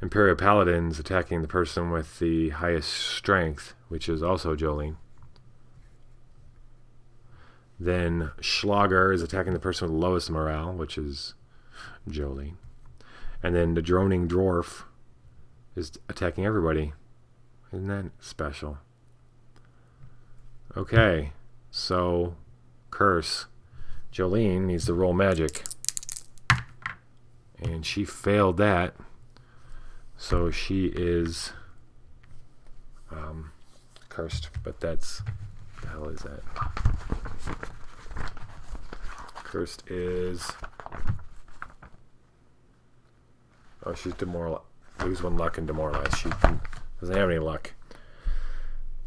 Imperial Paladin's attacking the person with the highest strength, which is also Jolene. Then Schlager is attacking the person with the lowest morale, which is Jolene. And then the droning dwarf is attacking everybody. Isn't that special? Okay, so curse. Jolene needs to roll magic. And she failed that. So she is cursed. But that's... What the hell is that? Cursed is... Oh, she's demoralized. Lose 1 luck and demoralized. She doesn't have any luck.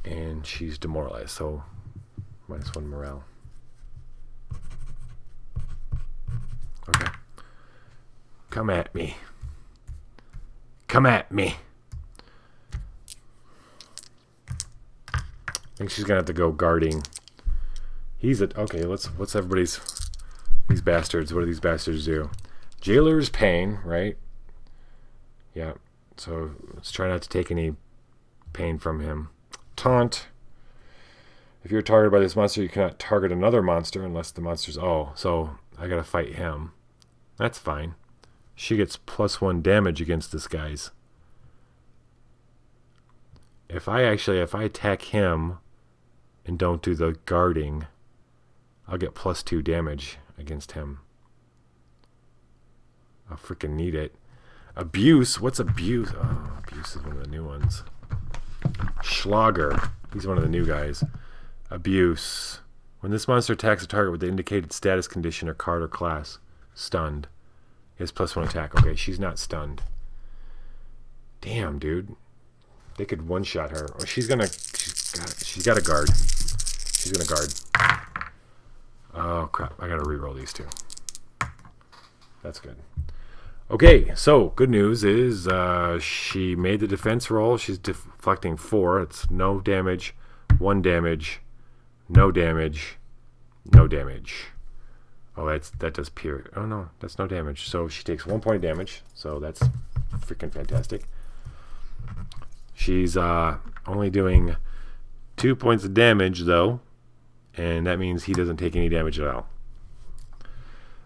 And she's demoralized. So -1 morale. Okay. Come at me. Come at me. I think she's gonna have to go guarding. Okay, what's everybody's... These bastards, what do these bastards do? Jailer's pain, right? Yeah. So let's try not to take any pain from him. Taunt. If you're targeted by this monster, you cannot target another monster unless the monster's... Oh, so I gotta fight him. That's fine. She gets +1 damage against this guy's. If I attack him and don't do the guarding, I'll get +2 damage against him. I'll freaking need it. Abuse? What's abuse? Oh, abuse is one of the new ones. Schlager. He's one of the new guys. Abuse. When this monster attacks a target with the indicated status condition or card or class, stunned. He has +1 attack. Okay, she's not stunned. Damn, dude. They could one-shot her. Oh, she's got a guard. She's gonna guard. Oh crap! I gotta re-roll these two. That's good. Okay, so good news is she made the defense roll. She's deflecting 4. It's no damage, 1 damage, no damage, no damage. Oh, that does pierce. Oh no, that's no damage. So she takes 1 point of damage. So that's freaking fantastic. She's only doing 2 points of damage though, and that means he doesn't take any damage at all.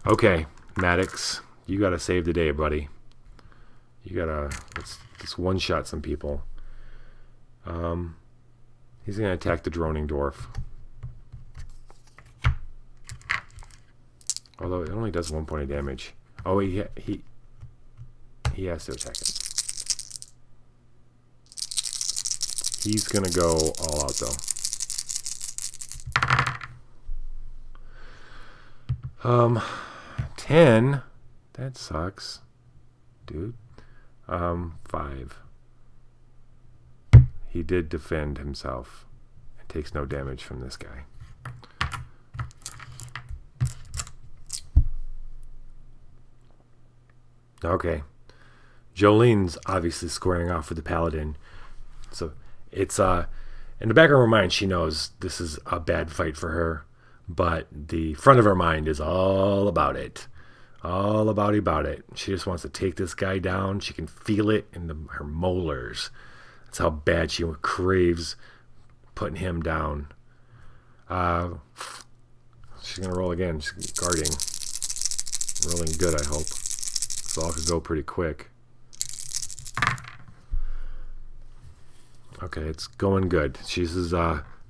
Okay, Maddox, you gotta save the day, buddy. You gotta let's one-shot some people. He's gonna attack the droning dwarf. Although it only does 1 point of damage. Oh, he has to attack it. He's gonna go all out though. 10. That sucks, dude. 5. He did defend himself. It takes no damage from this guy. Okay. Jolene's obviously squaring off with the paladin. So it's in the back of her mind, she knows this is a bad fight for her, but the front of her mind is all about it. All about it. She just wants to take this guy down. She can feel it in her molars. That's how bad she craves putting him down. She's going to roll again. She's guarding. Rolling good, I hope. So all could go pretty quick. Okay, it's going good.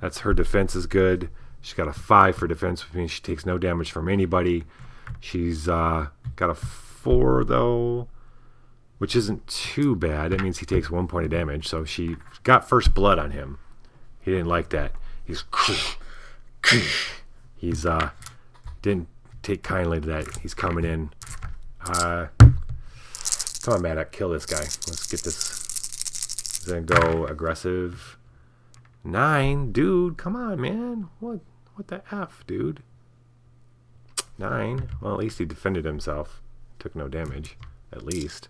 That's her defense is good. She's got a 5 for defense, which means she takes no damage from anybody. She's got a 4, though, which isn't too bad. It means he takes 1 point of damage. So she got first blood on him. He didn't like that. He's didn't take kindly to that. He's coming in. Come on, Maddox, kill this guy. Let's get this. He's gonna go aggressive. 9, dude. Come on, man. What the F, dude? 9. Well, at least he defended himself. Took no damage, at least.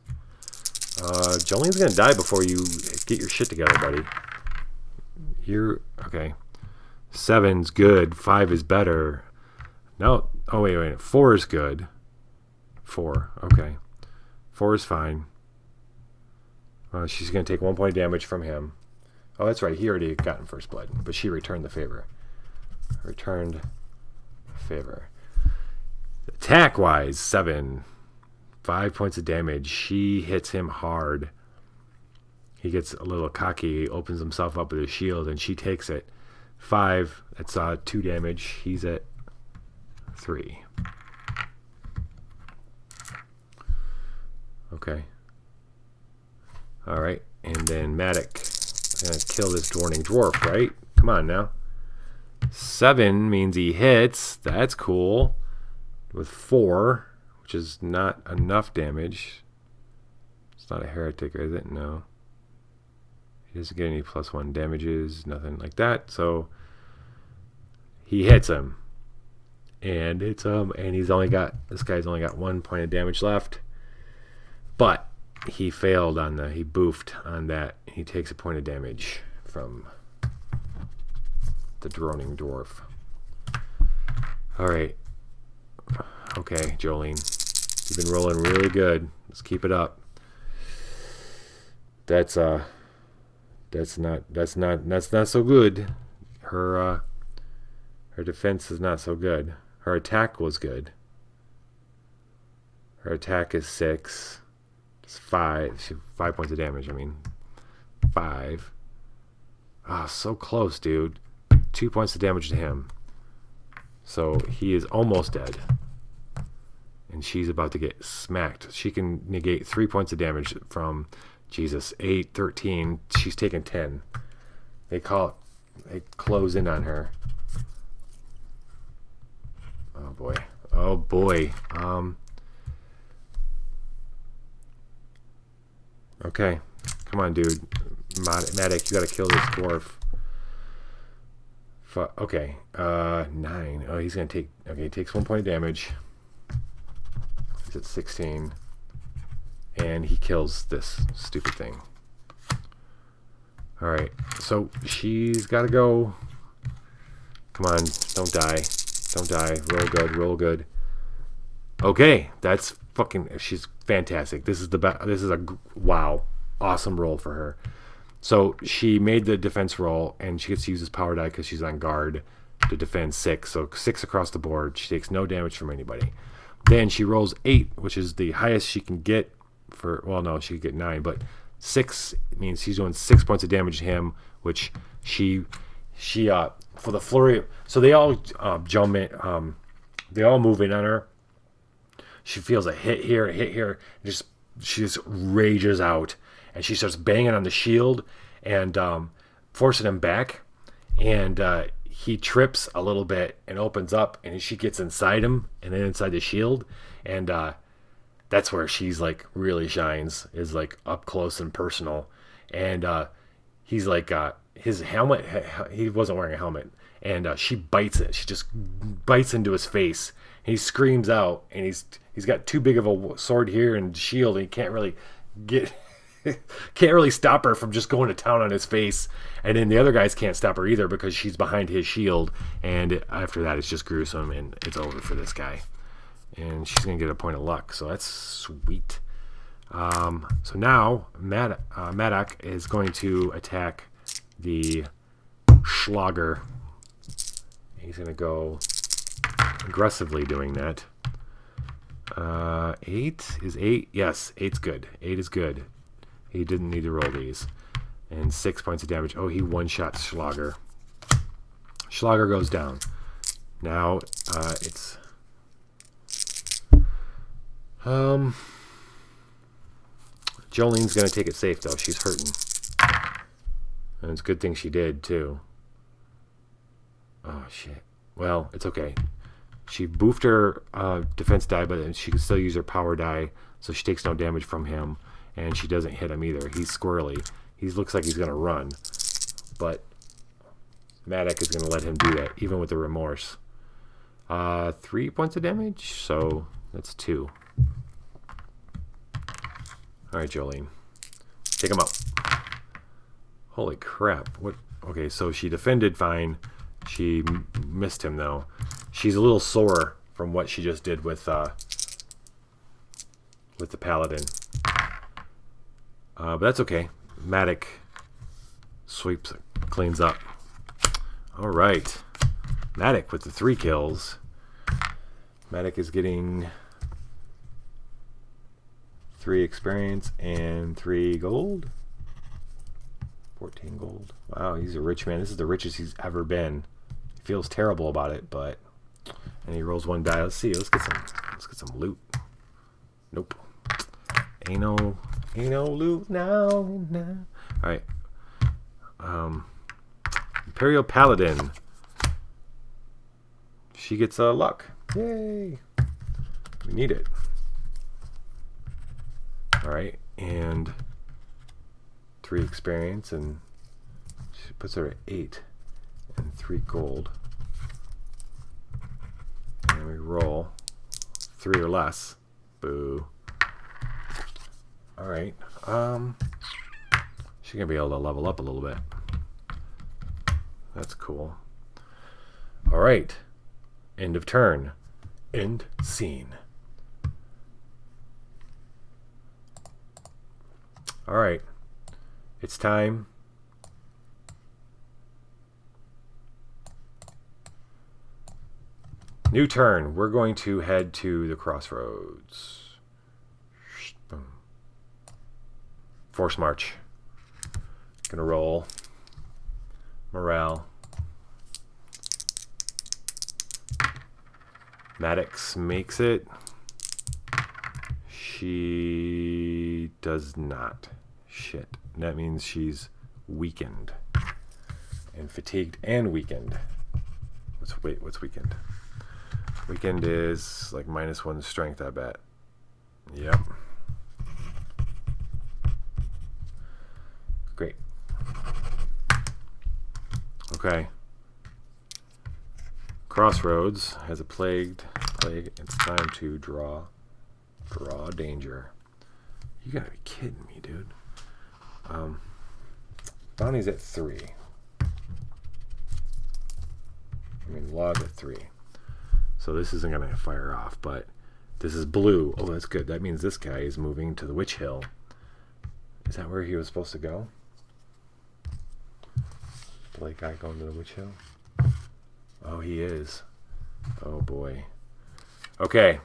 Jolene's gonna die before you get your shit together, buddy. You're okay. 7's good. 5 is better. No. Oh wait. 4 is good. 4. Okay. 4 is fine. She's gonna take 1 point of damage from him. Oh, that's right. He already gotten first blood, but she returned the favor. Attack-wise, 7. 5 points of damage. She hits him hard. He gets a little cocky, opens himself up with his shield, and she takes it. 5. That's 2 damage. He's at 3. Okay. All right. And then Maddox is going to kill this Dwarning Dwarf, right? Come on now. 7 means he hits. That's cool. With 4, which is not enough damage. It's not a heretic, is it? No. He doesn't get any +1 damages, nothing like that. So he hits him. And it's and this guy's only got 1 point of damage left. But he failed he boofed on that. He takes a point of damage from the droning dwarf. All right. Okay, Jolene. You've been rolling really good. Let's keep it up. That's not so good. Her defense is not so good. Her attack was good. Her attack is 6. It's 5. 5 points of damage. 5. So close, dude. 2 points of damage to him. So he is almost dead. And she's about to get smacked. She can negate 3 points of damage from 8, 13. She's taking 10. They close in on her. Oh boy. Okay. Come on, dude. Maddox, you gotta kill this dwarf. Okay. 9. Oh, he's gonna take... Okay, he takes 1 point of damage. He's at 16. And he kills this stupid thing. Alright. So, she's gotta go. Come on. Don't die. Don't die. Roll good. Okay. That's fucking... She's fantastic. This is a... Wow. Awesome roll for her. So she made the defense roll, and she gets to use this power die because she's on guard to defend 6. So 6 across the board. She takes no damage from anybody. Then she rolls 8, which is the highest she can get for... Well, no, she could get 9, but 6 means she's doing 6 points of damage to him, which she for the flurry... So they all jump in. They all move in on her. She feels a hit here. She just rages out. And she starts banging on the shield and forcing him back. And he trips a little bit and opens up. And she gets inside him and then inside the shield. And that's where she's like really shines, is like up close and personal. And he's like, his helmet, he wasn't wearing a helmet. And she bites it. She just bites into his face. And he screams out. And he's got too big of a sword here and shield. And he can't really can't really stop her from just going to town on his face. And then the other guys can't stop her either because she's behind his shield. And after that, it's just gruesome and it's over for this guy. And she's going to get a point of luck. So that's sweet. So now Maddox is going to attack the Schlager. He's going to go aggressively doing that. 8 is 8. Yes, 8's good. 8 is good. He didn't need to roll these. And 6 points of damage. Oh, he one-shot Schlager. Schlager goes down. Now it's Jolene's gonna take it safe though. She's hurting, and it's a good thing she did too. Oh shit. Well, it's okay. She boofed her defense die, but she can still use her power die, so she takes no damage from him, and she doesn't hit him either. He's squirrely. He looks like he's gonna run, but Maddox is gonna let him do that, even with the remorse. 3 points of damage, so that's 2. Alright, Jolene. Take him out. Holy crap. What? Okay, so she defended fine. She missed him, though. She's a little sore from what she just did with the Paladin. But that's okay. Maddox sweeps, cleans up. Alright. Maddox with the 3 kills. Maddox is getting 3 experience and 3 gold. 14 gold. Wow, he's a rich man. This is the richest he's ever been. He feels terrible about it, but and he rolls 1 die. Let's see. Let's get some loot. Nope. Ain't no loot now. Alright. Imperial Paladin. She gets luck. Yay. We need it. Alright, and 3 experience, and she puts her at 8 and 3 gold. And we roll 3 or less. Boo. Alright, she's gonna be able to level up a little bit. That's cool. Alright, end of turn. End scene. Alright, it's time. New turn. We're going to head to the crossroads. Boom. Force march. Gonna roll. Morale. Maddox makes it. She does not. Shit. That means she's weakened. And fatigued and weakened. What's weakened? Weakened is like -1 strength, I bet. Yep. Great. Okay. Crossroads has a plague. It's time to draw danger. You gotta be kidding me, dude. Bonnie's at 3. Log at 3. So this isn't gonna fire off, but this is blue. Oh, that's good. That means this guy is moving to the Witch Hill. Is that where he was supposed to go? Blake guy going to the Witch Hill? Oh, he is. Oh boy. Okay.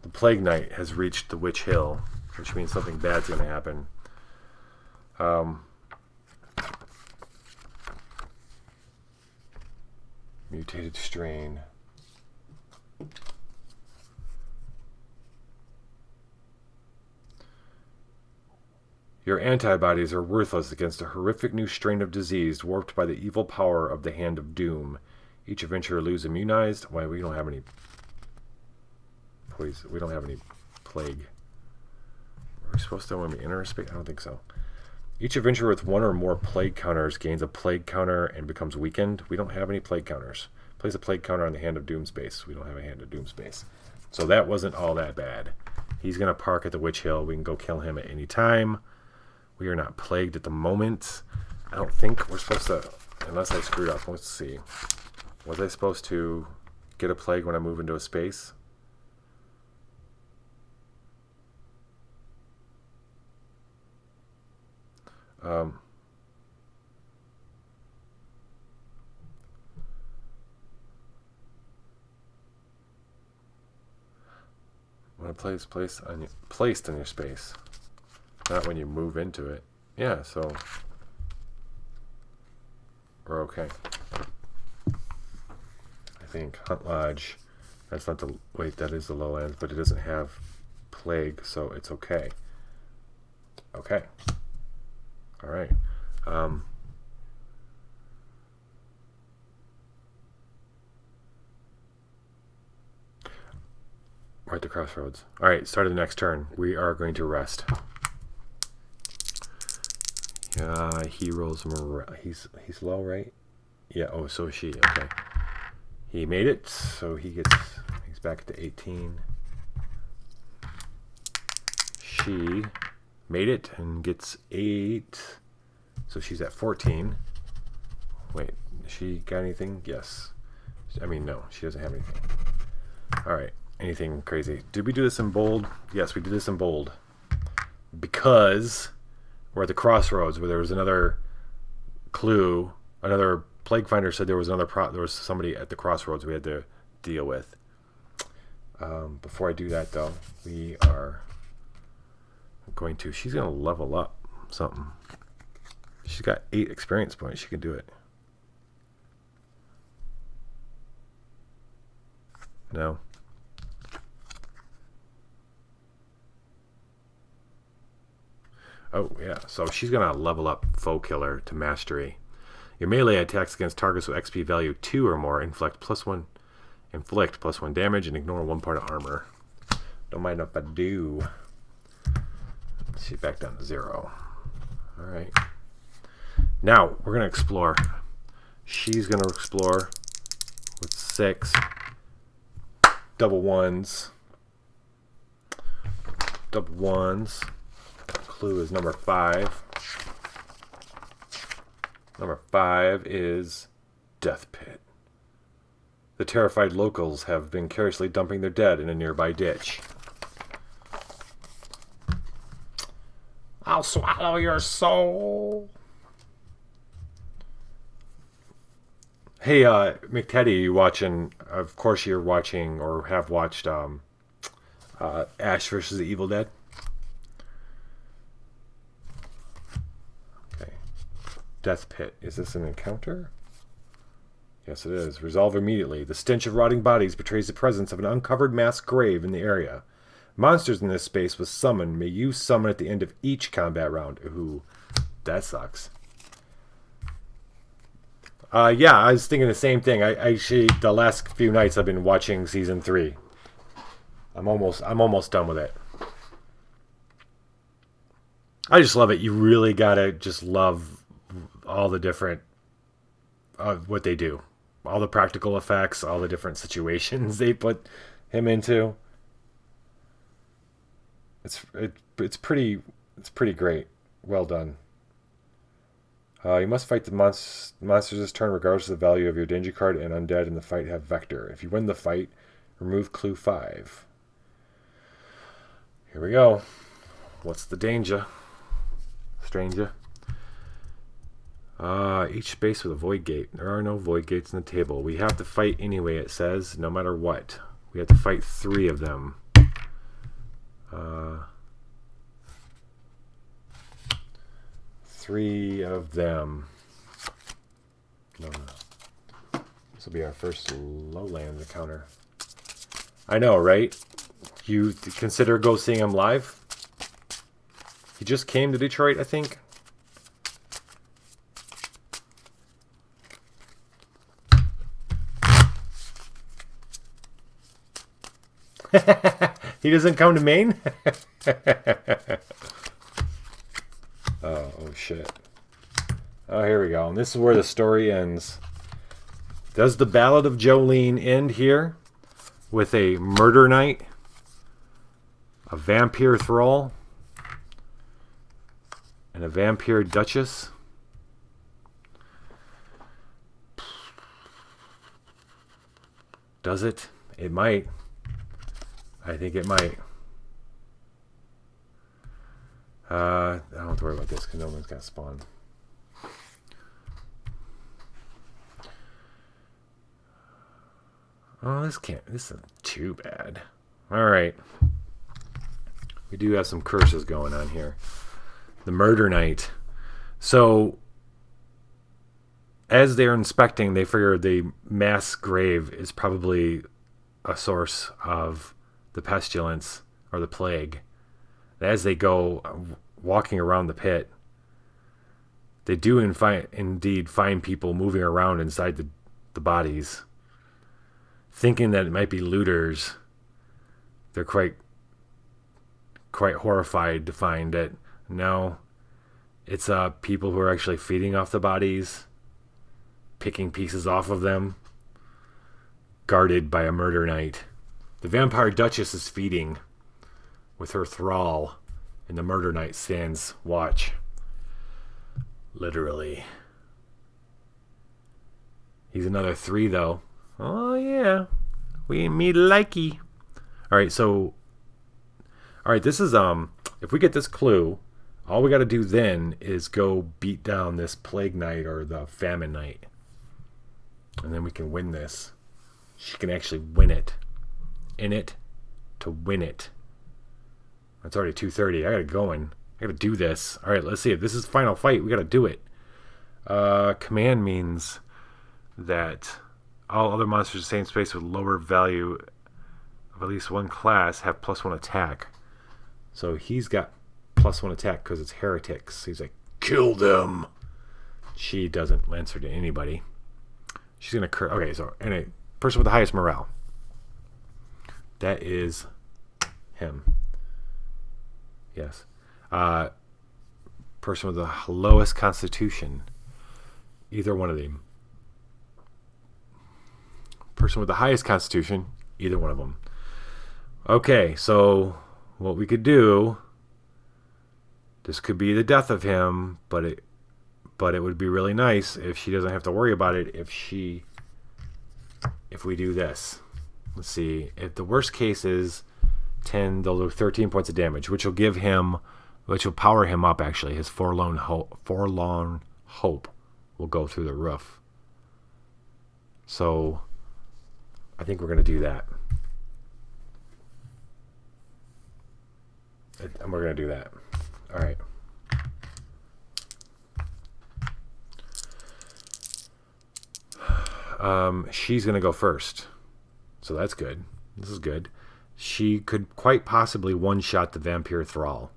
The Plague Knight has reached the Witch Hill, which means something bad's going to happen. Mutated strain. Your antibodies are worthless against a horrific new strain of disease warped by the evil power of the Hand of Doom. Each adventurer lose immunized. Why, we don't have any poison. We don't have any plague. Are we supposed to when we enter a space? I don't think so. Each adventurer with 1 or more plague counters gains a plague counter and becomes weakened. We don't have any plague counters. Place a plague counter on the Hand of Doom space. We don't have a Hand of Doom space. So that wasn't all that bad. He's going to park at the Witch Hill. We can go kill him at any time. We are not plagued at the moment. I don't think we're supposed to, unless I screwed up. Let's see. Was I supposed to get a plague when I move into a space? When a plague is placed on your space, not when you move into it. Yeah, so we're okay. I think Hunt Lodge. That's not the wait. That is the low end, but it doesn't have plague, so it's okay. Okay. All right. We're at the crossroads. All right, start of the next turn. We are going to rest. He rolls. He's low, right? Yeah. Oh, so is she. Okay. He made it, so he's back to 18. She made it and gets 8, so she's at 14. Wait, she got anything? Yes. I mean, no, she doesn't have anything. All right. Anything crazy? Did we do this in bold? Yes, we did this in bold. Because we're at the crossroads where there was another clue. Another plague finder said there was there was somebody at the crossroads we had to deal with. Before I do that, though, we are going to... She's going to level up something. She's got 8 experience points. She can do it. No. Oh, yeah. So she's going to level up Foe Killer to Mastery. Your melee attacks against targets with XP value 2 or more inflict +1 damage and ignore 1 part of armor. Don't mind if I do. She's back down to 0. All right. Now, we're going to explore. She's going to explore with 6. Double ones. Double ones. Clue is number 5. Number 5 is Death Pit. The terrified locals have been carelessly dumping their dead in a nearby ditch. I'll swallow your soul. Hey, McTeddy, you watching? Of course, you're watching or have watched Ash versus the Evil Dead. Okay. Death Pit. Is this an encounter? Yes, it is. Resolve immediately. The stench of rotting bodies betrays the presence of an uncovered mass grave in the area. Monsters in this space was summoned. May you summon at the end of each combat round. Ooh, that sucks. Yeah, I was thinking the same thing. I actually, the last few nights I've been watching season 3. I'm almost done with it. I just love it. You really gotta just love all the different what they do, all the practical effects, all the different situations they put him into. It's pretty great. Well done. You must fight the monsters this turn regardless of the value of your danger card, and undead in the fight have vector. If you win the fight, remove clue 5. Here we go. What's the danger? Stranger. Each space with a void gate. There are no void gates in the table. We have to fight anyway, it says, no matter what. We have to fight 3 of them. 3 of them. No. This will be our first lowland encounter. I know, right? You consider go seeing him live? He just came to Detroit, I think. He doesn't come to Maine? Oh, shit. Oh, here we go. And this is where the story ends. Does the Ballad of Jolene end here with a murder night? a vampire thrall, and a vampire duchess. Does it? It might. I think it might. I don't have to worry about this because no one's got spawn. Oh, this isn't too bad. Alright. We do have some curses going on here. The Murder Knight. So, as they're inspecting, they figure the mass grave is probably a source of the pestilence or the plague. As they go walking around the pit, they do indeed find people moving around inside the bodies, thinking that it might be looters. They're quite horrified to find that no, it's people who are actually feeding off the bodies, picking pieces off of them, guarded by a murder knight. The vampire duchess is feeding with her thrall, and the murder knight stands watch. Literally. He's another 3 though. Oh yeah, we meet likey. All right, this is if we get this clue, all we got to do then is go beat down this plague knight or the famine knight, and then we can win this. She can actually win it. In it to win it. It's already 2:30. I gotta go in. I gotta do this. All right, let's see. If this is final fight, we gotta do it. Command means that all other monsters in the same space with lower value of at least one class have +1 attack. So he's got +1 attack because it's heretics. He's like, kill them. She doesn't answer to anybody. She's gonna okay, so any person with the highest morale. That is him. Yes. Person with the lowest constitution. Either one of them. Person with the highest constitution. Either one of them. Okay, so what we could do. This could be the death of him, but it would be really nice if she doesn't have to worry about it if we do this. Let's see. If the worst case is 10, they'll do 13 points of damage, which will power him up actually. His forlorn hope will go through the roof. So I think we're going to do that. And we're going to do that. All right. She's going to go first. So that's good. This is good. She could quite possibly one-shot the vampire thrall.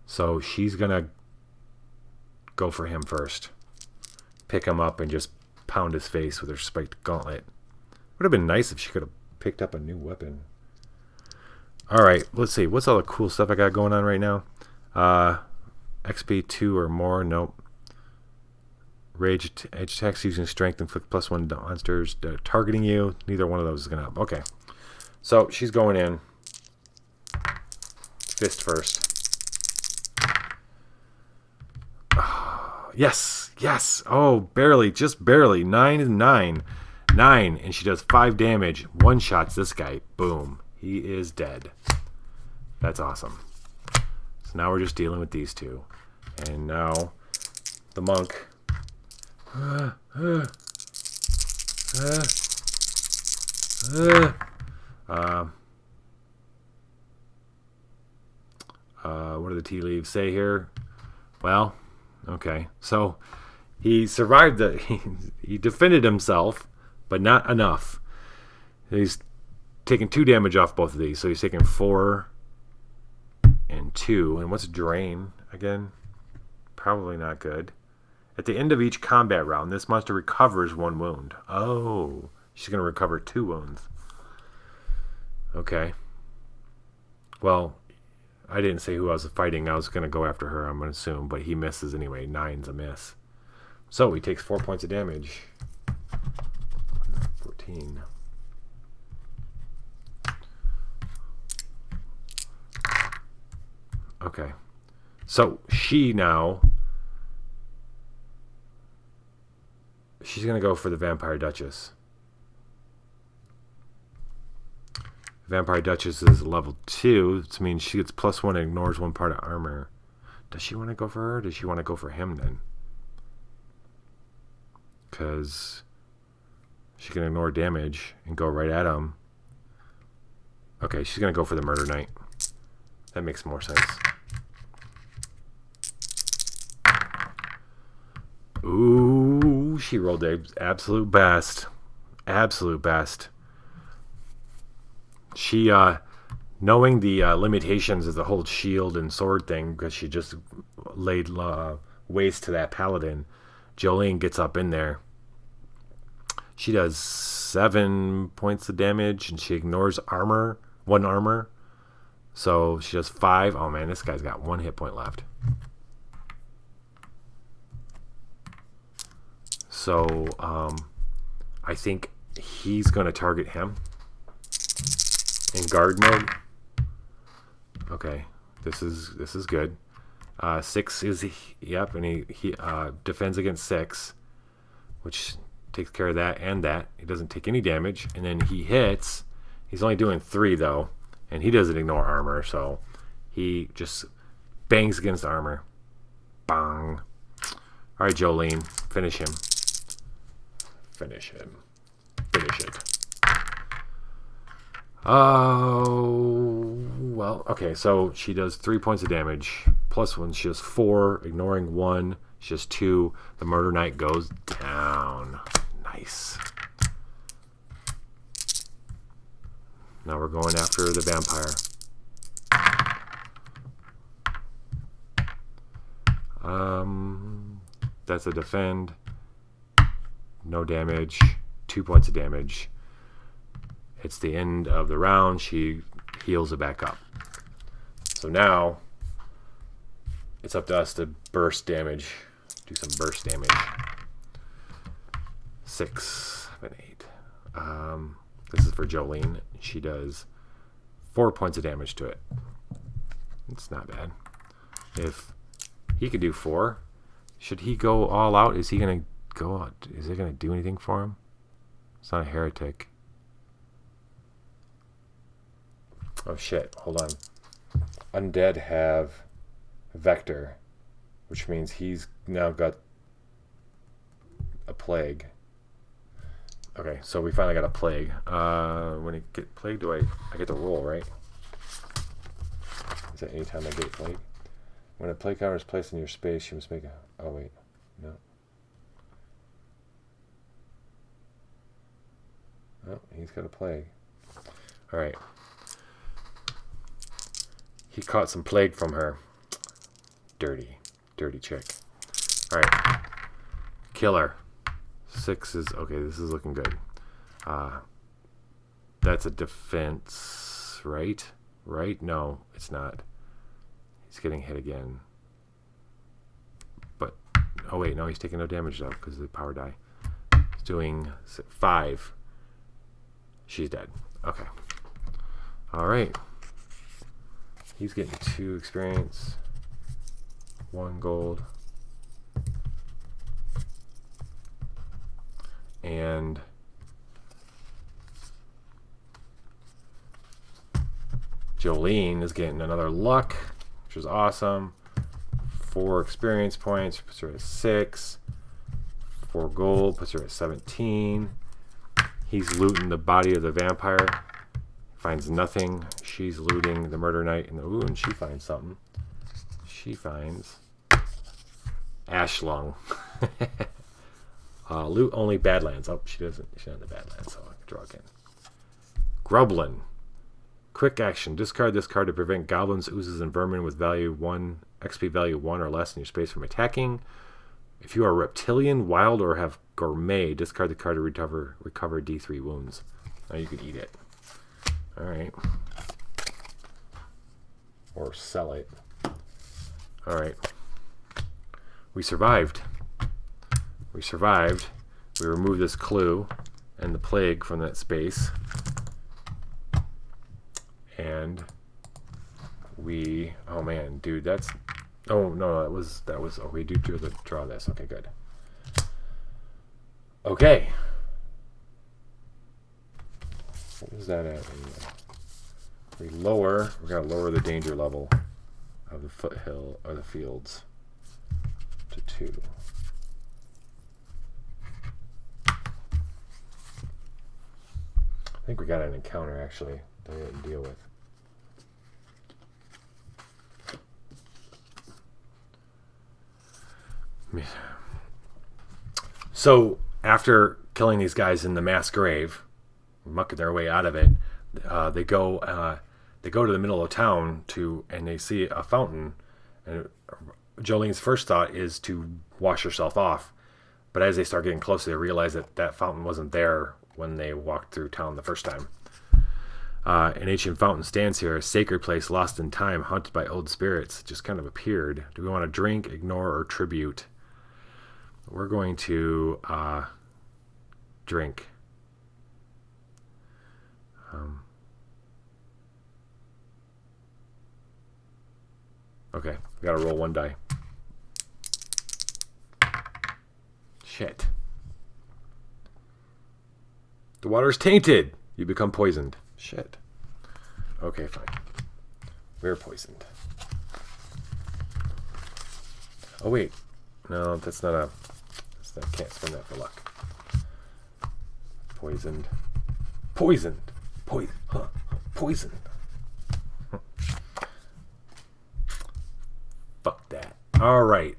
So she's going to go for him first. Pick him up and just pound his face with her spiked gauntlet. Would have been nice if she could have picked up a new weapon. Alright, let's see. What's all the cool stuff I got going on right now? XP 2 or more. Nope. Rage edge attacks using strength inflict +1 monsters targeting you. Neither one of those is going to... Okay. So, she's going in. Fist first. Oh, yes! Yes! Oh, barely. Just barely. 9 and 9. 9. And she does 5 damage. One shots this guy. Boom. He is dead. That's awesome. So now we're just dealing with these two. And now the monk. What do the tea leaves say here? Well, okay. So he survived he defended himself, but not enough. He's taking 2 damage off both of these. So he's taking 4 and 2. And what's drain again? Probably not good. At the end of each combat round, this monster recovers 1 wound. Oh, she's going to recover 2 wounds. Okay. Well, I didn't say who I was fighting. I was going to go after her, I'm going to assume. But he misses anyway. 9's a miss. So he takes 4 points of damage. 14. Okay. So she's going to go for the Vampire Duchess. Vampire Duchess is level 2, which means she gets +1 and ignores 1 part of armor. Does she want to go for her, or does she want to go for him then? Because she can ignore damage and go right at him. Okay, she's going to go for the Murder Knight. That makes more sense. Ooh, she rolled the absolute best. Absolute best. She, knowing the limitations of the whole shield and sword thing, because she just laid waste to that paladin, Jolene gets up in there. She does 7 points of damage, and she ignores 1 armor. So she does 5. Oh man, this guy's got 1 hit point left. So I think he's going to target him in guard mode. Okay, this is good. 6 is yep, and he defends against 6, which takes care of that and that. He doesn't take any damage, and then he hits. He's only doing 3 though, and he doesn't ignore armor, so he just bangs against armor. Bang. All right, Jolene, finish him. Finish him. Finish it. Oh, well, okay, so she does 3 points of damage, +1, she does 4, ignoring 1, she does 2, the Murder Knight goes down. Nice. Now we're going after the vampire. That's a defend, no damage, 2 points of damage. It's the end of the round. She heals it back up. So now it's up to us to burst damage. Do some burst damage. 6, 7, 8. This is for Jolene. She does 4 points of damage to it. It's not bad. If he could do 4, should he go all out? Is he going to go out? Is it going to do anything for him? It's not a heretic. Oh shit, hold on. Undead have Vector, which means he's now got a plague. Okay, so we finally got a plague. When you get plague, I get to roll, right? Is that any time I get plague? When a plague counter is placed in your space, you must make a... Oh wait, no. Oh, he's got a plague. Alright. He caught some plague from her. Dirty chick. Alright. Killer. 6 is... Okay, this is looking good. That's a defense, right? Right? No, it's not. He's getting hit again. But... Oh wait, no, he's taking no damage though, because of the power die. He's doing 5. She's dead. Okay. Alright. He's getting 2 experience. 1 gold. And Jolene is getting another luck, which is awesome. 4 experience points, puts her at 6. 4 gold, puts her at 17. He's looting the body of the vampire. Finds nothing. She's looting the Murder Knight. And she finds something. She finds Ashlung. Loot only Badlands. Oh, she doesn't. She's not in the Badlands, so I can draw again. Grublin. Quick action. Discard this card to prevent goblins, oozes, and vermin with value 1, XP value 1 or less in your space from attacking. If you are reptilian, wild, or have gourmet, discard the card to recover D3 wounds. Now you can eat it. Alright. Or sell it. Alright. We survived. We survived. We removed this clue and the plague from that space. And Oh man, dude, that's. Oh no, that was. Oh, we do draw this. Okay, good. Okay. What is that at? We gotta lower the danger level of the foothill or the fields to 2. I think we got an encounter actually that we didn't deal with. So after killing these guys in the mass grave, mucking their way out of it, they go to the middle of town and they see a fountain. And Jolene's first thought is to wash herself off, but as they start getting closer, they realize that fountain wasn't there when they walked through town the first time. An ancient fountain stands here, a sacred place lost in time, haunted by old spirits. It just kind of appeared. Do we want to drink, ignore, or tribute? We're going to drink. Okay, we gotta roll 1 die. Shit. The water's tainted. You become poisoned. Shit. Okay, fine. We're poisoned. Oh wait. No, that's not a... I can't spend that for luck. Poisoned. Poisoned. Poisoned. Fuck that. Alright.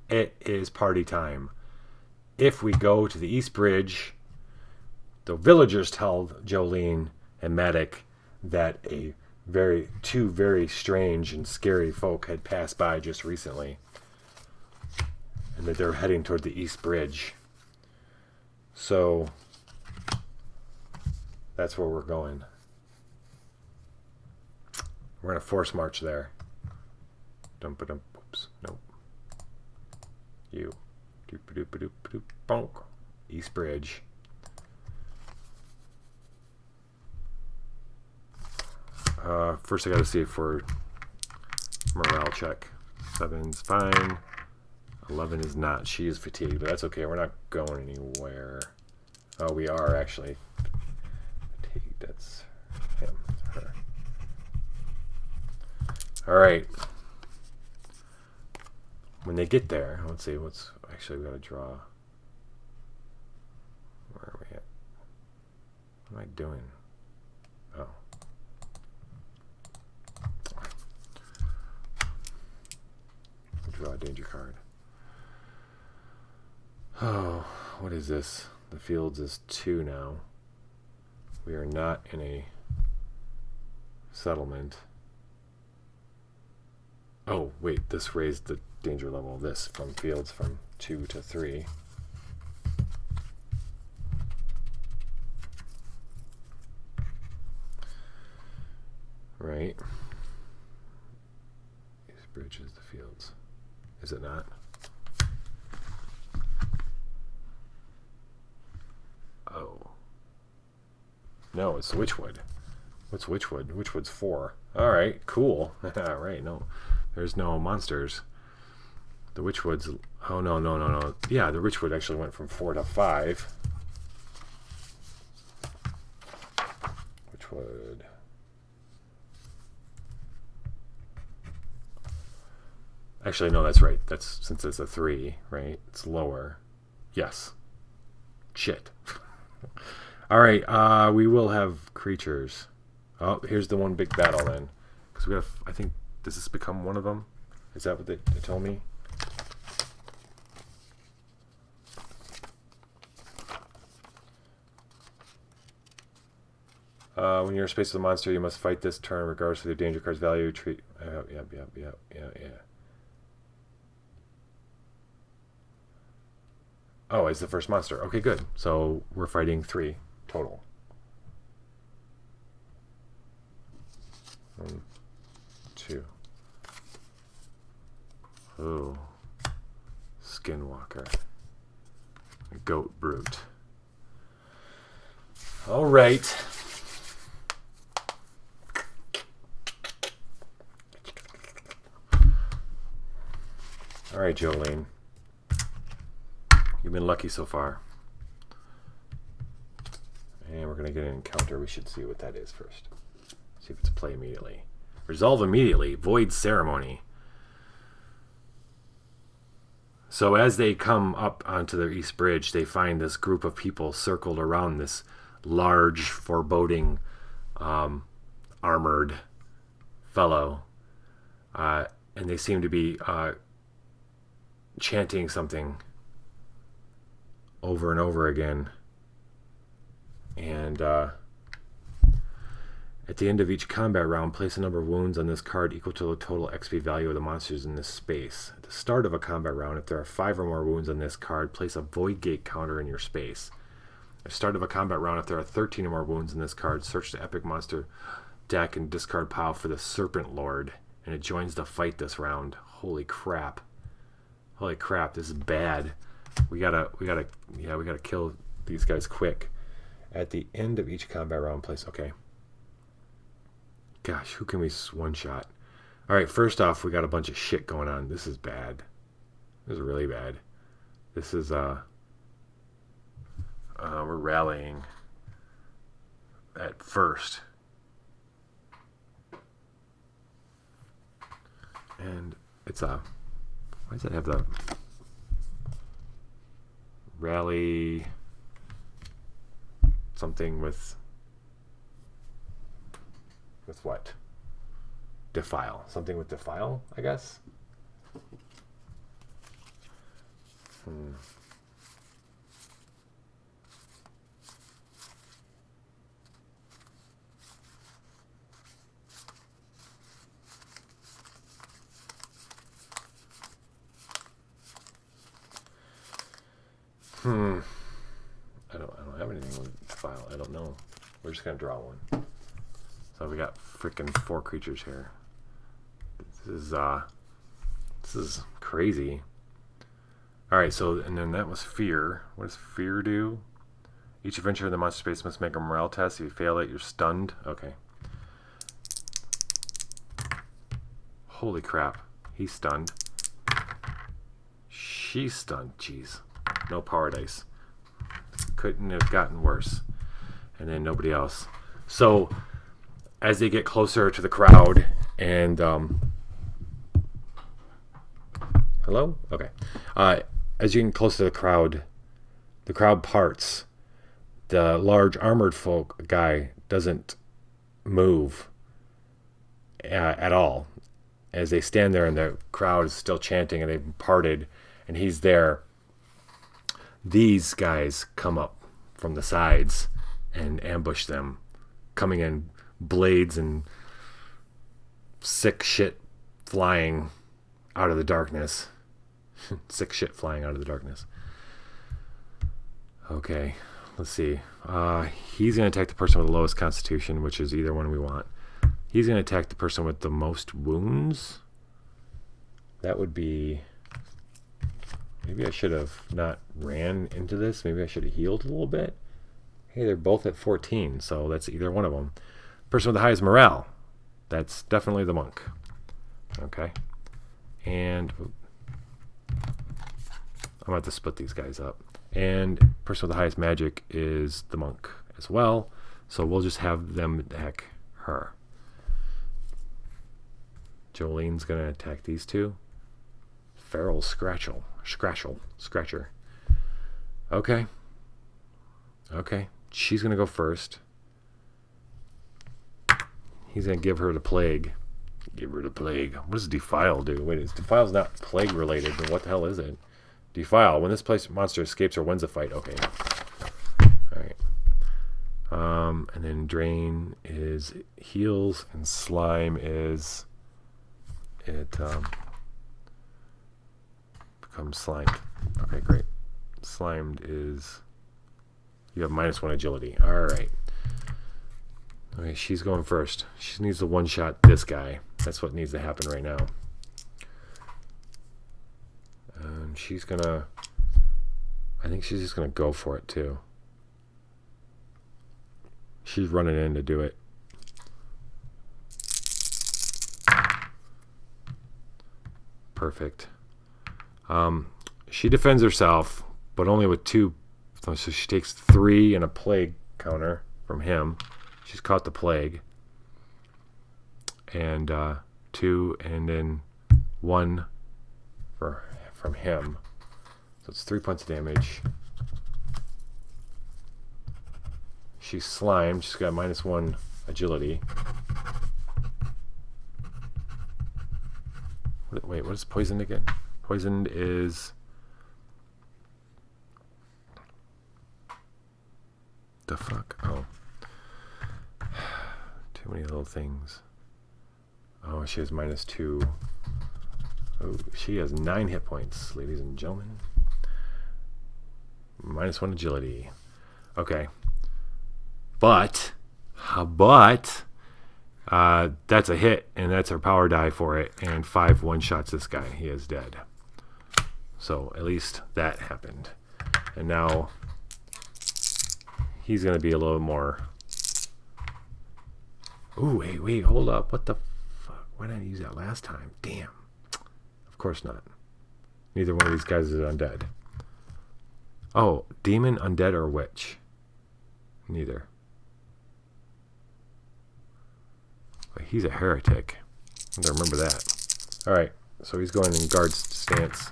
It is party time. If we go to the East Bridge, the villagers tell Jolene and Maddox that two very strange and scary folk had passed by just recently, and that they're heading toward the East Bridge. So that's where we're going. We're gonna force march there. Dum-ba-dum. Oops. Nope. You. Doop-a-doop-a-doop-a-doop. Bonk. East Bridge. First I gotta see if we're morale check. 7's fine. 11 is not. She is fatigued, but that's okay. We're not going anywhere. Oh, we are actually fatigued. That's him. Her. Alright. When they get there, let's see what's actually we gotta draw. Where are we at? What am I doing? Oh. Draw a danger card. Oh, what is this? The fields is 2 now. We are not in a settlement. Oh, wait, this raised the danger level of this from fields from 2 to 3. Right. These bridges, the fields. Is it not? Oh. No, it's Witchwood. What's Witchwood? Witchwood's 4. Alright, cool. Alright, no. There's no monsters. The Witchwood's... Oh, no. Yeah, the Witchwood actually went from 4 to 5. Witchwood... Actually, no, that's right. That's since it's a 3, right? It's lower. Yes. Shit. All right. We will have creatures. Oh, here's the one big battle then, because we have. I think does this become one of them? Is that what they told me? When you're in space with a monster, you must fight this turn regardless of their danger card's value. Treat. Yeah. Oh, it's the first monster. Okay, good. So we're fighting 3 total. 1, 2. Oh. Skinwalker. Goat brute. All right. Alright, Jolene. You've been lucky so far. And we're going to get an encounter. We should see what that is first. See if it's play immediately. Resolve immediately. Void ceremony. So as they come up onto the East Bridge, they find this group of people circled around this large, foreboding, armored fellow. And they seem to be chanting something over and over again. And at the end of each combat round, place a number of wounds on this card equal to the total XP value of the monsters in this space. At the start of a combat round, if there are 5 or more wounds on this card, place a Void Gate counter in your space. At the start of a combat round, if there are 13 or more wounds in this card, search the Epic Monster deck and discard pile for the Serpent Lord, and it joins the fight this round. Holy crap. Holy crap, this is bad. We gotta kill these guys quick. At the end of each combat round, place, okay. Gosh, who can we one-shot? Alright, first off, we got a bunch of shit going on. This is bad. This is really bad. This is, we're rallying at first. And it's why does it have the rally something with what? Defile. Something with defile, I guess? I don't have anything with defile. I don't know. We're just gonna draw one. So we got freaking 4 creatures here. This is crazy. Alright, so and then that was fear. What does fear do? Each adventure in the monster space must make a morale test. If you fail it, you're stunned. Okay. Holy crap. He's stunned. She's stunned. Jeez. No power dice. Couldn't have gotten worse. And then nobody else. So as they get closer to the crowd and hello? Okay. As you get close to the crowd parts. The large armored folk guy doesn't move at all. As they stand there and the crowd is still chanting and they've parted and he's there, these guys come up from the sides and ambush them, coming in blades and sick shit flying out of the darkness. Sick shit flying out of the darkness. Okay, let's see. He's going to attack the person with the lowest constitution, which is either one we want. He's going to attack the person with the most wounds. That would be... Maybe I should have not ran into this. Maybe I should have healed a little bit. Hey, they're both at 14, so that's either one of them. Person with the highest morale. That's definitely the monk. Okay. And I'm about to split these guys up. And person with the highest magic is the monk as well. So we'll just have them attack her. Jolene's going to attack these two. Feral Scratcher. Okay. Okay. She's going to go first. He's going to give her the plague. Give her the plague. What does Defile do? Wait, Defile's not plague related, but what the hell is it? Defile. When this place monster escapes or wins a fight. Okay. Alright. And then Drain is heals, and Slime is... It becomes slimed. Okay, great. Slimed is... You have -1 agility. Alright. Okay, she's going first. She needs to one-shot this guy. That's what needs to happen right now. She's gonna... I think she's just gonna go for it, too. She's running in to do it. Perfect. She defends herself, but only with 2. So she takes 3 and a plague counter from him. She's caught the plague. And 2 and then 1 from him. So it's 3 points of damage. She's slimed. She's got -1 agility. Wait, what is poisoned again? Poisoned is... The fuck? Oh. Too many little things. Oh, she has -2. Oh, she has 9 hit points, ladies and gentlemen. -1 agility. Okay. But that's a hit, and that's her power die for it, and 5 one-shots this guy. He is dead. So at least that happened. And now he's going to be a little more... Ooh, wait, hold up. What the fuck? Why didn't I use that last time? Damn. Of course not. Neither one of these guys is undead. Oh, demon, undead, or witch? Neither. He's a heretic. I gotta remember that. Alright, so he's going in guard stance.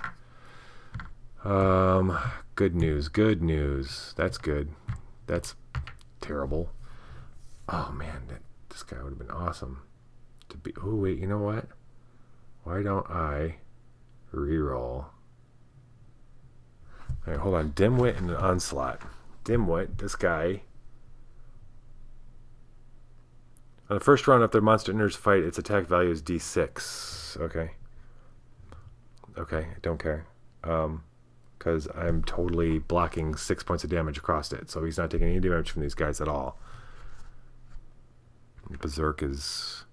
Good news. That's good. That's terrible. Oh man, this guy would have been awesome to be. Oh wait, you know what? Why don't I reroll? Alright, hold on. Dimwit and an onslaught. Dimwit, this guy. On the first round, if their monster enters the fight, its attack value is D6. Okay, I don't care. Because I'm totally blocking 6 points of damage across it. So he's not taking any damage from these guys at all. Berserk is...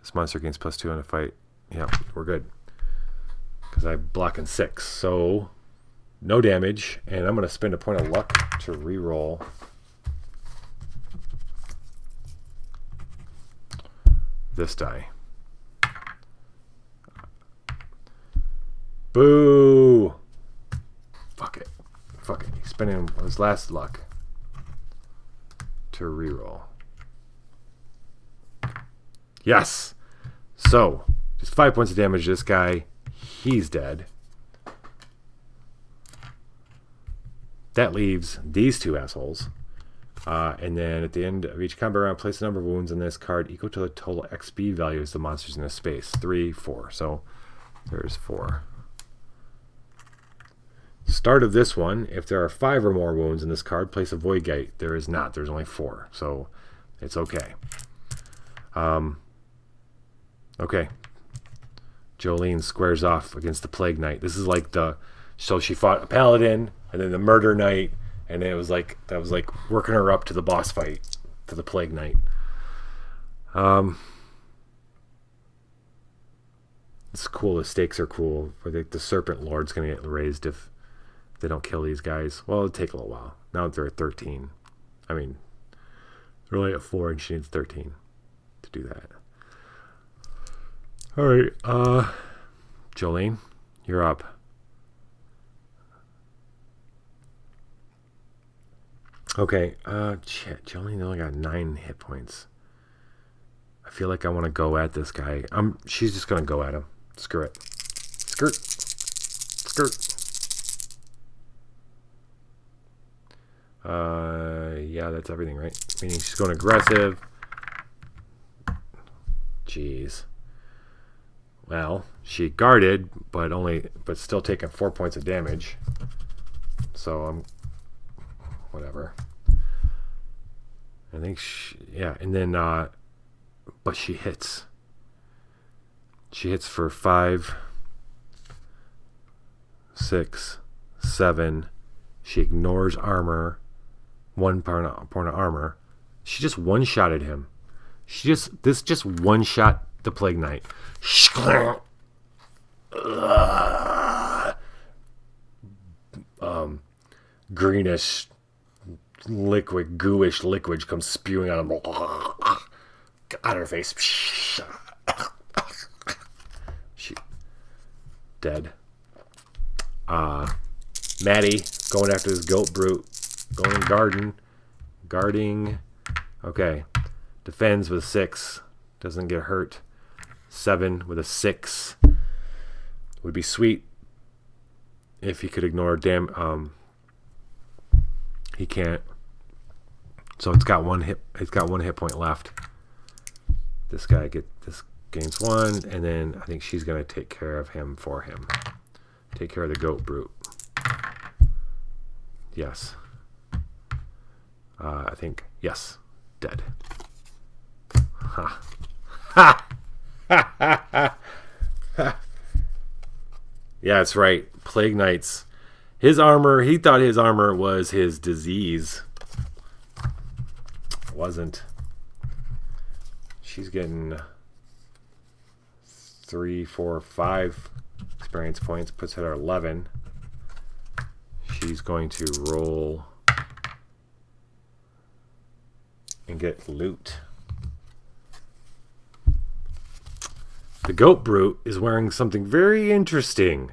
This monster gains +2 on a fight. Yeah, we're good. Because I'm blocking 6. So, no damage. And I'm going to spend a point of luck to reroll... this die. Boo! Fuck it. He's spending his last luck to reroll. Yes! So, just 5 points of damage to this guy. He's dead. That leaves these 2 assholes. And then at the end of each combat round, place the number of wounds in this card equal to the total XP values of the monsters in this space. 3, 4. So there's 4. Start of this one, if there are 5 or more wounds in this card, place a void gate. There is not. There's only 4. So it's okay. Okay. Jolene squares off against the Plague Knight. This is like the... So she fought a paladin, and then the Murder Knight, and it was like... That was like working her up to the boss fight for the Plague Knight. It's cool. The stakes are cool. The Serpent Lord's going to get raised if they don't kill these guys. Well, it'll take a little while. Now they're at 13. I mean, they're only at 4, and she needs 13 to do that. All right, Jolene, you're up. Okay, shit, Jolene only got 9 hit points. I feel like I want to go at this guy. She's just gonna go at him. Screw it. Skirt. Yeah, that's everything, right? Meaning she's going aggressive. Jeez. Well, she guarded, but still taking 4 points of damage. So whatever. I think and then but she hits. She hits for 5, 6, 7. She ignores armor. 1 point of armor. She just one-shotted him. This just one-shot the Plague Knight. Greenish liquid, gooish liquid comes spewing out of her face. She dead. Maddie going after this goat brute. Going guarding. Okay. Defends with a 6. Doesn't get hurt. 7 with a 6. Would be sweet if he could ignore he can't. So it's got one hit point left. This gains 1, and then I think she's gonna take care of him for him. Take care of the goat brute. Yes. I think yes. Dead. Ha. Ha. Ha. Ha. Ha. Yeah, that's right. Plague Knights. His armor, he thought his armor was his disease. It wasn't. She's getting 3, 4, 5 experience points. Puts her at 11. She's going to roll and get loot. The goat brute is wearing something very interesting.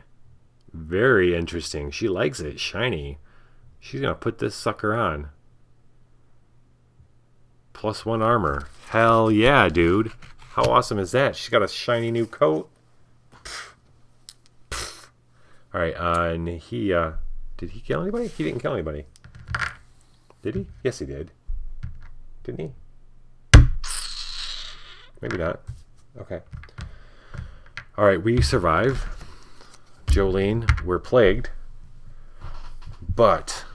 Very interesting. She likes it. Shiny. She's going to put this sucker on. +1 armor. Hell yeah, dude. How awesome is that? She's got a shiny new coat. Alright, and he, did he kill anybody? He didn't kill anybody. Did he? Yes, he did. Didn't he? Maybe not. Okay. Alright, we survive. Jolene, we're plagued. But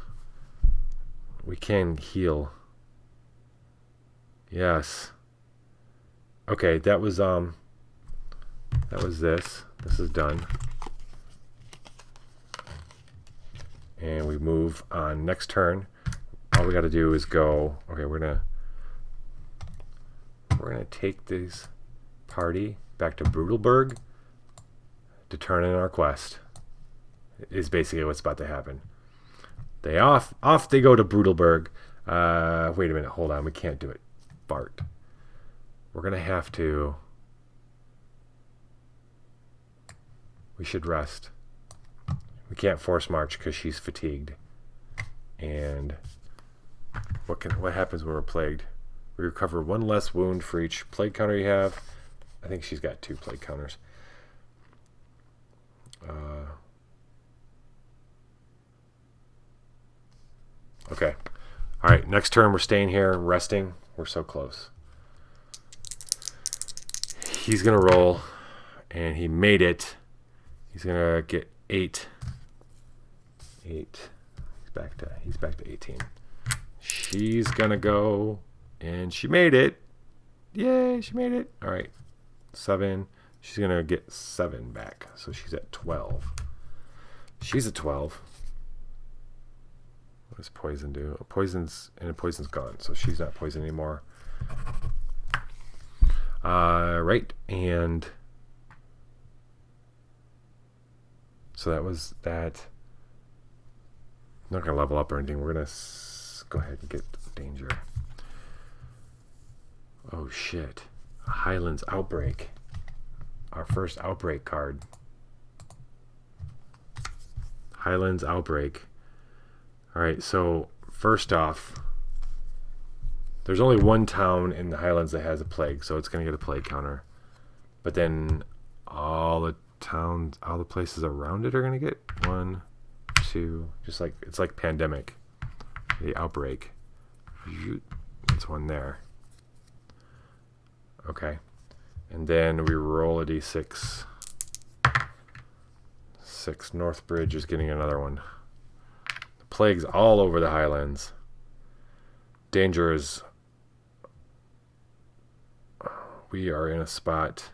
we can heal. Yes. Okay, that was this. This is done. And we move on next turn. All we got to do is go. Okay, we're gonna take this party back to Brutalberg to turn in our quest. Is basically what's about to happen. They off they go to Brutalberg. Wait a minute, hold on, we can't do it. Bart. We're gonna have to. We should rest. We can't force march because she's fatigued. And what happens when we're plagued? We recover 1 less wound for each plague counter you have. I think she's got 2 plague counters. Okay. All right. Next turn, we're staying here, resting. We're so close. He's gonna roll, and he made it. He's gonna get 8. 8. He's back to 18. She's gonna go, and she made it. Yay! She made it. All right. 7. She's gonna get 7 back, so she's at 12. She's at 12. What does poison do? Poison's gone, so she's not poisoned anymore. Right, and so that was that. I'm not gonna level up or anything. We're gonna go ahead and get danger. Oh shit! Highlands Outbreak. Our first outbreak card. Highlands Outbreak. Alright, so first off, there's only one town in the Highlands that has a plague, so it's going to get a plague counter. But then all the towns, all the places around it are going to get 1, 2, just like, it's like pandemic. The outbreak. That's 1 there. Okay. And then we roll a d6. 6. Northbridge is getting another one. The plague's all over the Highlands. Danger is... We are in a spot.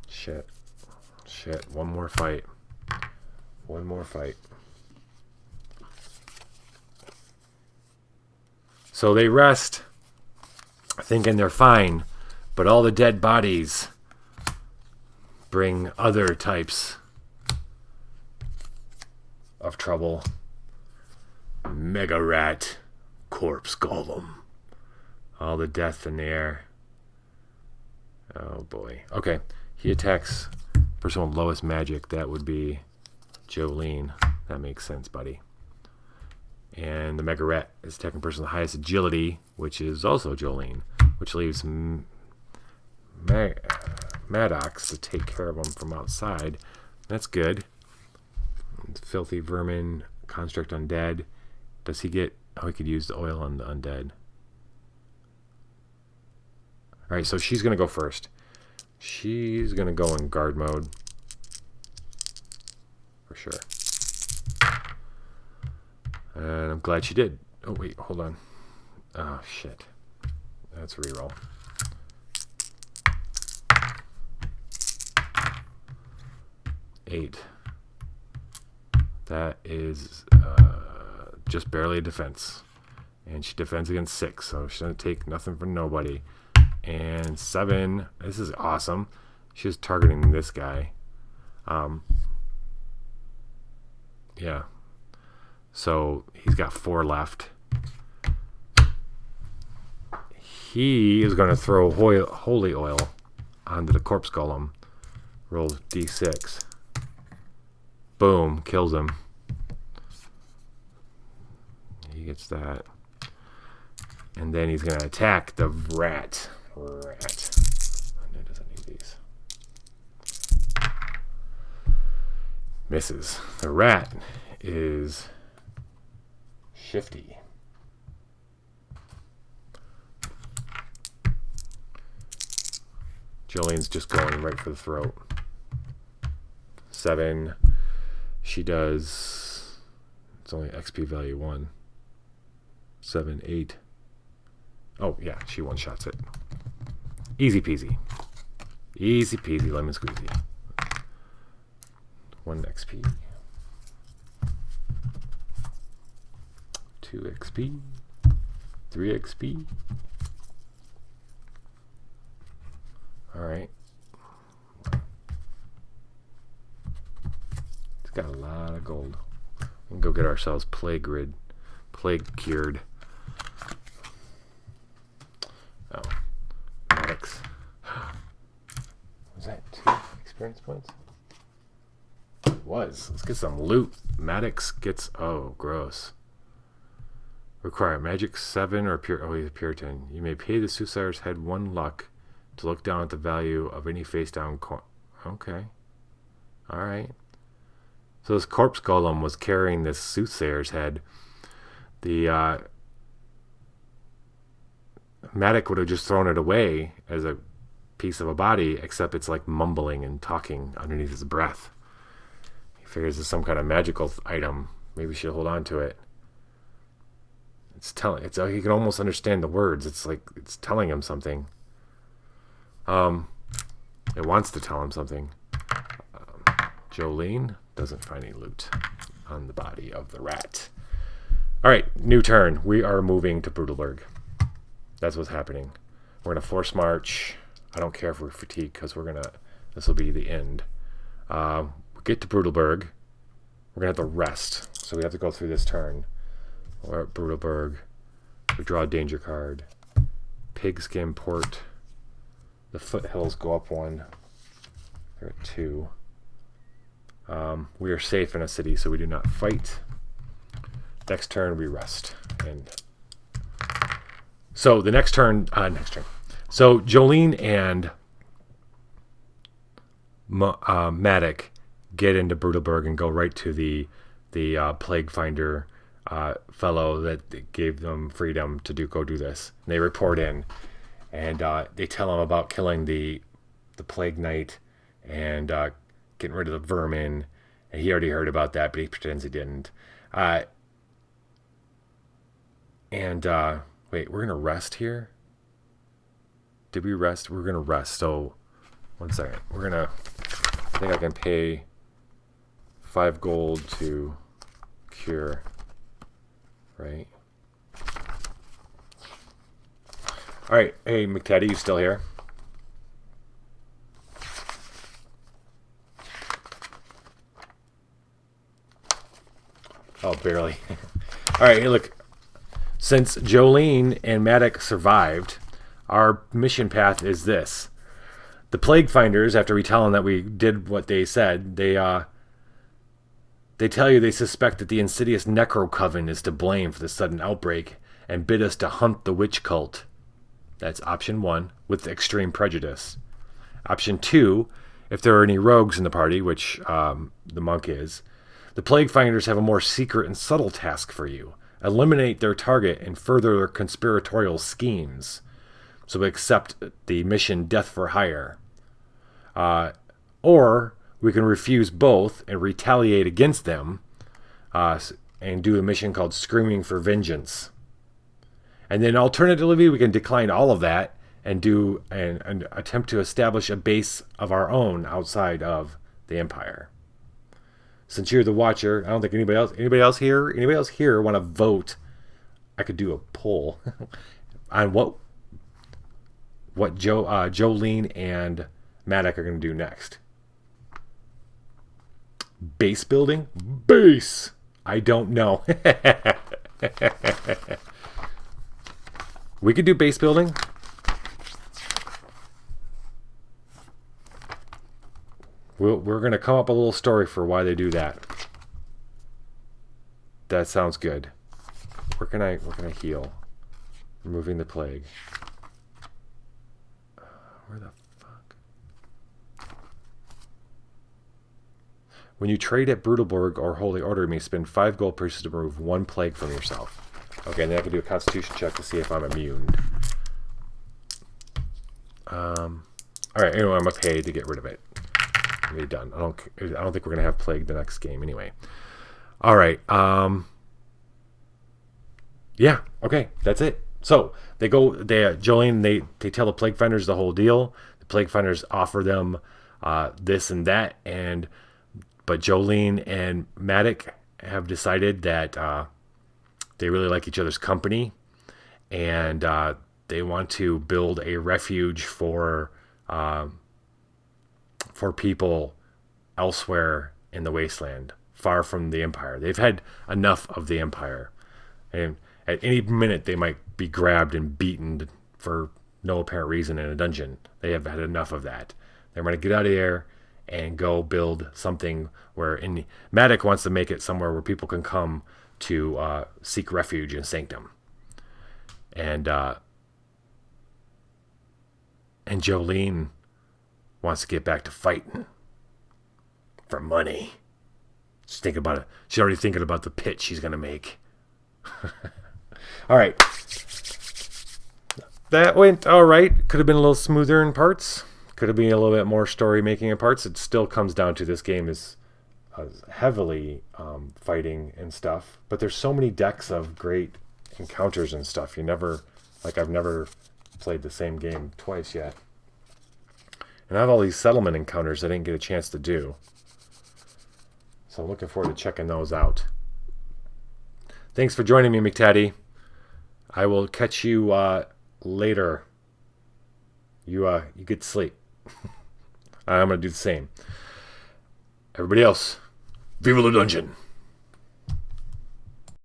Shit. One more fight. So they rest, thinking they're fine, but all the dead bodies bring other types of trouble. Mega rat, corpse golem, all the death in the air. Oh boy. Okay, he attacks person with lowest magic. That would be Jolene. That makes sense, buddy. And the Mega Rat is attacking person with the highest agility, which is also Jolene, which leaves Maddox to take care of him from outside. That's good. Filthy Vermin, Construct Undead. Does he get... Oh, he could use the oil on the undead. Alright, so she's going to go first. She's going to go in guard mode. For sure. And I'm glad she did. Oh, wait, hold on. Oh, shit. That's a reroll. Eight. That is just barely a defense. And she defends against 6, so she doesn't take nothing from nobody. And 7. This is awesome. She's targeting this guy. Yeah. So he's got 4 left. He is going to throw holy oil onto the corpse golem. Roll d6. Boom. Kills him. He gets that. And then he's going to attack the rat. No, doesn't need these. Misses. The rat is shifty. Jolene's just going right for the throat. 7. She does... It's only XP value 1. 7, 8. Oh, yeah, she one-shots it. Easy peasy. Easy peasy, lemon squeezy. 1 XP. 2 XP. 3 XP. Alright. It's got a lot of gold. We can go get ourselves plague cured. Oh. Maddox. Was that 2 experience points? It was. Let's get some loot. Maddox gets... Oh, gross. Require magic 7 or pure... Oh, he's a Puritan. You may pay the Soothsayer's head 1 luck to look down at the value of any face-down coin. Okay. Alright. So this corpse golem was carrying this Soothsayer's head. The, Maddox would have just thrown it away as a piece of a body, except it's like mumbling and talking underneath his breath. He figures it's some kind of magical item. Maybe we should hold on to it. It's telling... It's he can almost understand the words. It's like it's telling him something. It wants to tell him something. Jolene doesn't find any loot on the body of the rat. Alright, new turn. We are moving to Brutalberg. That's what's happening. We're going to force march. I don't care if we're fatigued because we're going to... This will be the end. We get to Brutalberg. We're going to have to rest. So we have to go through this turn. We're at Brutalberg. We draw a danger card. Pigskin Port. The foothills go up 1. They're at 2. We are safe in a city, so we do not fight. Next turn, we rest. And so the next turn. So Jolene and Maddox get into Brutalberg and go right to the plague finder fellow that gave them freedom to go do this. And they report in. And they tell him about killing the plague knight and getting rid of the vermin. And he already heard about that, but he pretends he didn't. Wait, we're going to rest here? Did we rest? We're going to rest. So, 1 second. We're going to... I think I can pay 5 gold to cure. Right? Alright, hey McTeddy, you still here? Oh, barely. Alright, hey, look. Since Jolene and Maddox survived, our mission path is this. The plague finders, after we tell them that we did what they said, they They tell you they suspect that the insidious Necro Coven is to blame for the sudden outbreak and bid us to hunt the witch cult. That's option 1, with extreme prejudice. Option 2, if there are any rogues in the party, which the monk is, the Plague Finders have a more secret and subtle task for you. Eliminate their target and further their conspiratorial schemes. So accept the mission Death for Hire. Or we can refuse both and retaliate against them and do a mission called Screaming for Vengeance. And then alternatively, we can decline all of that and do and attempt to establish a base of our own outside of the Empire. Since you're the Watcher, I don't think anybody else here want to vote. I could do a poll on what Jolene and Maddox are going to do next. Base building? Base! I don't know. We could do base building. We're going to come up with a little story for why they do that. That sounds good. Where can I heal? Removing the plague. Where the fuck? When you trade at Brutalburg or Holy Order, you may spend 5 gold pieces to remove 1 plague from yourself. Okay, and then I can do a Constitution check to see if I'm immune. Alright, anyway, I'm going to pay to get rid of it. I'm going to be done. I don't think we're going to have plague the next game anyway. Alright, yeah, okay, that's it. So, Jolene, they tell the Plague Finders the whole deal. The Plague Finders offer them this and that, but Jolene and Maddox have decided that they really like each other's company, and they want to build a refuge for people elsewhere in the wasteland, far from the Empire. They've had enough of the Empire, and at any minute they might be grabbed and beaten for no apparent reason in a dungeon. They have had enough of that. They're going to get out of there and go build something where Maddox wants to make it somewhere where people can come to seek refuge in sanctum. And Jolene wants to get back to fighting for money. Just think about it. She's already thinking about the pitch she's going to make. All right. That went all right. Could have been a little smoother in parts. Could have been a little bit more story making in parts. It still comes down to this game is heavily fighting and stuff. But there's so many decks of great encounters and stuff. I've never played the same game twice yet. And I have all these settlement encounters I didn't get a chance to do. So I'm looking forward to checking those out. Thanks for joining me, McTaddy. I will catch you later. You get to sleep. I'm going to do the same. Everybody else, viva la dungeon.